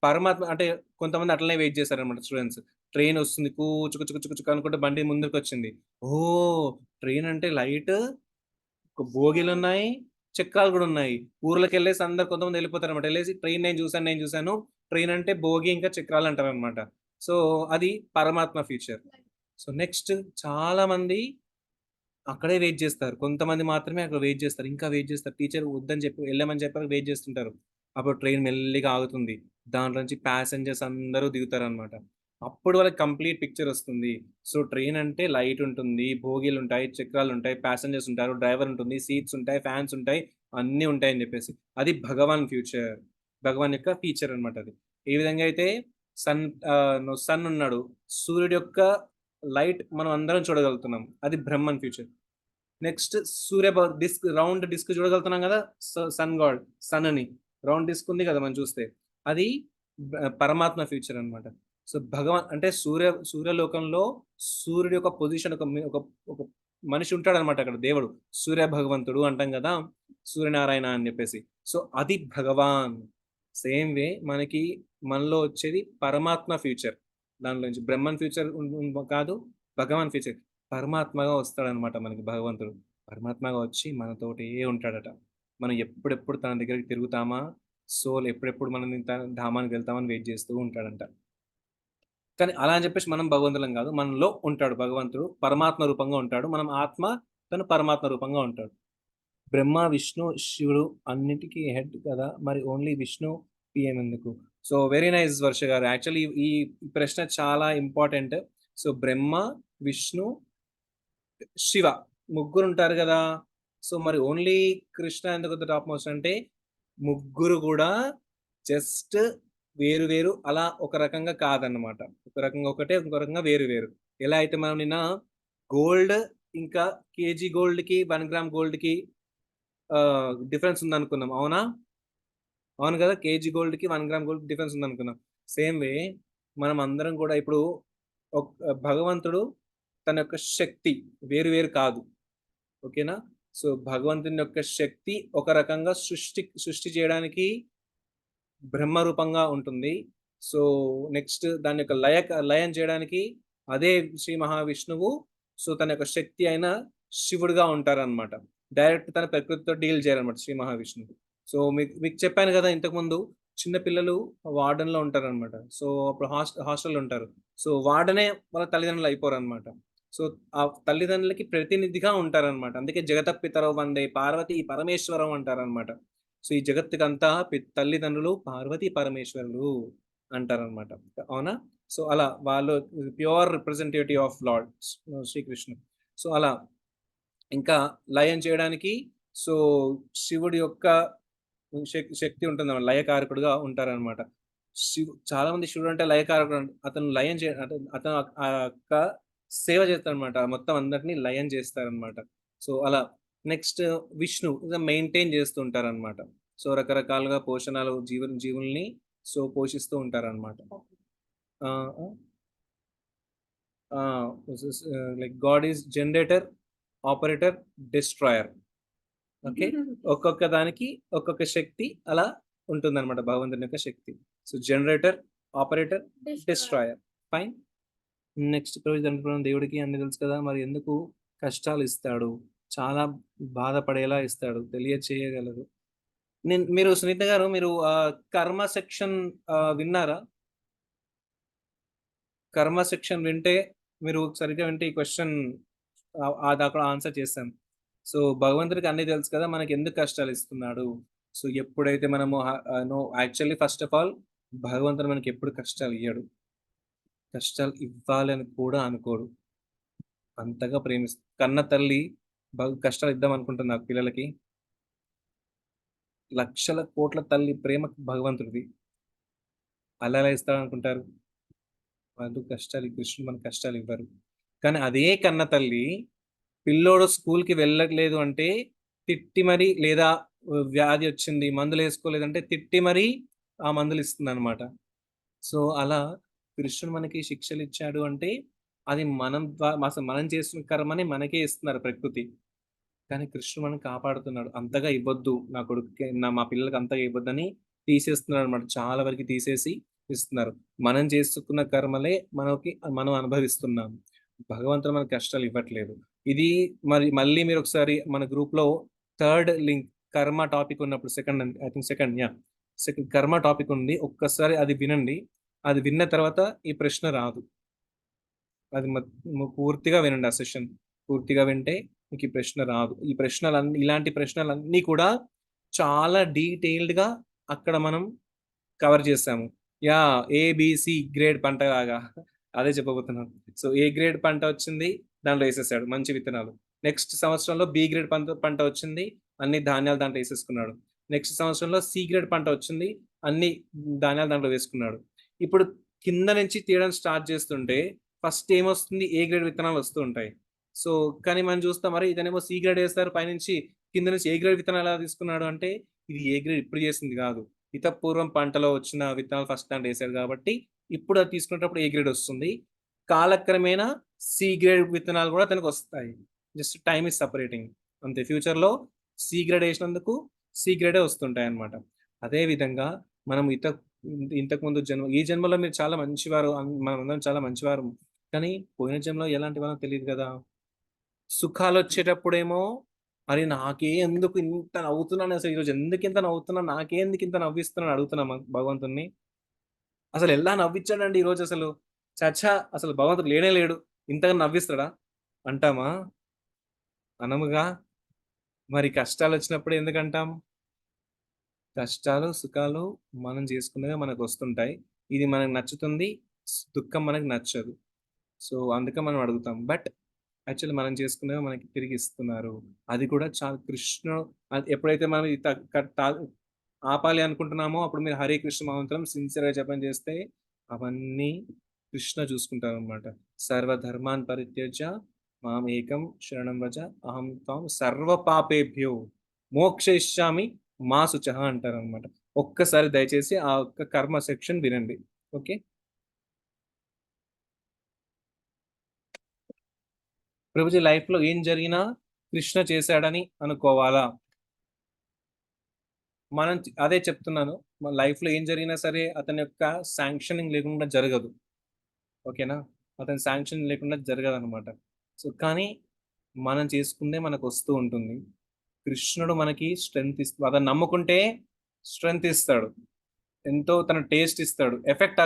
పరమాత్మ అంటే కొంతమంది అట్లనే వెయిట్ చేస్తారనమాట స్టూడెంట్స్. ట్రైన్ వస్తుంది కూచు కుచు కుచు కుచు అనుకుంటే బండి ముందుకు వచ్చింది. ఓహ్! ట్రైన్ అంటే లైట్, బోగీలున్నాయి, చక్రాలు కూడా ఉన్నాయి. ఊర్లోకెళ్ళేసి అందరు కొంతమంది వెళ్ళిపోతారనమాట. వెళ్ళేసి ట్రైన్ నేను చూసాను. ట్రైన్ అంటే భోగి ఇంకా చక్రాలు అంటారనమాట. సో అది పరమాత్మ ఫ్యూచర్. సో నెక్స్ట్ చాలా మంది అక్కడే వెయిట్ చేస్తారు. కొంతమంది మాత్రమే అక్కడ వెయిట్ చేస్తారు. ఇంకా వెయిట్ చేస్తారు. టీచర్ వద్దని చెప్పి వెళ్ళమని చెప్పాక వెయిట్ చేస్తుంటారు. అప్పుడు ట్రైన్ మెల్లిగా ఆగుతుంది. దాంట్లో నుంచి ప్యాసింజర్స్ అందరూ దిగుతారనమాట. అప్పుడు వాళ్ళకి కంప్లీట్ పిక్చర్ వస్తుంది. సో ట్రైన్ అంటే లైట్ ఉంటుంది, భోగీలుంటాయి, చక్రాలుంటాయి, ప్యాసింజర్స్ ఉంటారు, డ్రైవర్ ఉంటుంది, సీట్స్ ఉంటాయి, ఫ్యాన్స్ ఉంటాయి, అన్నీ ఉంటాయని చెప్పేసి. అది భగవాన్ ఫ్యూచర్. భగవాన్ యొక్క ఫీచర్ అనమాట అది. ఏ విధంగా అయితే సన్ ఉన్నాడు. సూర్యుడి యొక్క లైట్ మనం అందరం చూడగలుగుతున్నాం. అది Brahman future. Next disc round disc చూడగలుగుతున్నాం కదా, సన్ గాడ్ సన్ని రౌండ్ డిస్క్ ఉంది కదా మనం చూస్తే, అది పరమాత్మ ఫ్యూచర్ అన్నమాట. సో భగవాన్ అంటే సూర్యలోకంలో సూర్యుడి యొక్క పొజిషన్ ఒక ఒక మనిషి ఉంటాడు అనమాట. అక్కడ దేవుడు సూర్య భగవంతుడు అంటాం కదా, సూర్యనారాయణ అని చెప్పేసి. సో అది భగవాన్. సేమ్ వే మనలో వచ్చేది పరమాత్మ ఫ్యూచర్. దానిలో నుంచి బ్రహ్మన్ ఫ్యూచర్ కాదు, భగవాన్ ఫ్యూచర్. పరమాత్మగా వస్తాడనమాట మనకి భగవంతుడు. పరమాత్మగా వచ్చి మనతోటే ఉంటాడట. మనం ఎప్పుడెప్పుడు తన దగ్గరికి తిరుగుతామా, సోల్ ఎప్పుడెప్పుడు మనల్ని తన ధామానికి వెళ్తామని వెయిట్ చేస్తూ ఉంటాడంట. కానీ అలా అని చెప్పేసి మనం భగవంతులం కాదు. మనలో ఉంటాడు భగవంతుడు. పరమాత్మ రూపంగా ఉంటాడు. మనం ఆత్మ, తను పరమాత్మ రూపంగా ఉంటాడు. బ్రహ్మ, విష్ణు, శివుడు అన్నిటికీ హెడ్ కదా! మరి ఓన్లీ విష్ణు పీఎం ఎందుకు? సో వెరీ నైస్ వర్ష గారు. యాక్చువల్లీ ఈ ప్రశ్న చాలా ఇంపార్టెంట్. సో బ్రహ్మ, విష్ణు, శివ ముగ్గురు ఉంటారు కదా! సో మరి ఓన్లీ కృష్ణ ఎందుకు టాప్ మోస్ట్ అంటే, ముగ్గురు కూడా జస్ట్ వేరు వేరు అలా ఒక రకంగా కాదన్నమాట. ఒక రకంగా ఒకటే, ఇంకో రకంగా వేరు వేరు. ఎలా అయితే మనం నిన్న గోల్డ్ ఇంకా కేజీ గోల్డ్‌కి, 1 గ్రామ్ గోల్డ్‌కి డిఫరెన్స్ ఉందనుకున్నాం. అవునా? అవును కదా! కేజీ గోల్డ్‌కి, 1 గ్రామ్ గోల్డ్‌కి డిఫరెన్స్ ఉందనుకున్నాం. సేమ్ వే మనం అందరం కూడా ఇప్పుడు భగవంతుడు తన యొక్క శక్తి వేరు వేరు కాదు. ఓకేనా? సో భగవంతుని యొక్క శక్తి ఒక రకంగా సృష్టి చేయడానికి బ్రహ్మ రూపంగా ఉంటుంది. సో నెక్స్ట్ దాని యొక్క లయం చేయడానికి అదే శ్రీ మహావిష్ణువు సో తన యొక్క శక్తి అయిన శివుడుగా ఉంటారనమాట. డైరెక్ట్ తన ప్రకృతితో డీల్ చేయాలన్నమాట శ్రీ మహావిష్ణువు. సో మీకు చెప్పాను కదా ఇంతకుముందు, చిన్న పిల్లలు వార్డెన్‌లో ఉంటారనమాట. సో అప్పుడు హాస్టల్‌లో ఉంటారు. సో వార్డెనే వాళ్ళ తల్లిదండ్రులు అయిపోరనమాట. సో ఆ తల్లిదండ్రులకి ప్రతినిధిగా ఉంటారనమాట. అందుకే జగతపితరౌ వందే పార్వతీ పరమేశ్వరం అంటారనమాట. సో ఈ జగత్తుకంతా తల్లిదండ్రులు పార్వతీ పరమేశ్వరులు అంటారనమాట. అవునా? సో అలా వాళ్ళు ప్యూర్ రిప్రజెంటేటివ్ ఆఫ్ లార్డ్ శ్రీకృష్ణుడు. సో అలా ఇంకా లయం చేయడానికి సో శివుడి యొక్క శక్తి ఉంటుందన్నమాట. లయకారకుడుగా ఉంటారనమాట. చాలా మంది శివుడు అంటే లయకారకుడు అతను లయం అతను ఆ యొక్క సేవ చేస్తారనమాట. మొత్తం అందరిని లయం చేస్తారనమాట. సో అలా నెక్స్ట్ విష్ణు మెయింటైన్ చేస్తూ ఉంటారనమాట. సో రకరకాలుగా పోషణాలు జీవుల్ని సో పోషిస్తూ ఉంటారనమాట. Like God is generator, operator, destroyer. Okay. ఒక్కొక్క దానికి ఒక్కొక్క శక్తి అలా ఉంటుందన్నమాట భగవంతుని యొక్క శక్తి. So generator, operator, destroyer. Fine. Next దేవుడికి అన్ని తెలుసు కదా, మరి ఎందుకు కష్టాలు ఇస్తాడు? చాలా బాధపడేలా ఇస్తాడు, తెలియచేయగలరు. మీరు సునీత గారు మీరు కర్మ సెక్షన్ విన్నారా? కర్మ సెక్షన్ వింటే మీరు సరిగ్గా వింటే ఈ క్వశ్చన్ అక్కడ ఆన్సర్ చేస్తాను. సో భగవంతుడికి అన్ని తెలుసు కదా, మనకి ఎందుకు కష్టాలు ఇస్తున్నాడు? సో ఎప్పుడైతే మనము యాక్చువల్లీ ఫస్ట్ ఆఫ్ ఆల్ భగవంతుడు మనకి ఎప్పుడు కష్టాలు ఇయ్యడు. కష్టాలు ఇవ్వాలని కూడా అనుకోడు. అంతగా కన్న తల్లి కష్టాలు ఇద్దాం అనుకుంటుంది నాకు పిల్లలకి. లక్షల కోట్ల తల్లి ప్రేమ భగవంతుడిది. అలా ఎలా ఇస్తాడు అనుకుంటారు? వాళ్ళు కష్టాలు కృష్ణుడు మనకు కష్టాలు ఇవ్వరు. కానీ అదే కన్న తల్లి పిల్లోడు స్కూల్‌కి వెళ్ళట్లేదు అంటే తిట్టి మరి, లేదా వ్యాధి వచ్చింది మందులు వేసుకోలేదంటే తిట్టి మరి ఆ మందులు ఇస్తుందన్నమాట. సో అలా కృష్ణుడు మనకి శిక్షలు ఇచ్చాడు అంటే అది అసలు మనం చేస్తున్న కర్మని మనకే ఇస్తున్నారు ప్రకృతి. కానీ కృష్ణుడు మనల్ని కాపాడుతున్నాడు. అంతగా ఇవ్వొద్దు నా కొడుకుకి మా పిల్లలకి అంతగా ఇవ్వద్దని తీసేస్తున్నాడనమాట. చాలా వరకు తీసేసి ఇస్తున్నారు. మనం చేసుకున్న కర్మలే మనం అనుభవిస్తున్నాం. భగవంతుడు మనకు కష్టాలు ఇవ్వట్లేదు. ఇది మళ్ళీ మీరొకసారి మన గ్రూప్‌లో థర్డ్ లింక్ కర్మ టాపిక్ ఉన్నప్పుడు ఐ థింక్ సెకండ్ యాహ్! కర్మ టాపిక్ ఉంది. ఒక్కసారి అది వినండి. అది విన్న తర్వాత ఈ ప్రశ్న రాదు. అది పూర్తిగా వినండి ఆ సెషన్. పూర్తిగా వింటే మీకు ఈ ప్రశ్న రాదు. ఇలాంటి ప్రశ్నలన్నీ కూడా చాలా డీటెయిల్డ్‌గా అక్కడ మనం కవర్ చేసాము. యాహ్! ఏబీసీ గ్రేడ్ పంటలాగా అదే చెప్పబోతున్నాను. సో, ఏ గ్రేడ్ పంట వచ్చింది. దాంట్లో ఏసేసాడు మంచి విత్తనాలు. నెక్స్ట్ సంవత్సరంలో బి గ్రేడ్ పంట వచ్చింది. అన్ని ధాన్యాలు దాంట్లో ఏసేసుకున్నాడు. నెక్స్ట్ సంవత్సరంలో సి గ్రేడ్ పంట వచ్చింది. అన్ని ధాన్యాలు దాంట్లో వేసుకున్నాడు. ఇప్పుడు కింద నుంచి తీయడం స్టార్ట్ చేస్తుంటే ఫస్ట్ ఏమొస్తుంది? ఏ గ్రేడ్ విత్తనాలు వస్తూ ఉంటాయి. సో, కానీ మనం చూస్తాం మరి ఇతనేమో సి గ్రేడ్ ఏస్తారు పైనుంచి కింద నుంచి ఏ గ్రేడ్ విత్తనాలు ఎలా తీసుకున్నాడు అంటే ఇది ఏ గ్రేడ్ ఇప్పుడు చేసింది కాదు. పూర్వం పంటలో వచ్చిన విత్తనాలు ఫస్ట్ దాంట్లో ఏసాడు కాబట్టి ఇప్పుడు అది తీసుకునేటప్పుడు ఏ గ్రేడ్ వస్తుంది. కాలక్రమేణా సి గ్రేడ్ విత్తనాలు కూడా అతనికొస్తాయి. Just time is separating. అంతే. ఫ్యూచర్‌లో సి గ్రేడ్ ఏసినందుకు సి గ్రేడే వస్తుంటాయన్నమాట. అదే విధంగా మనం ఇంతకుముందు ఈ జన్మలో మీరు చాలా మంచివారు. మనమందరం చాలా మంచివారం. కానీ పోయిన జన్మలో ఎలాంటి వాళ్ళో తెలీదు గదా! సుఖాలొచ్చేటప్పుడేమో అరే! ఎందుకు ఇంత నవ్వుతున్నాను అసలు ఈరోజు ఎందుకింత నవ్వుతున్నాను? ఎందుకింత నవ్విస్తున్నాను అడుగుతున్నామా భగవంతుడిని? అసలు ఎలా నవ్విచ్చాడండి ఈరోజసలు? ఛ! అసలు భగవంతుడు లేనే లేడు. ఇంతగా నవ్విస్తాడా? అంటామా? అనముగా. మరి కష్టాలొచ్చినప్పుడు ఎందుకంటాం? కష్టాలు, సుఖాలు మనం చేసుకున్నవే మనకొస్తుంటాయి. ఇది మనకు నచ్చుతుంది. దుఃఖం మనకు నచ్చదు. సో, అందుకే మనం అడుగుతాం. బట్ యాక్చువల్లీ మనం చేసుకున్నవి మనకి తిరిగిస్తున్నారు. అది కూడా చాలా ఎప్పుడైతే మనం ఇది త క త ఆపాలి అనుకుంటున్నామో అప్పుడు మీరు హరే కృష్ణ మంత్రం సిన్సియర్‌గా జపం చేస్తే అవన్నీ కృష్ణ చూసుకుంటారనమాట. సర్వధర్మాన్ పరిత్యజ్య మామేకం శరణం వ్రజ అహం త్వాం సర్వ పాపేభ్యో మోక్షయిష్యామి మా శుచః అంటారనమాట. ఒక్కసారి దయచేసి ఆ ఒక్క కర్మ సెక్షన్ వినండి. ఓకే. ప్రభుజీ లైఫ్‌లో ఏం జరిగినా కృష్ణ చేశాడని అనుకోవాలా? అదే చెప్తున్నాను. మన లైఫ్‌లో ఏం జరిగినా సరే అతని యొక్క శాంక్షనింగ్ లేకుండా జరగదు. ఓకేనా? అతని శాంక్షన్ లేకుండా జరగదనమాట. సో, కానీ మనం చేసుకుందే మనకొస్తూ ఉంటుంది. కృష్ణుడు మనకి అతన్ని నమ్ముకుంటే స్ట్రెంత్ ఇస్తాడు. ఎంతో తన టేస్ట్ ఇస్తాడు. ఎఫెక్ట్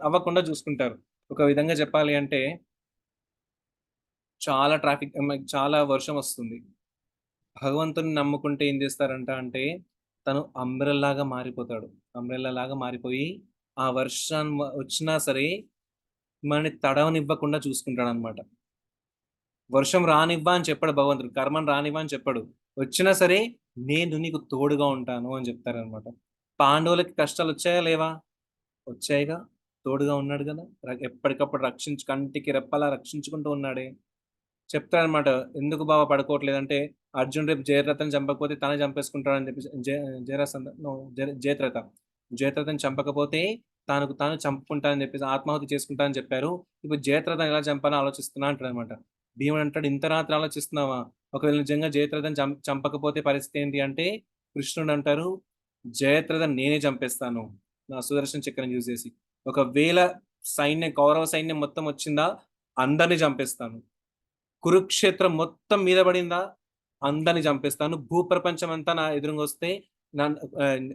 అవ్వకుండా చూసుకుంటారు. ఒక విధంగా చెప్పాలి అంటే చాలా వర్షం వస్తుంది. భగవంతుడిని నమ్ముకుంటే ఏం చేస్తారంట అంటే, తను అంబ్రెల్లాగా మారిపోతాడు. అంబ్రెల్లాలాగా మారిపోయి, ఆ వర్షం వచ్చినా సరే, మనని తడవనివ్వకుండా చూసుకుంటాడనమాట. వర్షం రానివ్వా అని చెప్పడు భగవంతుడు. కర్మను రానివ్వా అని చెప్పడు. వచ్చినా సరే, నేను నీకు తోడుగా ఉంటాను అని చెప్తారనమాట. పాండవులకి కష్టాలొచ్చాయా లేవా? వచ్చాయిగా. తోడుగా ఉన్నాడు గదా! ఎప్పటికప్పుడు కంటికి రెప్పలా రక్షించుకుంటూ ఉన్నాడే. చెప్తాడనమాట. ఎందుకు బావ పడుకోవట్లేదంటే, అర్జున్ రేపు జయద్రథని చంపకపోతే తనే చంపేసుకుంటాడని చెప్పేసి జయద్రథ. జయద్రథని చంపకపోతే తాను చంపుకుంటానని చెప్పేసి ఆత్మాహుతి చేసుకుంటా అని చెప్పారు. ఇప్పుడు జయద్రథని ఎలా చంపాలో ఆలోచిస్తున్నా అంటాడనమాట. భీముడు అంటాడు, "ఇంత రాత్రి ఆలోచిస్తున్నావా? ఒకవేళ నిజంగా జయద్రథని చంపకపోతే పరిస్థితి ఏంటి?" అంటే కృష్ణుడు అంటారు, "జయద్రథని నేనే చంపేస్తాను. నా సుదర్శన చక్రం యూజ్ చేసి. ఒకవేళ కౌరవ సైన్యం మొత్తం వచ్చిందా అందరిని చంపేస్తాను. కురుక్షేత్రం మొత్తం మీద పడిందా అందరిని చంపేస్తాను. భూప్రపంచమంతా నా ఎదురుంగొస్తే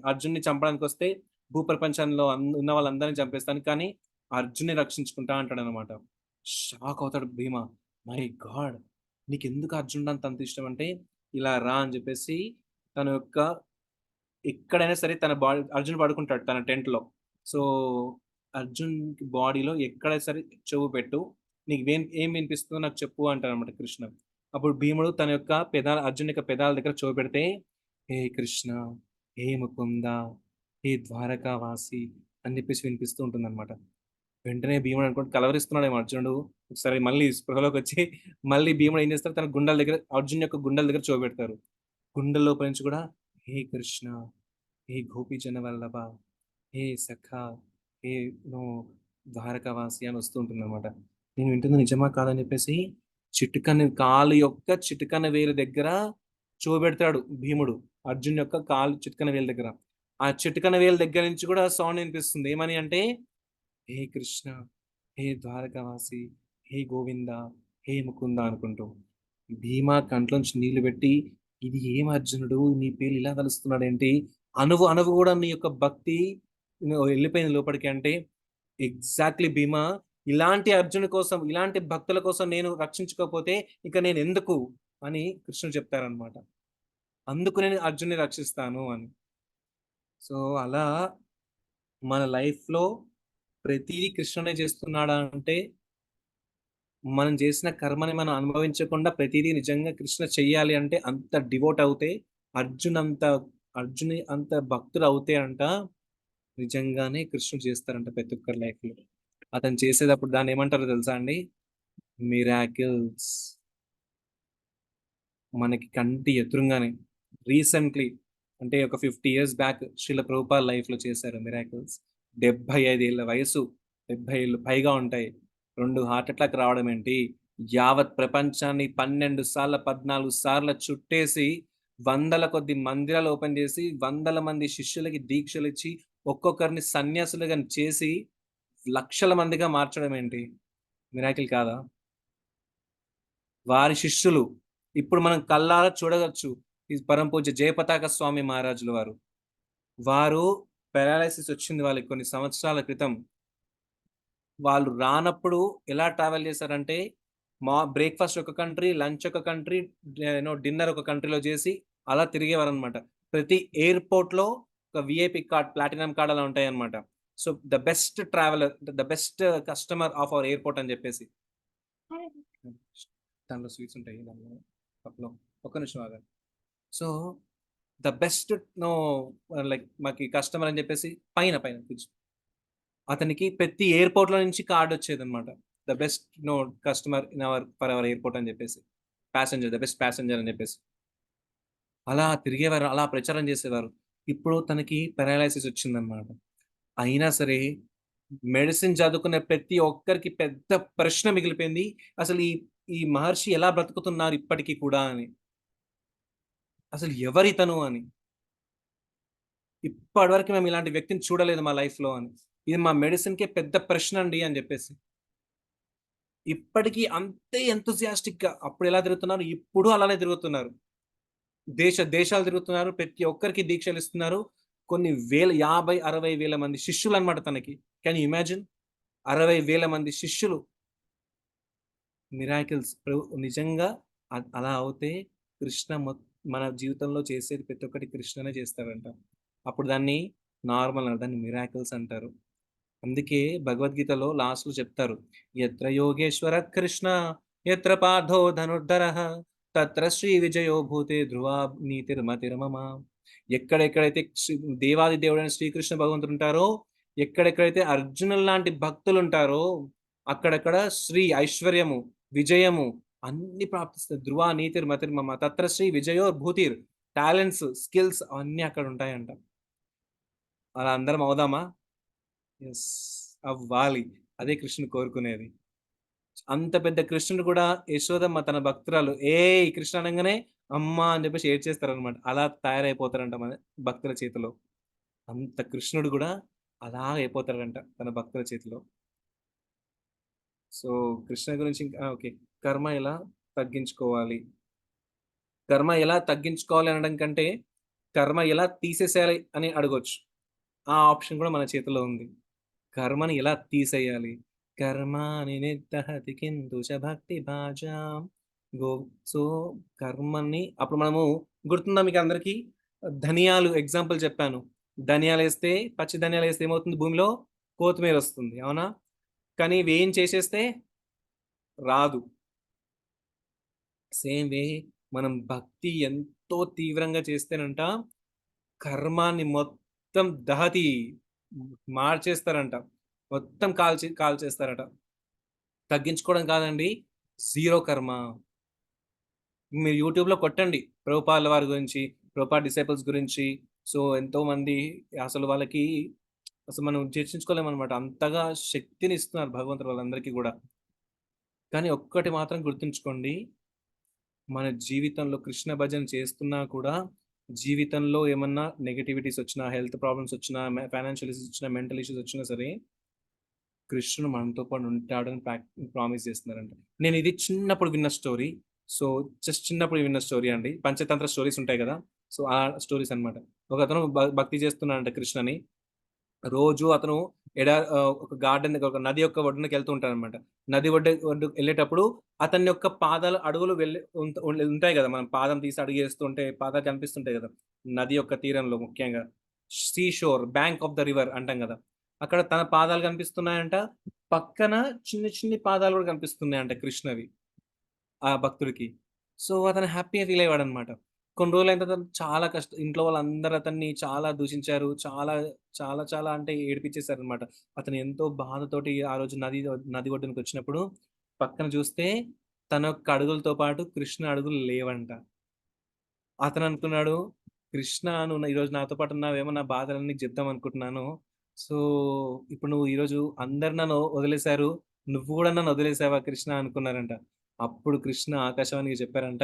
అర్జున్‌ని చంపడానికొస్తే భూప్రపంచంలో ఉన్న వాళ్ళందరిని చంపేస్తాను. కానీ అర్జున్‌ని రక్షించుకుంటా అంటాడనమాట. షాక్ అవుతాడు భీమ. My God! నీకెందుకు అర్జునుడు అంత ఇష్టం అంటే, ఇలా రా అని చెప్పేసి తన యొక్క ఎక్కడైనా సరే అర్జున్ పడుకుంటాడు తన టెంట్‌లో. సో, అర్జున్ బాడీలో ఎక్కడ సరే చెవు పెట్టు. నీకు ఏం వినిపిస్తుందో నాకు చెప్పు అంటాడనమాట కృష్ణ. అప్పుడు భీముడు తన యొక్క అర్జున్ యొక్క పెదాల దగ్గర చెవు పెడితే, హే కృష్ణ, హే ముకుంద, హే ద్వారకావాసి అని చెప్పేసి వినిపిస్తూ ఉంటుందనమాట. వెంటనే భీముడు అనుకుంటే కలవరిస్తున్నాడేమో అర్జునుడు. ఒకసారి మళ్ళీ స్పృహలోకొచ్చి మళ్ళీ భీముడు ఏం చేస్తాడు అర్జున్ యొక్క గుండెల దగ్గర చెవు పెడతారు. గుండెల లోపల నుంచి కూడా హే కృష్ణ, హే గోపీజన వల్లభ, హే సఖా, హే నో ద్వారకావాసి అని వస్తూ ఉంటుంది అనమాట. నేను వింటుంది నిజమా కాదని చెప్పేసి చిటికన కాలు యొక్క చిటికన వేలు దగ్గర చూపెడతాడు భీముడు. అర్జున్ యొక్క కాలు చిటికన వేలు దగ్గర. ఆ చిటికన వేలు దగ్గర నుంచి కూడా సౌండ్ వినిపిస్తుంది. ఏమని అంటే, హే కృష్ణ, హే ద్వారకావాసి, హే గోవింద, హే ముకుంద అనుకుంటూ. భీమా కంట్లోంచి నీళ్లు పెట్టి, ఇది ఏం అర్జునుడు నీ పేరు ఇలా తలుస్తున్నాడు ఏంటి, అనువు అనువు కూడా నీ యొక్క భక్తి వెళ్ళిపోయింది లోపలికి అంటే, ఎగ్జాక్ట్లీ భీమా, ఇలాంటి అర్జును కోసం, ఇలాంటి భక్తుల కోసం నేను రక్షించుకోకపోతే ఇక నేను ఎందుకు అని కృష్ణుడు చెప్తారనమాట. అందుకు నేను అర్జున్ని రక్షిస్తాను అని. సో అలా మన లైఫ్లో ప్రతిదీ కృష్ణుడే చేస్తున్నాడా అంటే, మనం చేసిన కర్మని మనం అనుభవించకుండా ప్రతిదీ నిజంగా కృష్ణ చెయ్యాలి అంటే అంత డివోట్ అవుతే, అర్జుని అంత భక్తుడు అవుతే అంట, నిజంగానే కృష్ణుడు చేస్తారంట ప్రతి ఒక్కరి లైఫ్లో. అతను చేసేటప్పుడు దాన్ని ఏమంటారో తెలుసా అండి? మిరాకిల్స్. మనకి కంటి ఎదురుగానే రీసెంట్లీ అంటే ఒక 50 years బ్యాక్ శ్రీల ప్రభుపాద లైఫ్లో చేశారు మిరాకిల్స్. 75 ఏళ్ళ వయసు, 70 ఏళ్ళు పైగా ఉంటాయి. 2 హార్ట్ అటాక్ రావడం ఏంటి, యావత్ ప్రపంచాన్ని 12 సార్లు 14 సార్లు చుట్టేసి వందల కొద్ది మందిరాలు ఓపెన్ చేసి వందల మంది శిష్యులకి దీక్షలు ఇచ్చి ఒక్కొక్కరిని సన్యాసులుగా చేసి లక్షల మందిగా మార్చడం ఏంటి మిరాకిల్ కాదా? వారి శిష్యులు ఇప్పుడు మనం కళ్ళారా చూడవచ్చు. ఈ పరమ పూజ్య జయపతాక స్వామి మహారాజుల వారు పారాలసిస్ వచ్చింది వాళ్ళకి కొన్ని సంవత్సరాల క్రితం. వాళ్ళు రానప్పుడు ఎలా ట్రావెల్ చేశారంటే, బ్రేక్ఫాస్ట్ ఒక కంట్రీ, లంచ్ ఒక కంట్రీ, డిన్నర్ ఒక కంట్రీలో చేసి అలా తిరిగేవారు అనమాట. ప్రతి ఎయిర్పోర్ట్ లో ఒక విఐపి కార్డ్, ప్లాటినం కార్డ్ అలా ఉంటాయి అనమాట. So the best traveller, the best customer of our airport అని చెప్పేసి. దానిలో స్వీట్స్ ఉంటాయి, దానిలో కప్లో ఒక్క నిమిషం ఆగండి. So the best no like మాకు కస్టమర్ అని చెప్పేసి పైన కూర్చో, అతనికి ప్రతి ఎయిర్పోర్ట్ లో నుంచి కార్డ్ వచ్చేది అనమాట. The best no customer in our for our airport అని చెప్పేసి, ప్యాసింజర్, ద బెస్ట్ ప్యాసింజర్ అని చెప్పేసి అలా తిరిగేవారు, అలా ప్రచారం చేసేవారు. ఇప్పుడు తనకి పారాలైసిస్ వచ్చిందనమాట. అయినా సరే మెడిసిన్ చదువుకునే ప్రతి ఒక్కరికి పెద్ద ప్రశ్న మిగిలిపోయింది, అసలు ఈ ఈ మహర్షి ఎలా బ్రతుకుతున్నారు ఇప్పటికీ కూడా అని. అసలు ఎవరితను అని. ఇప్పటివరకు మేము ఇలాంటి వ్యక్తిని చూడలేదు మా లైఫ్లో అని. ఇది మా మెడిసిన్కే పెద్ద ప్రశ్న అండి అని చెప్పేసి. ఇప్పటికీ అంతే ఎంతూజియాస్టిక్ గా అప్పుడు ఎలా తిరుగుతున్నారు, ఇప్పుడు అలానే తిరుగుతున్నారు. దేశాలు తిరుగుతున్నారు, ప్రతి ఒక్కరికి దీక్షలు ఇస్తున్నారు. కొన్ని వేల 50-60 వేల మంది శిష్యులు అనమాట తనకి. Can you imagine? 60 వేల మంది శిష్యులు. మిరాకిల్స్ నిజంగా అలా అవుతే కృష్ణ మన జీవితంలో చేసేది ప్రతి ఒక్కటి కృష్ణనే చేస్తారంట. అప్పుడు దాన్ని నార్మల్, దాన్ని మిరాకిల్స్ అంటారు. అందుకే భగవద్గీతలో లాస్ట్ లో చెప్తారు, ఎత్ర యోగేశ్వర కృష్ణ ఎత్ర పార్థో ధనుర్ధర తత్ర శ్రీ విజయో భూతే ధ్రువా నీతిర్మతిర్మమ. ఎక్కడెక్కడైతే దేవాది దేవుడైన శ్రీకృష్ణ భగవంతుడు ఉంటారో, ఎక్కడెక్కడైతే అర్జునులు లాంటి భక్తులు ఉంటారో, అక్కడక్కడ శ్రీ ఐశ్వర్యము, విజయము అన్ని ప్రాప్తిస్తాయి. ధ్రువ నీతిర్మతిర్మమ తత్ర శ్రీ విజయో భూతిర్, టాలెంట్స్, స్కిల్స్ అన్ని అక్కడ ఉంటాయంట. అలా అందరం అవుదామా? ఎస్, అవ్వాలి. అదే కృష్ణుడు కోరుకునేది. అంత పెద్ద కృష్ణుడు కూడా యశోదమ్మ తన భక్తురాలు ఏ కృష్ణ అనగానే అమ్మ అని చెప్పేసి ఏడ్ చేస్తారనమాట. అలా తయారైపోతారంట మన భక్తుల చేతిలో. అంత కృష్ణుడు కూడా అలా అయిపోతాడంట తన భక్తుల చేతిలో. సో కృష్ణ గురించి ఓకే, కర్మ ఎలా తగ్గించుకోవాలి, కర్మ ఎలా తగ్గించుకోవాలి అనడం కంటే కర్మ ఎలా తీసేసేయాలి అని అడగొచ్చు. ఆ ఆప్షన్ కూడా మన చేతిలో ఉంది. కర్మని ఎలా తీసేయాలి, కర్మాని నిర్దహతి కిందుష భక్తి భాజాం గో. సో కర్మని అప్పుడు మనము, గుర్తుందా మీకు అందరికీ, ధనియాలు ఎగ్జాంపుల్ చెప్పాను. ధనియాలు వేస్తే, పచ్చి ధనియాలు వేస్తే ఏమవుతుంది, భూమిలో కొత్తిమీర వస్తుంది, అవునా? కానీ ఇవి ఏం చేసేస్తే రాదు. సేమ్ వే మనం భక్తి ఎంతో తీవ్రంగా చేస్తేనంట కర్మాన్ని మొత్తం దహతి మార్చేస్తారంట, మొత్తం కాల్చేస్తారట. తగ్గించుకోవడం కాదండి, జీరో కర్మ. మీరు యూట్యూబ్లో కొట్టండి ప్రభుపాదుల వారి గురించి, ప్రభుపాద డిసైపుల్స్ గురించి. సో ఎంతో మంది అసలు వాళ్ళకి అసలు మనం చర్చించుకోలేమనమాట. అంతగా శక్తిని ఇస్తున్నారు భగవంతుడు వాళ్ళందరికీ గూడా. కానీ ఒక్కటి మాత్రం గుర్తుంచుకోండి. మన జీవితంలో కృష్ణ భజన చేస్తున్నా కూడా, జీవితంలో ఏమన్నా నెగటివిటీస్ వచ్చినా, హెల్త్ ప్రాబ్లమ్స్ వచ్చినా, ఫైనాన్షియల్ ఇష్యూస్ వచ్చినా, మెంటల్ ఇష్యూస్ వచ్చినా సరే, కృష్ణుడు మనతో పాటు ఉంటాడని ప్రామిస్ చేస్తున్నారంట. నేను ఇది చిన్నప్పుడు విన్న స్టోరీ. సో, జస్ట్ చిన్నప్పుడు విన్న స్టోరీ అండి. పంచతంత్ర స్టోరీస్ ఉంటాయి గదా! సో, ఆ స్టోరీస్ అన్నమాట. ఒకతను భక్తి చేస్తున్నాడంట కృష్ణని. రోజు అతను ఒక గార్డెన్ దగ్గర ఒక నది యొక్క ఒడ్డునకి వెళ్తూ ఉంటాడనమాట. నది ఒడ్డుకు వెళ్ళేటప్పుడు అతని యొక్క పాదాలు అడుగులు వెళ్ళి ఉంటాయి గదా! మనం పాదం తీసి అడుగేస్తుంటే పాదాలు కనిపిస్తుంటాయి గదా! నది యొక్క తీరంలో ముఖ్యంగా. షోర్, బ్యాంక్ ఆఫ్ ద రివర్ అంటాం గదా! అక్కడ తన పాదాలు కనిపిస్తున్నాయంట. పక్కన చిన్ని చిన్ని పాదాలు గూడా కనిపిస్తున్నాయంట కృష్ణవి ఆ భక్తుడికి. సో, అతను హ్యాపీగా ఫీల్ అయ్యేవాడనమాట. కొన్ని రోజులైన తర్వాత చాలా ఇంట్లో వాళ్ళందరూ అతన్ని చాలా దూషించారు. చాలా, చాలా, చాలా అంటే ఏడిపించేసారనమాట. అతను ఎంతో బాధతోటి ఆ రోజు నది ఒడ్డునకొచ్చినప్పుడు పక్కన చూస్తే తన యొక్క అడుగులతో పాటు కృష్ణ అడుగులు లేవంట. అతననుకున్నాడు, "కృష్ణ నువ్వు ఈరోజు నాతో పాటు ఉన్నావేమో నా బాధలన్నీ నీకు చెప్దామనుకుంటున్నాను. సో, ఇప్పుడు నువ్వు ఈరోజు అందరు నన్ను వదిలేసారు. నువ్వు గూడా నన్ను వదిలేసావా కృష్ణ" అనుకున్నారంట. అప్పుడు కృష్ణ ఆకాశవాణికి చెప్పారంట,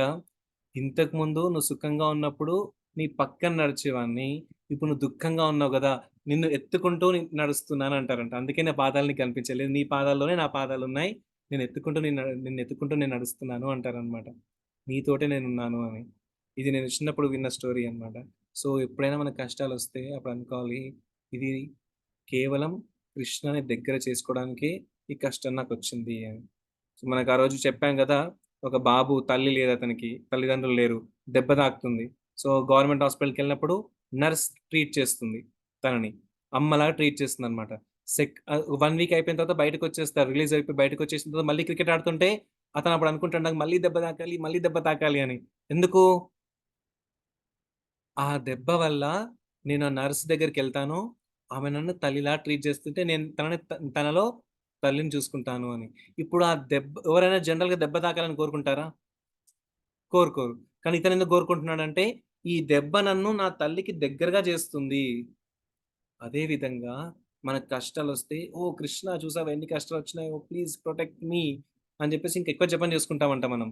"ఇంతకుముందు నువ్వు సుఖంగా ఉన్నప్పుడు నీ పక్కన నడిచేవాడిని. ఇప్పుడు నువ్వు దుఃఖంగా ఉన్నావు గదా! నిన్ను ఎత్తుకుంటూ నడుస్తున్నాను" అంటారంట. అందుకే నా పాదాలు నీకు కనిపించలేదు. నీ పాదాల్లోనే నా పాదాలున్నాయి. నిన్నెత్తుకుంటూ నేను నడుస్తున్నాను అంటారనమాట. నీతోటే నేనున్నాను అని. ఇది నేను చిన్నప్పుడు విన్న స్టోరీ అన్నమాట. సో, ఎప్పుడైనా మనకు కష్టాలొస్తే అప్పుడు అనుకోవాలి, ఇది కేవలం కృష్ణని దగ్గర చేసుకోవడానికే ఈ కష్టం నాకొచ్చింది అని. సో, మనకు ఆ రోజు చెప్పాం గదా! ఒక బాబు తల్లి లేదతనికి. తల్లిదండ్రులు లేరు. దెబ్బ తాకుతుంది. సో, గవర్నమెంట్ హాస్పిటల్‌కెళ్ళినప్పుడు నర్స్ ట్రీట్ చేస్తుంది తనని. అమ్మలాగా ట్రీట్ చేస్తుందన్నమాట. 1 వీక్ అయిపోయిన తర్వాత బయటకొచ్చేస్తారు. రిలీజ్ అయిపోయి బయటకొచ్చేసిన తర్వాత మళ్ళీ క్రికెట్ ఆడుతుంటే అతను అప్పుడు అనుకుంటాడు నాకు మళ్ళీ దెబ్బ తాకాలి, మళ్ళీ దెబ్బ తాకాలి అని. ఎందుకు? ఆ దెబ్బ వల్ల నేను ఆ నర్స్ దగ్గరికెళ్తాను. ఆమె నన్ను తల్లిలా ట్రీట్ చేస్తుంటే నేను తనలో తల్లిని చూసుకుంటాను అని. ఇప్పుడు ఆ దెబ్బ ఎవరైనా జనరల్‌గా దెబ్బ తాకాలని కోరుకుంటారా? కోరుకోరు. కానీ ఇతనెందుకు కోరుకుంటున్నాడంటే, ఈ దెబ్బ నన్ను నా తల్లికి దగ్గరగా చేస్తుంది. అదే విధంగా మనకు కష్టాలొస్తే, ఓహ్! కృష్ణ చూసావా ఎన్ని కష్టాలొచ్చినాయో ప్లీజ్ ప్రొటెక్ట్ మీ అని చెప్పేసి ఇంకెక్కువ జపం చేసుకుంటామంట మనం.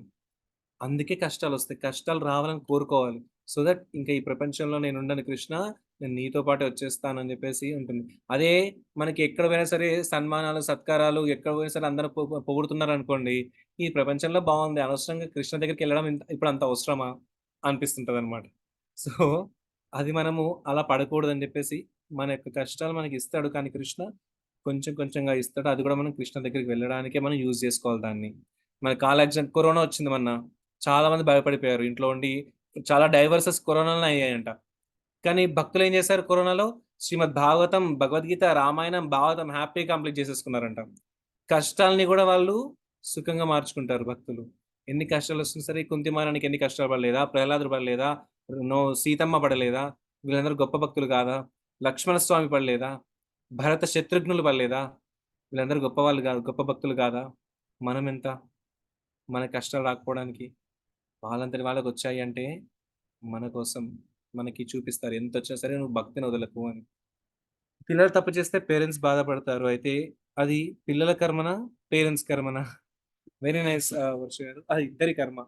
అందుకే కష్టాలొస్తాయి. కష్టాలు రావాలని కోరుకోవాలి. సో దట్ ఇంకా ఈ ప్రపంచంలో నేనుండను కృష్ణ. నేను నీతో పాటే వచ్చేస్తానని జెప్పేసి ఉంటుంది. అదే మనకి ఎక్కడ పోయినా సరే సన్మానాలు, సత్కారాలు ఎక్కడ పోయినా సరే అందరూ పొగుడుతున్నారనుకోండి. ఈ ప్రపంచంలో బావుంది. అనవసరంగా కృష్ణ దగ్గరికెళ్ళడం ఇప్పుడంత అవసరమా? అనిపిస్తుంటదనమాట. సో, అది మనము అలా పడకూడదని జెప్పేసి మన యొక్క కష్టాలు మనకిస్తాడు. కానీ కృష్ణ కొంచెం కొంచెంగా ఇస్తాడు. అది గూడా మనం కృష్ణ దగ్గరికి వెళ్ళడానికే మనం యూజ్ జేసుకోవాలి దాన్ని. మన కరోనా వచ్చింది మొన్న. చాలా మంది భయపడిపోయారు. ఇంట్లో ఉండి చాలా డైవర్సెస్ కరోనాలోనే అయ్యాయంట. కానీ భక్తులేం చేశారు కరోనాలో? శ్రీమద్ భాగవతం, భగవద్గీత, రామాయణం, భాగవతం హ్యాపీగా కంప్లీట్ చేసేసుకున్నారంట. కష్టాల్ని గూడా వాళ్ళు సుఖంగా మార్చుకుంటారు భక్తులు. ఎన్ని కష్టాలొచ్చినా సరే కుంతి మహారాణికి ఎన్ని కష్టాలు పడలేదా? ప్రహ్లాదుడు పడలేదా? సీతమ్మ పడలేదా? వీళ్ళందరూ గొప్ప భక్తులు కాదా? లక్ష్మణ స్వామి పడలేదా? భరత శత్రుఘ్నులు పడలేదా? వీళ్ళందరూ గొప్పవాళ్ళు గాదు. గొప్ప భక్తులు కాదా? మనమెంత? మన కష్టాలు రాకపోవడానికి? వాళ్ళంతట వాళ్ళకొచ్చాయి అంటే, మన కోసం మనకి చూపిస్తారు. ఎంతొచ్చినా సరే నువ్వు భక్తిని వదలకు అని. పిల్లలు తప్పు చేస్తే పేరెంట్స్ బాధపడతారు. అయితే అది పిల్లల కర్మనా? పేరెంట్స్ కర్మనా? వెరీ నైస్ వర్ష గారు. అది ఇద్దరి కర్మ.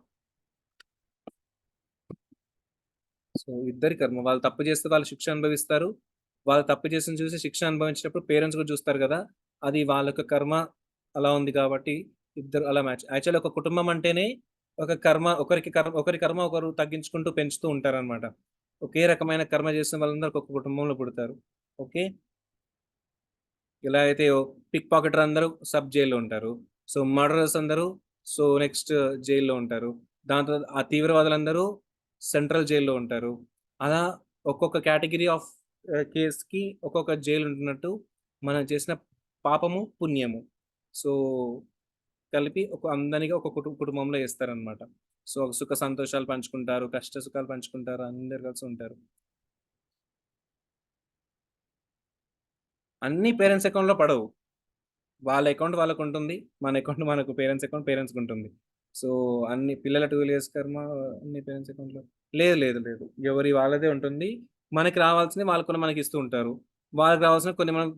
సో, ఇద్దరి కర్మ. వాళ్ళు తప్పు చేస్తే వాళ్ళు శిక్ష అనుభవిస్తారు. వాళ్ళు తప్పు చేసింది చూసి శిక్ష అనుభవించినప్పుడు పేరెంట్స్ కూడా చూస్తారు గదా! అది వాళ్ళ యొక్క కర్మ అలా ఉంది కాబట్టి ఇద్దరు అలా మ్యాచ్. యాక్చువల్లీ ఒక కుటుంబం అంటేనే ఒక కర్మ ఒకరి కర్మ ఒకరు తగ్గించుకుంటూ పెంచుతూ ఉంటారనమాట. ఒకే రకమైన కర్మ చేసిన వాళ్ళందరూ ఒక్కొక్క కుటుంబంలో పుడతారు. ఓకే. ఎలా అయితే పిక్ పాకెటర్ అందరూ సబ్ జైల్‌లో ఉంటారు. సో, మర్డరర్స్ అందరూ నెక్స్ట్ జైల్‌లో ఉంటారు. దాని తర్వాత ఆ తీవ్రవాదులందరూ సెంట్రల్ జైల్‌లో ఉంటారు. అలా ఒక్కొక్క కేటగరీ ఆఫ్ కేస్‌కి ఒక్కొక్క జైల్ ఉంటున్నట్టు మనం చేసిన పాపము, పుణ్యము. సో, కలిపి అందరిని ఒక కుటుంబంలో ఏస్తారనమాట. సో, సుఖ సంతోషాలు పంచుకుంటారు. కష్ట సుఖాలు పంచుకుంటారు. అందరూ కలిసి ఉంటారు. అన్నీ పేరెంట్స్ అకౌంట్‌లో పడవు. వాళ్ళ అకౌంట్ వాళ్ళకుంటుంది. మన అకౌంట్ మనకు పేరెంట్స్ అకౌంట్ పేరెంట్స్‌కుంటుంది. సో, అన్ని పిల్లల 12 ఇయర్స్ కర్మ అన్ని పేరెంట్స్ అకౌంట్‌లో లేదు. ఎవరి వాళ్ళదే ఉంటుంది. మనకి రావాల్సింది వాళ్ళు కూడా మనకిస్తూ ఉంటారు. వాళ్ళకి రావాల్సిన కొన్ని మనం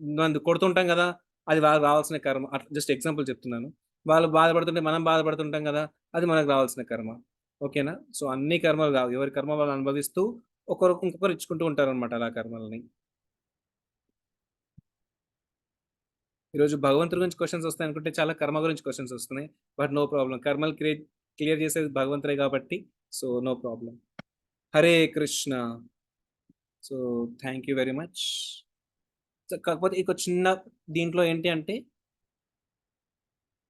కొడుతుంటాం కదా, అది వాళ్ళకి రావాల్సిన కర్మ. అట్లా జస్ట్ ఎగ్జాంపుల్ చెప్తున్నాను. వాళ్ళు బాధపడుతుంటే మనం బాధపడుతుంటాం కదా, అది మనకు రావాల్సిన కర్మ. ఓకేనా? సో అన్ని కర్మలు కావు, ఎవరి కర్మ వాళ్ళు అనుభవిస్తూ ఇంకొకరు ఇచ్చుకుంటూ ఉంటారనమాట అలా కర్మలని. ఈరోజు భగవంతుడి గురించి క్వశ్చన్స్ వస్తాయి అనుకుంటే చాలా కర్మ గురించి క్వశ్చన్స్ వస్తున్నాయి. బట్ నో ప్రాబ్లం, కర్మలు క్లియర్ చేసేది భగవంతుడే కాబట్టి so no problem. Hare Krishna. So thank you very much. కాకపోతే ఇక చిన్న దీంట్లో ఏంటి అంటే,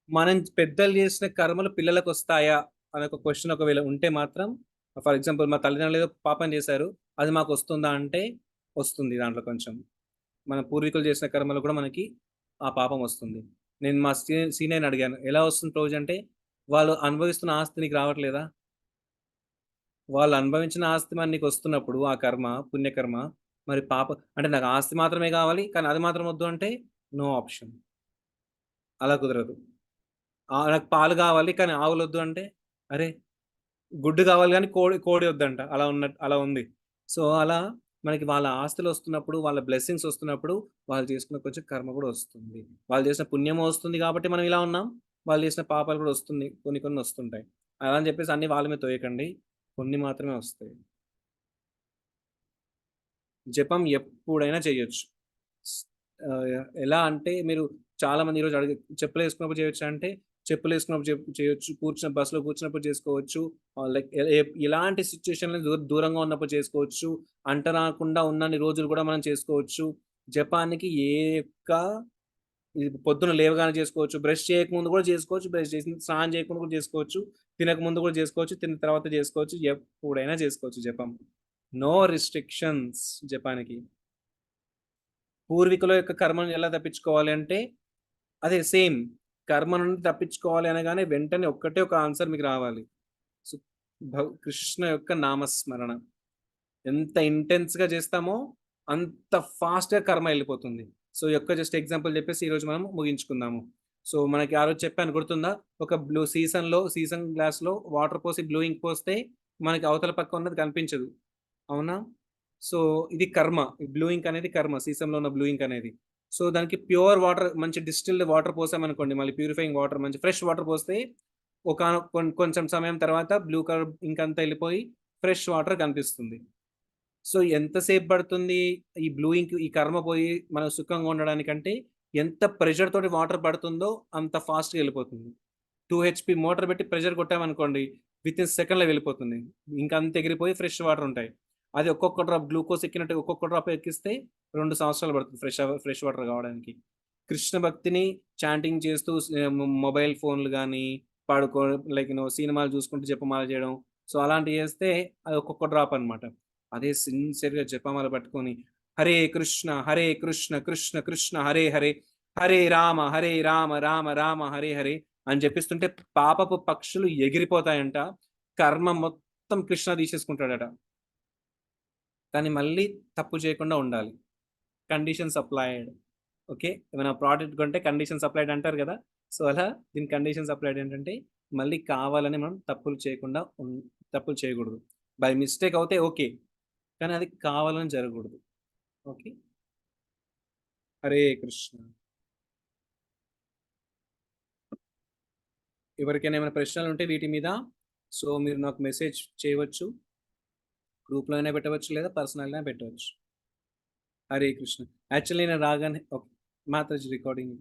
మనం పెద్దలు చేసిన కర్మలు పిల్లలకు వస్తాయా అనే ఒక క్వశ్చన్ ఒకవేళ ఉంటే మాత్రం, ఫర్ ఎగ్జాంపుల్ మా తల్లిదండ్రులు ఏదో పాపం చేశారు, అది మాకు వస్తుందా అంటే వస్తుంది. దాంట్లో కొంచెం మన పూర్వీకులు చేసిన కర్మలు కూడా మనకి ఆ పాపం వస్తుంది. నేను మా సీనియర్ని అడిగాను, ఎలా వస్తుంది రోజు అంటే, వాళ్ళు అనుభవిస్తున్న ఆస్తి నీకు రావట్లేదా? వాళ్ళు అనుభవించిన ఆస్తి మరి నీకు వస్తున్నప్పుడు ఆ కర్మ పుణ్యకర్మ, మరి పాప అంటే నాకు ఆస్తి మాత్రమే కావాలి కానీ అది మాత్రం వద్దు అంటే నో ఆప్షన్, అలా కుదరదు. నాకు పాలు కావాలి కానీ ఆవులు వద్దు అంటే, అరే గుడ్డు కావాలి కానీ కోడి కోడి వద్దంట, అలా ఉన్నట్టు అలా ఉంది. సో అలా మనకి వాళ్ళ ఆస్తులు వస్తున్నప్పుడు, వాళ్ళ బ్లెస్సింగ్స్ వస్తున్నప్పుడు, వాళ్ళు చేసుకున్న కొంచెం కర్మ కూడా వస్తుంది. వాళ్ళు చేసిన పుణ్యం వస్తుంది కాబట్టి మనం ఇలా ఉన్నాం. వాళ్ళు చేసిన పాపాలు కూడా వస్తుంది, కొన్ని కొన్ని వస్తుంటాయి. అలా అని చెప్పేసి అన్ని వాళ్ళ మీద తోయకండి, కొన్ని మాత్రమే వస్తాయి. జపం ఎప్పుడైనా చేయొచ్చు. ఎలా అంటే మీరు చాలామంది ఈరోజు చెప్పులేసుకున్నప్పుడు చేయొచ్చా అంటే, చెప్పులేసుకున్నప్పుడు చేయొచ్చు, బస్సులో కూర్చున్నప్పుడు చేసుకోవచ్చు. లైక్ ఎలాంటి సిట్యుయేషన్‌లో దూరంగా ఉన్నప్పుడు చేసుకోవచ్చు. అంట రాకుండా ఉన్నన్ని రోజులు కూడా మనం చేసుకోవచ్చు. జపానికి ఏ యొక్క ఇది పొద్దున లేవగానే చేసుకోవచ్చు, బ్రష్ చేయకముందు కూడా చేసుకోవచ్చు, బ్రష్ చేసిన స్నానం చేయకుండా కూడా చేసుకోవచ్చు, తినకముందు కూడా చేసుకోవచ్చు, తిన్న తర్వాత చేసుకోవచ్చు, ఎప్పుడైనా చేసుకోవచ్చు జపం. నో రిస్ట్రిక్షన్స్ జపానికి. పూర్వీకుల యొక్క కర్మను ఎలా తప్పించుకోవాలి అంటే, అదే సేమ్ కర్మ నుండి తప్పించుకోవాలి అనగానే వెంటనే ఒక్కటే ఒక ఆన్సర్ మీకు రావాలి. సో, కృష్ణ యొక్క నామస్మరణ ఎంత ఇంటెన్స్‌గా చేస్తామో అంత ఫాస్ట్‌గా కర్మ ఎళ్ళిపోతుంది. సో, ఈ యొక్క జస్ట్ ఎగ్జాంపుల్ చెప్పేసి ఈరోజు మనం ముగించుకుందాము. సో, మనకి ఆ రోజు చెప్పాను గుర్తుందా? ఒక సీసన్ గ్లాస్‌లో వాటర్ పోసి బ్లూ ఇంక్ పోస్తే మనకి అవతల పక్క ఉన్నది కనిపించదు. అవునా? సో, ఇది కర్మ. ఈ బ్లూ ఇంక్ అనేది కర్మ. సీసంలో ఉన్న బ్లూ ఇంక్ అనేది. సో, దానికి ప్యూర్ వాటర్, మంచి డిస్టిల్డ్ వాటర్ పోసామనుకోండి, మళ్ళీ ప్యూరిఫైయింగ్ వాటర్, మంచి ఫ్రెష్ వాటర్ పోస్తే కొంచెం సమయం తర్వాత బ్లూ కలర్ ఇంక్ అంతా ఎళ్ళిపోయి ఫ్రెష్ వాటర్ కనిపిస్తుంది. సో, ఎంతసేపు పడుతుంది ఈ బ్లూ ఇంక్, ఈ కర్మ పోయి మనం సుఖంగా ఉండడానికంటే, ఎంత ప్రెషర్ తోటి వాటర్ పడుతుందో అంత ఫాస్ట్‌గా ఎళ్ళిపోతుంది. 2 హెచ్‌పీ మోటార్ పెట్టి ప్రెషర్ కొట్టామనుకోండి, వితిన్ సెకండ్‌లో వెళ్ళిపోతుంది. ఇంక అంత ఎగిరిపోయి ఫ్రెష్ వాటర్ ఉంటాయి. అది ఒక్కొక్క డ్రాప్ గ్లూకోజ్ ఎక్కినట్టు ఒక్కొక్క డ్రాప్ ఎక్కిస్తే 2 సంవత్సరాలు పడుతుంది ఫ్రెష్ వాటర్ కావడానికి. కృష్ణ భక్తిని చాంటింగ్ చేస్తూ మొబైల్ ఫోన్‌లు గానీ, లైక్ సినిమాలు చూసుకుంటూ జపమాల చేయడం. సో, అలాంటివి చేస్తే అది ఒక్కొక్క డ్రాప్ అన్నమాట. అదే సిన్సియర్‌గా జపమాల పట్టుకొని హరే కృష్ణ, హరే కృష్ణ, కృష్ణ కృష్ణ హరే హరే, హరే రామ, రామ రామ హరే హరే అని జపిస్తుంటే పాపపు పక్షులు ఎగిరిపోతాయంట. కర్మ మొత్తం కృష్ణ తీసేసుకుంటాడట. కానీ మళ్ళీ తప్పు చేయకుండా ఉండాలి. Conditions applied. ఓకే. ఏమైనా ప్రోడక్ట్ కొంటే కండిషన్స్ అప్లైడ్ అంటారు గదా! సో, అలా దీని కండిషన్స్ అప్లైడ్ ఏంటంటే, మళ్ళీ కావాలని మనం తప్పులు చేయకూడదు. బై మిస్టేక్ అవుతే ఓకే. కానీ అది కావాలని జరగకూడదు. ఓకే. హరే కృష్ణ. ఎవరికైనా ఏమైనా ప్రశ్నలుంటే వీటి మీద సో, మీరు నాకు మెసేజ్ చేయవచ్చు. గ్రూప్‌లో అయినా పెట్టవచ్చు లేదా పర్సనల్‌గా అయినా పెట్టవచ్చు. హరే కృష్ణ. యాక్చువల్లీ నేను రాగానే ఓకే. మాతాజీ రికార్డింగ్.